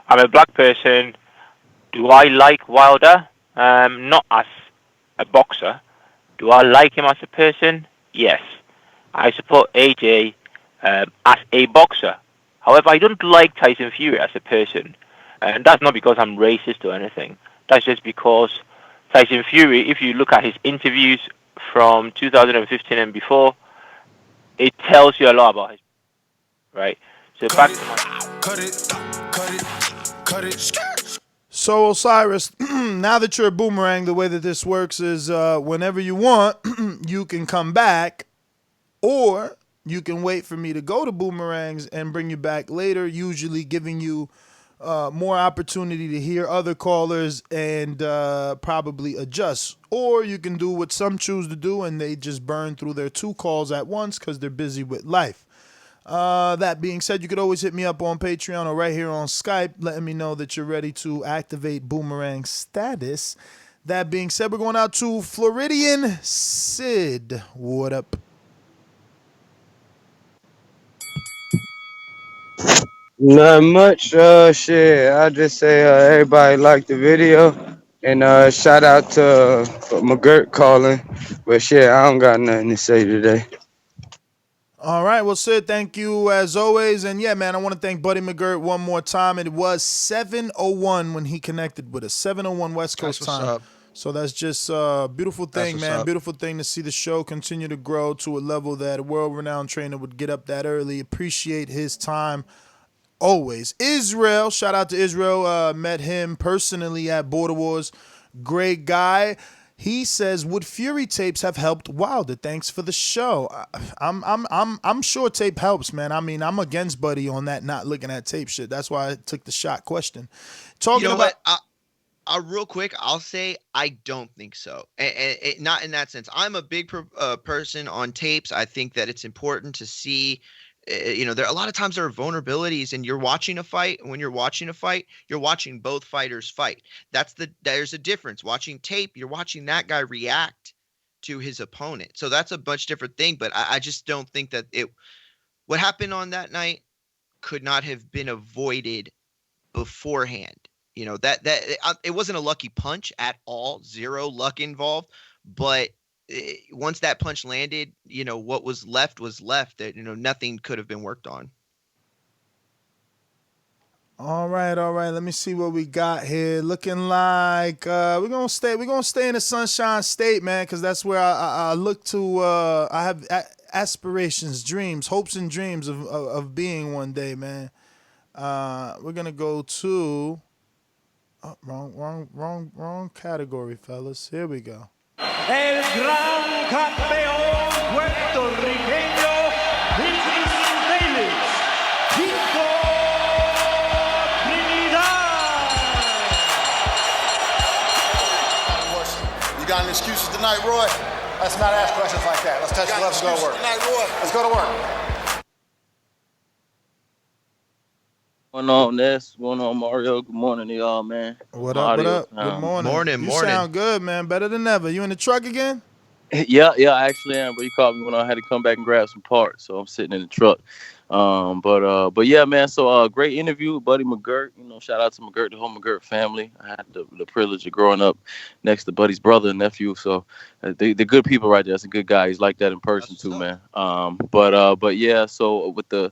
I'm a black person. Do I like Wilder? Not as a boxer. Do I like him as a person? Yes. I support AJ as a boxer. However, I don't like Tyson Fury as a person. And that's not because I'm racist or anything. That's just because Tyson Fury, if you look at his interviews from 2015 and before, it tells you a lot about his, right? So back to my... So Osiris, now that you're a Boomerang, the way that this works is whenever you want, you can come back, or you can wait for me to go to Boomerangs and bring you back later, usually giving you more opportunity to hear other callers and probably adjust. Or you can do what some choose to do, and they just burn through their 2 calls at once because they're busy with life. That being said, you could always hit me up on Patreon or right here on Skype, letting me know that you're ready to activate Boomerang status. That being said, we're going out to Floridian Sid. What up? Not much. Shit. I just say everybody liked the video, and shout out to McGirt calling. But shit, I don't got nothing to say today. All right, well, Sid, thank you as always. And yeah, man, I want to thank Buddy McGirt one more time. It was 7:01 when he connected with us, 7:01 West Coast time. Up. So that's just a beautiful thing, man. Up. Beautiful thing to see the show continue to grow to a level that a world-renowned trainer would get up that early. Appreciate his time always. Israel, shout out to Israel. Met him personally at Border Wars. Great guy. He says, would Fury tapes have helped Wilder? Thanks for the show. I'm sure tape helps, man. I mean, I'm against Buddy on that not looking at tape shit. That's why I took the shot question. Talking about real quick, I'll say I don't think so. And not in that sense. I'm a big person on tapes. I think that it's important to see. There a lot of times there are vulnerabilities, and you're watching a fight. And when you're watching a fight, you're watching both fighters fight. There's a difference. Watching tape, you're watching that guy react to his opponent. So that's a much different thing. But I just don't think that what happened on that night could not have been avoided beforehand. That it wasn't a lucky punch at all. Zero luck involved. But once that punch landed, what was left was left. That nothing could have been worked on. All right. Let me see what we got here. Looking like we're gonna stay in the Sunshine State, man, because that's where I look to. I have aspirations, dreams, hopes, and dreams of being one day, man. We're gonna go to wrong category, fellas. Here we go. El gran campeón puertorriqueño, You got any excuses tonight, Roy? Let's not ask questions like that. Let's touch gloves and go to work. Tonight, Roy. Let's go to work. What's going on, Ness? What's going on, Mario? Good morning to y'all, man. What up? Good morning. You sound good, man. Better than ever. You in the truck again? Yeah, I actually am. But you called me when I had to come back and grab some parts, so I'm sitting in the truck. But yeah, man. So great interview with Buddy McGirt. Shout out to McGirt, the whole McGirt family. I had the privilege of growing up next to Buddy's brother and nephew. So they're good people right there. That's a good guy. He's like that in person too, man. But yeah. So with the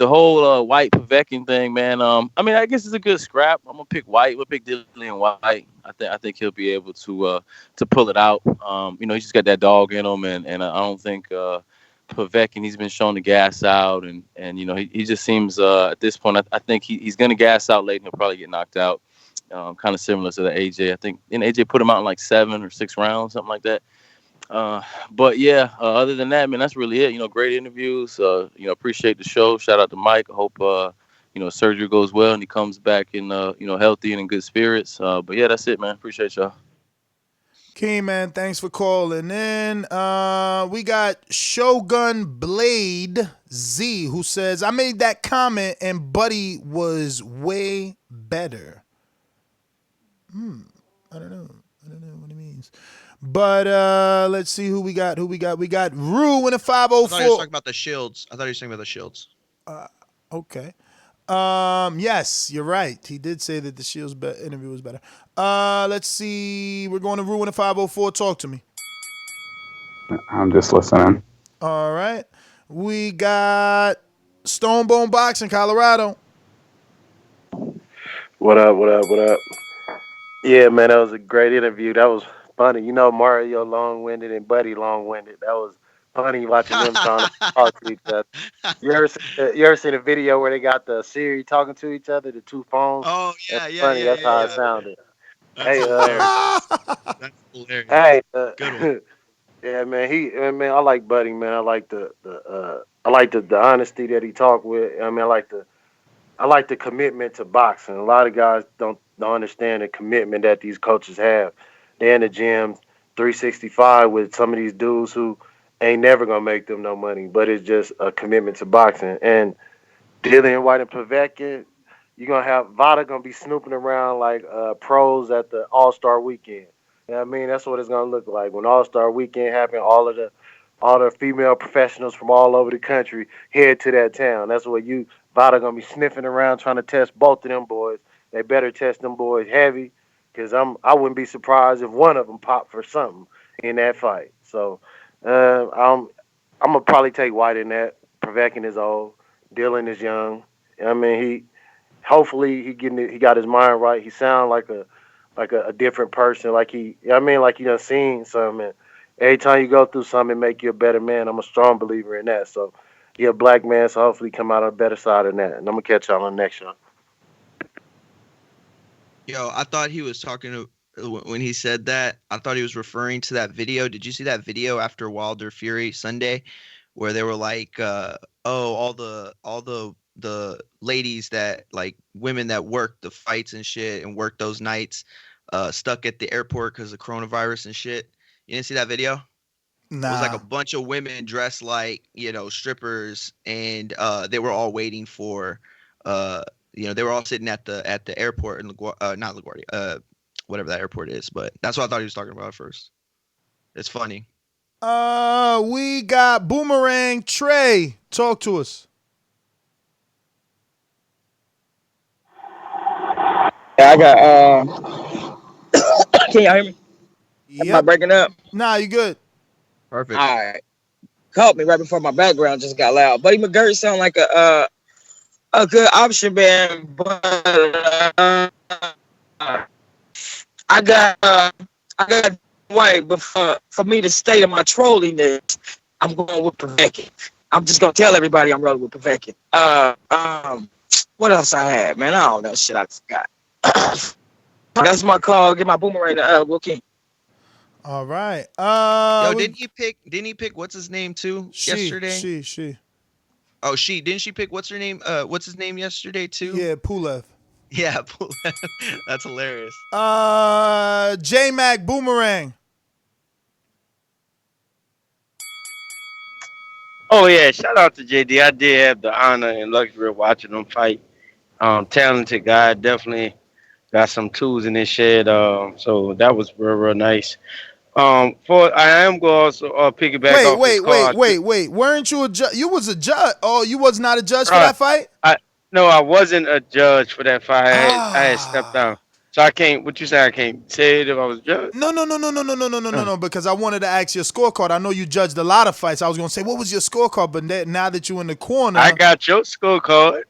whole Whyte Povetkin thing, man. I guess it's a good scrap. I'm gonna pick Whyte. We'll pick Dillian Whyte. I think he'll be able to pull it out. He just got that dog in him, and I don't think Povetkin, he's been shown to gas out, and he just seems at this point. I think he's gonna gas out late, and he'll probably get knocked out. Kind of similar to the AJ. I think AJ put him out in like 7 or 6 rounds, something like that. But yeah, other than that, man, that's really it. Great interviews. Appreciate the show. Shout out to Mike. I hope surgery goes well and he comes back in healthy and in good spirits. But yeah, that's it, man. Appreciate y'all. King, man, thanks for calling in. We got Shogun Blade Z, who says, I made that comment and Buddy was way better. I don't know what it means. But let's see who we got. We got Rue in a 504. I thought he was talking about the Shields. Okay. Yes, you're right. He did say that the Shields interview was better. Let's see. We're going to Rue in a 504. Talk to me. I'm just listening. All right. We got Stonebone Boxing, Colorado. What up? Yeah, man, that was a great interview. That was funny. Mario long-winded and Buddy long-winded. That was funny watching them trying to talk to each other. You ever seen a video where they got the Siri talking to each other, the two phones? Oh, yeah, That's yeah, funny. yeah. That's how it sounded. That's hilarious. Hey, Good one. yeah, man, I like Buddy, man. I like the honesty that he talked with. I like the commitment to boxing. A lot of guys don't understand the commitment that these coaches have. They're in the gym 365 with some of these dudes who ain't never gonna make them no money, but it's just a commitment to boxing. And Dillian Whyte and Povetkin, you're gonna have Vada gonna be snooping around like pros at the All-Star Weekend. You know what I mean? That's what it's gonna look like when All-Star Weekend happen. All the female professionals from all over the country head to that town. That's what Vada gonna be sniffing around trying to test both of them boys. They better test them boys heavy, because I wouldn't be surprised if one of them popped for something in that fight. So I'm gonna probably take Whyte in that. Povetkin is old. Dylan is young. Hopefully he got his mind right. He sounds like a different person. Like he done seen something. And every time you go through something, it make you a better man. I'm a strong believer in that. So you're a black man, so hopefully come out on the better side of that. And I'm gonna catch y'all on the next show. Yo, I thought he was talking when he said that. I thought he was referring to that video. Did you see that video after Wilder Fury Sunday, where they were like, all the ladies that, like, women that worked the fights and shit and worked those nights, stuck at the airport because of coronavirus and shit. You didn't see that video? Nah. It was like a bunch of women dressed like, strippers, and they were all waiting for they were all sitting at the airport in not LaGuardia, whatever that airport is. But that's what I thought he was talking about at first. It's funny. We got Boomerang Trey. Talk to us. Yeah, I got. Can y'all hear me? Am I breaking up? Nah, you good. Perfect. All right. Caught me right before my background just got loud. Buddy McGirt sound like a good option, man. But I got White. But for me to stay in my trolliness, I'm going with Povetkin. I'm just gonna tell everybody I'm rolling with Povetkin. What else I had, man? I don't know. Shit, I forgot. That's my call. Get my Boomerang to Will King. All right. Yo, didn't he pick what's his name too yesterday? She. Oh, didn't she pick what's her name? What's his name yesterday too? Yeah, Pulev. Yeah, Pulev. That's hilarious. J-Mac Boomerang. Oh yeah, shout out to JD. I did have the honor and luxury of watching him fight. Talented guy, definitely got some tools in his shed. So that was real nice. I am going to also piggyback off his call. Wait. Weren't you a judge? You was a judge. Oh, you was not a judge for that fight? No, I wasn't a judge for that fight. I had stepped down. So I can't. What you say? I can't say it if I was a judge. No. Because I wanted to ask your scorecard. I know you judged a lot of fights. I was gonna say, what was your scorecard? But now that you're in the corner, I got your scorecard.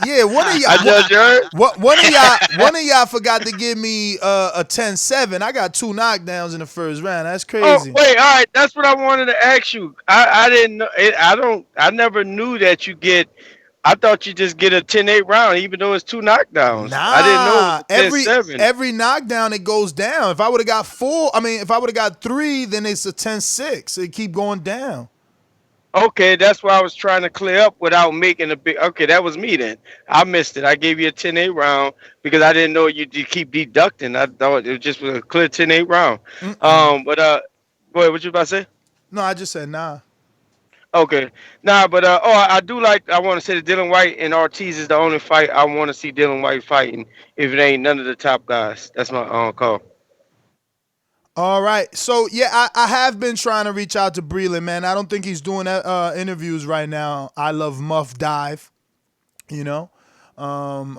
Yeah, one of y'all. I judge yours. One of y'all forgot to give me a 10-7. I got 2 knockdowns in the first round. That's crazy. Oh wait, all right. That's what I wanted to ask you. I didn't know. I never knew that you get. I thought you just get a 10-8 round, even though it's 2 knockdowns. Nah, I didn't know it was 10-7. Every knockdown it goes down. If I would have got 4, if I would have got 3, then it's a 10-6. It keep going down. Okay, that's what I was trying to clear up without making a big. Okay, that was me then. I missed it. I gave you a 10-8 round because I didn't know you keep deducting. I thought it just was a clear 10-8 round. But go ahead. What you about to say? No, I just said nah. Okay, but I do like. I want to say that Dillian Whyte and Ortiz is the only fight I want to see Dillian Whyte fighting. If it ain't none of the top guys, that's my call. All right, so yeah, I have been trying to reach out to Breland, man. I don't think he's doing interviews right now. I love Muff Dive, you know. I'm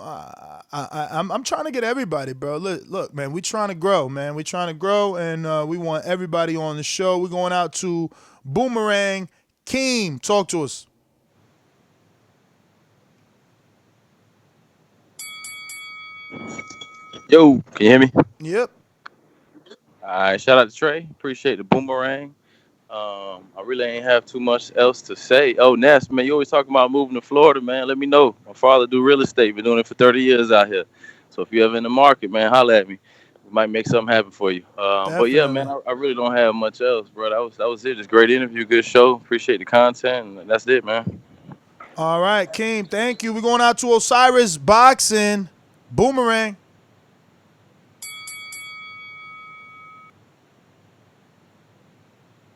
trying to get everybody, bro. Look, man, we trying to grow, man. We trying to grow, and we want everybody on the show. We're going out to Boomerang. Keem, talk to us. Yo, can you hear me? Yep. All right, shout out to Trey. Appreciate the Boomerang. I really ain't have too much else to say. Oh, Ness, man, you always talking about moving to Florida, man. Let me know. My father do real estate. Been doing it for 30 years out here. So if you ever in the market, man, holla at me. We might make something happen for you. But yeah, man, I really don't have much else, bro. That was it. Just great interview, good show. Appreciate the content, and that's it, man. All right, Keem, thank you. We're going out to Osiris Boxing. Boomerang.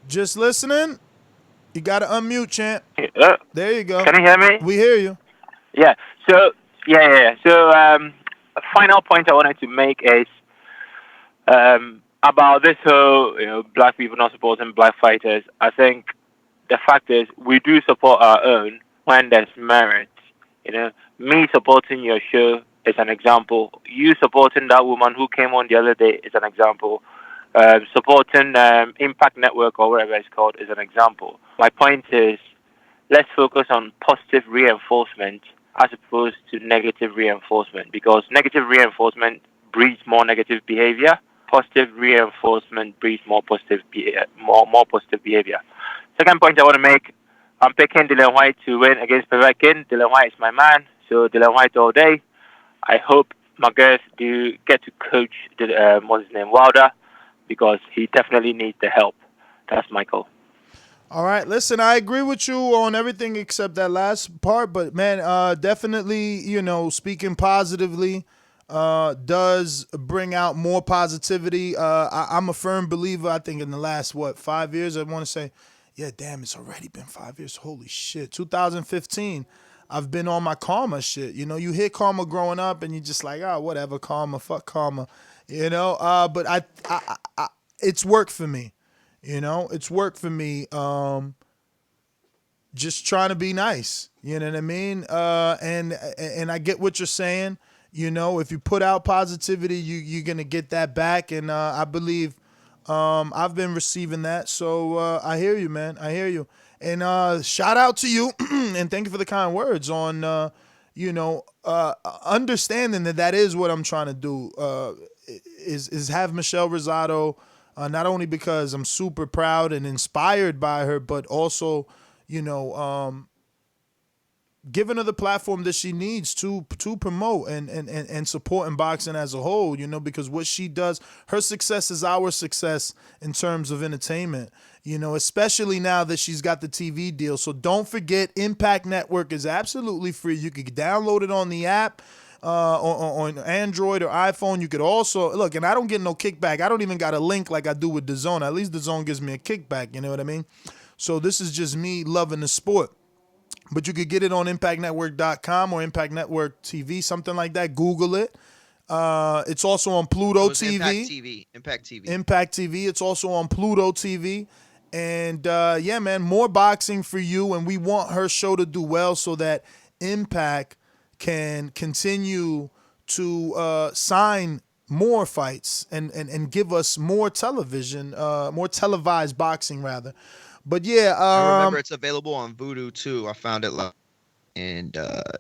Just listening. You got to unmute, champ. There you go. Can you hear me? We hear you. Yeah. So, So, a final point I wanted to make is about this whole, black people not supporting black fighters. I think the fact is we do support our own when there's merit. Me supporting your show is an example. You supporting that woman who came on the other day is an example. Supporting Impact Network or whatever it's called is an example. My point is, let's focus on positive reinforcement as opposed to negative reinforcement, because negative reinforcement breeds more negative behavior. Positive reinforcement breeds more positive behavior. Second point I want to make, I'm picking Dillian Whyte to win against Povetkin. Dillian Whyte is my man, so Dillian Whyte all day. I hope McGirt do get to coach Wilder, because he definitely needs the help. That's my call. All right, listen, I agree with you on everything except that last part, but man, definitely, speaking positively does bring out more positivity. I'm a firm believer, I think in the last, 5 years, I want to say, yeah, damn, it's already been 5 years. Holy shit. 2015, I've been on my karma shit. You hear karma growing up and you're just like, oh, whatever, karma, fuck karma. But it's worked for me. It's worked for me. Just trying to be nice. You know what I mean? And I get what you're saying. If you put out positivity, you're gonna get that back. And I believe I've been receiving that. So I hear you, man. I hear you. And shout out to you, and thank you for the kind words on understanding that is what I'm trying to do. Is have Michelle Rosado, not only because I'm super proud and inspired by her, but also giving her the platform that she needs to promote and support in boxing as a whole, because what she does, her success is our success in terms of entertainment, especially now that she's got the TV deal. So don't forget, Impact Network is absolutely free. You can download it on the app, on Android or iPhone. You could also, look, and I don't get no kickback. I don't even got a link like I do with DAZN. At least DAZN gives me a kickback, you know what I mean? So this is just me loving the sport. But you could get it on ImpactNetwork.com or Impact Network TV, something like that. Google it. It's also on Pluto TV. Impact TV. Impact TV. It's also on Pluto TV. And yeah, man, more boxing for you. And we want her show to do well so that Impact can continue to sign more fights and give us more television, more televised boxing rather. But yeah, I remember it's available on Vudu too. I found it and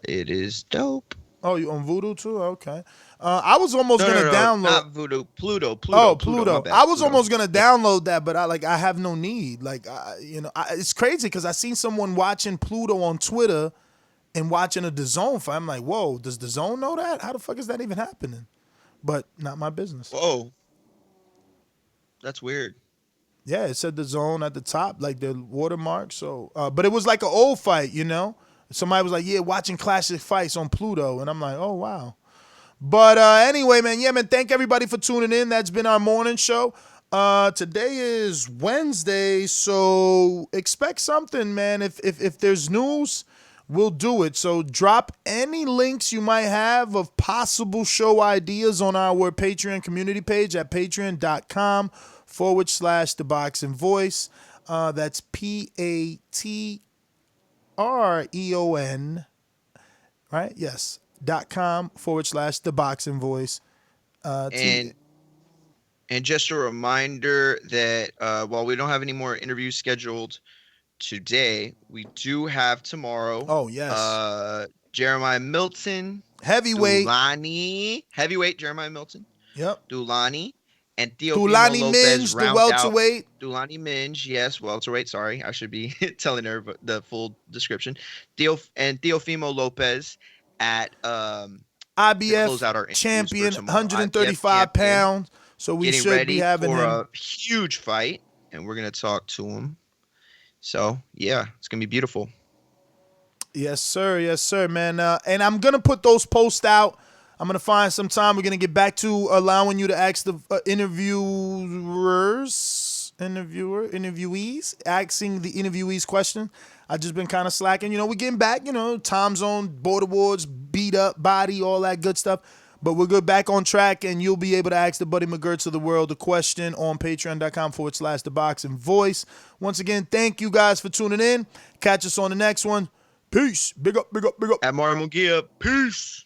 it is dope. Oh, you on Vudu too? Okay. I was almost gonna download. Not Vudu, Pluto. Oh, Pluto. I was almost gonna download that, but I have no need. Like, it's crazy because I seen someone watching Pluto on Twitter and watching a DAZN fight. I'm like, whoa, does DAZN know that? How the fuck is that even happening? But not my business. Whoa, that's weird. Yeah, it said DAZN at the top, like the watermark. So, but it was like an old fight, Somebody was like, yeah, watching classic fights on Pluto. And I'm like, oh, wow. But anyway, man, yeah, man, thank everybody for tuning in. That's been our morning show. Today is Wednesday, so expect something, man. If there's news, we'll do it. So drop any links you might have of possible show ideas on our Patreon community page at patreon.com/The Boxing Voice. That's PATREON, right? Yes. .com/The Boxing Voice. And just a reminder that while we don't have any more interviews scheduled today, we do have tomorrow. Oh, yes. Jeremiah Milton. Heavyweight. Dulani. Heavyweight Jeremiah Milton. Yep. Dulani. And Teofimo Dulani Lopez Minge, the round welterweight. out. Dulani Minge, yes, welterweight. Sorry, I should be telling her the full description. Teofimo Lopez at IBF champion, 135 pounds. So we should be having him. A huge fight, and we're gonna talk to him. So yeah, it's gonna be beautiful. Yes, sir. Yes, sir, man. And I'm gonna put those posts out. I'm going to find some time. We're going to get back to allowing you to ask the interviewees, asking the interviewees questions. I've just been kind of slacking. We're getting back, time zone, board awards, beat up, body, all that good stuff. But we're good back on track, and you'll be able to ask the Buddy McGirts of the world the question on patreon.com/The Boxing Voice. Once again, thank you guys for tuning in. Catch us on the next one. Peace. Big up, big up, big up. At Mario Mugia. Peace.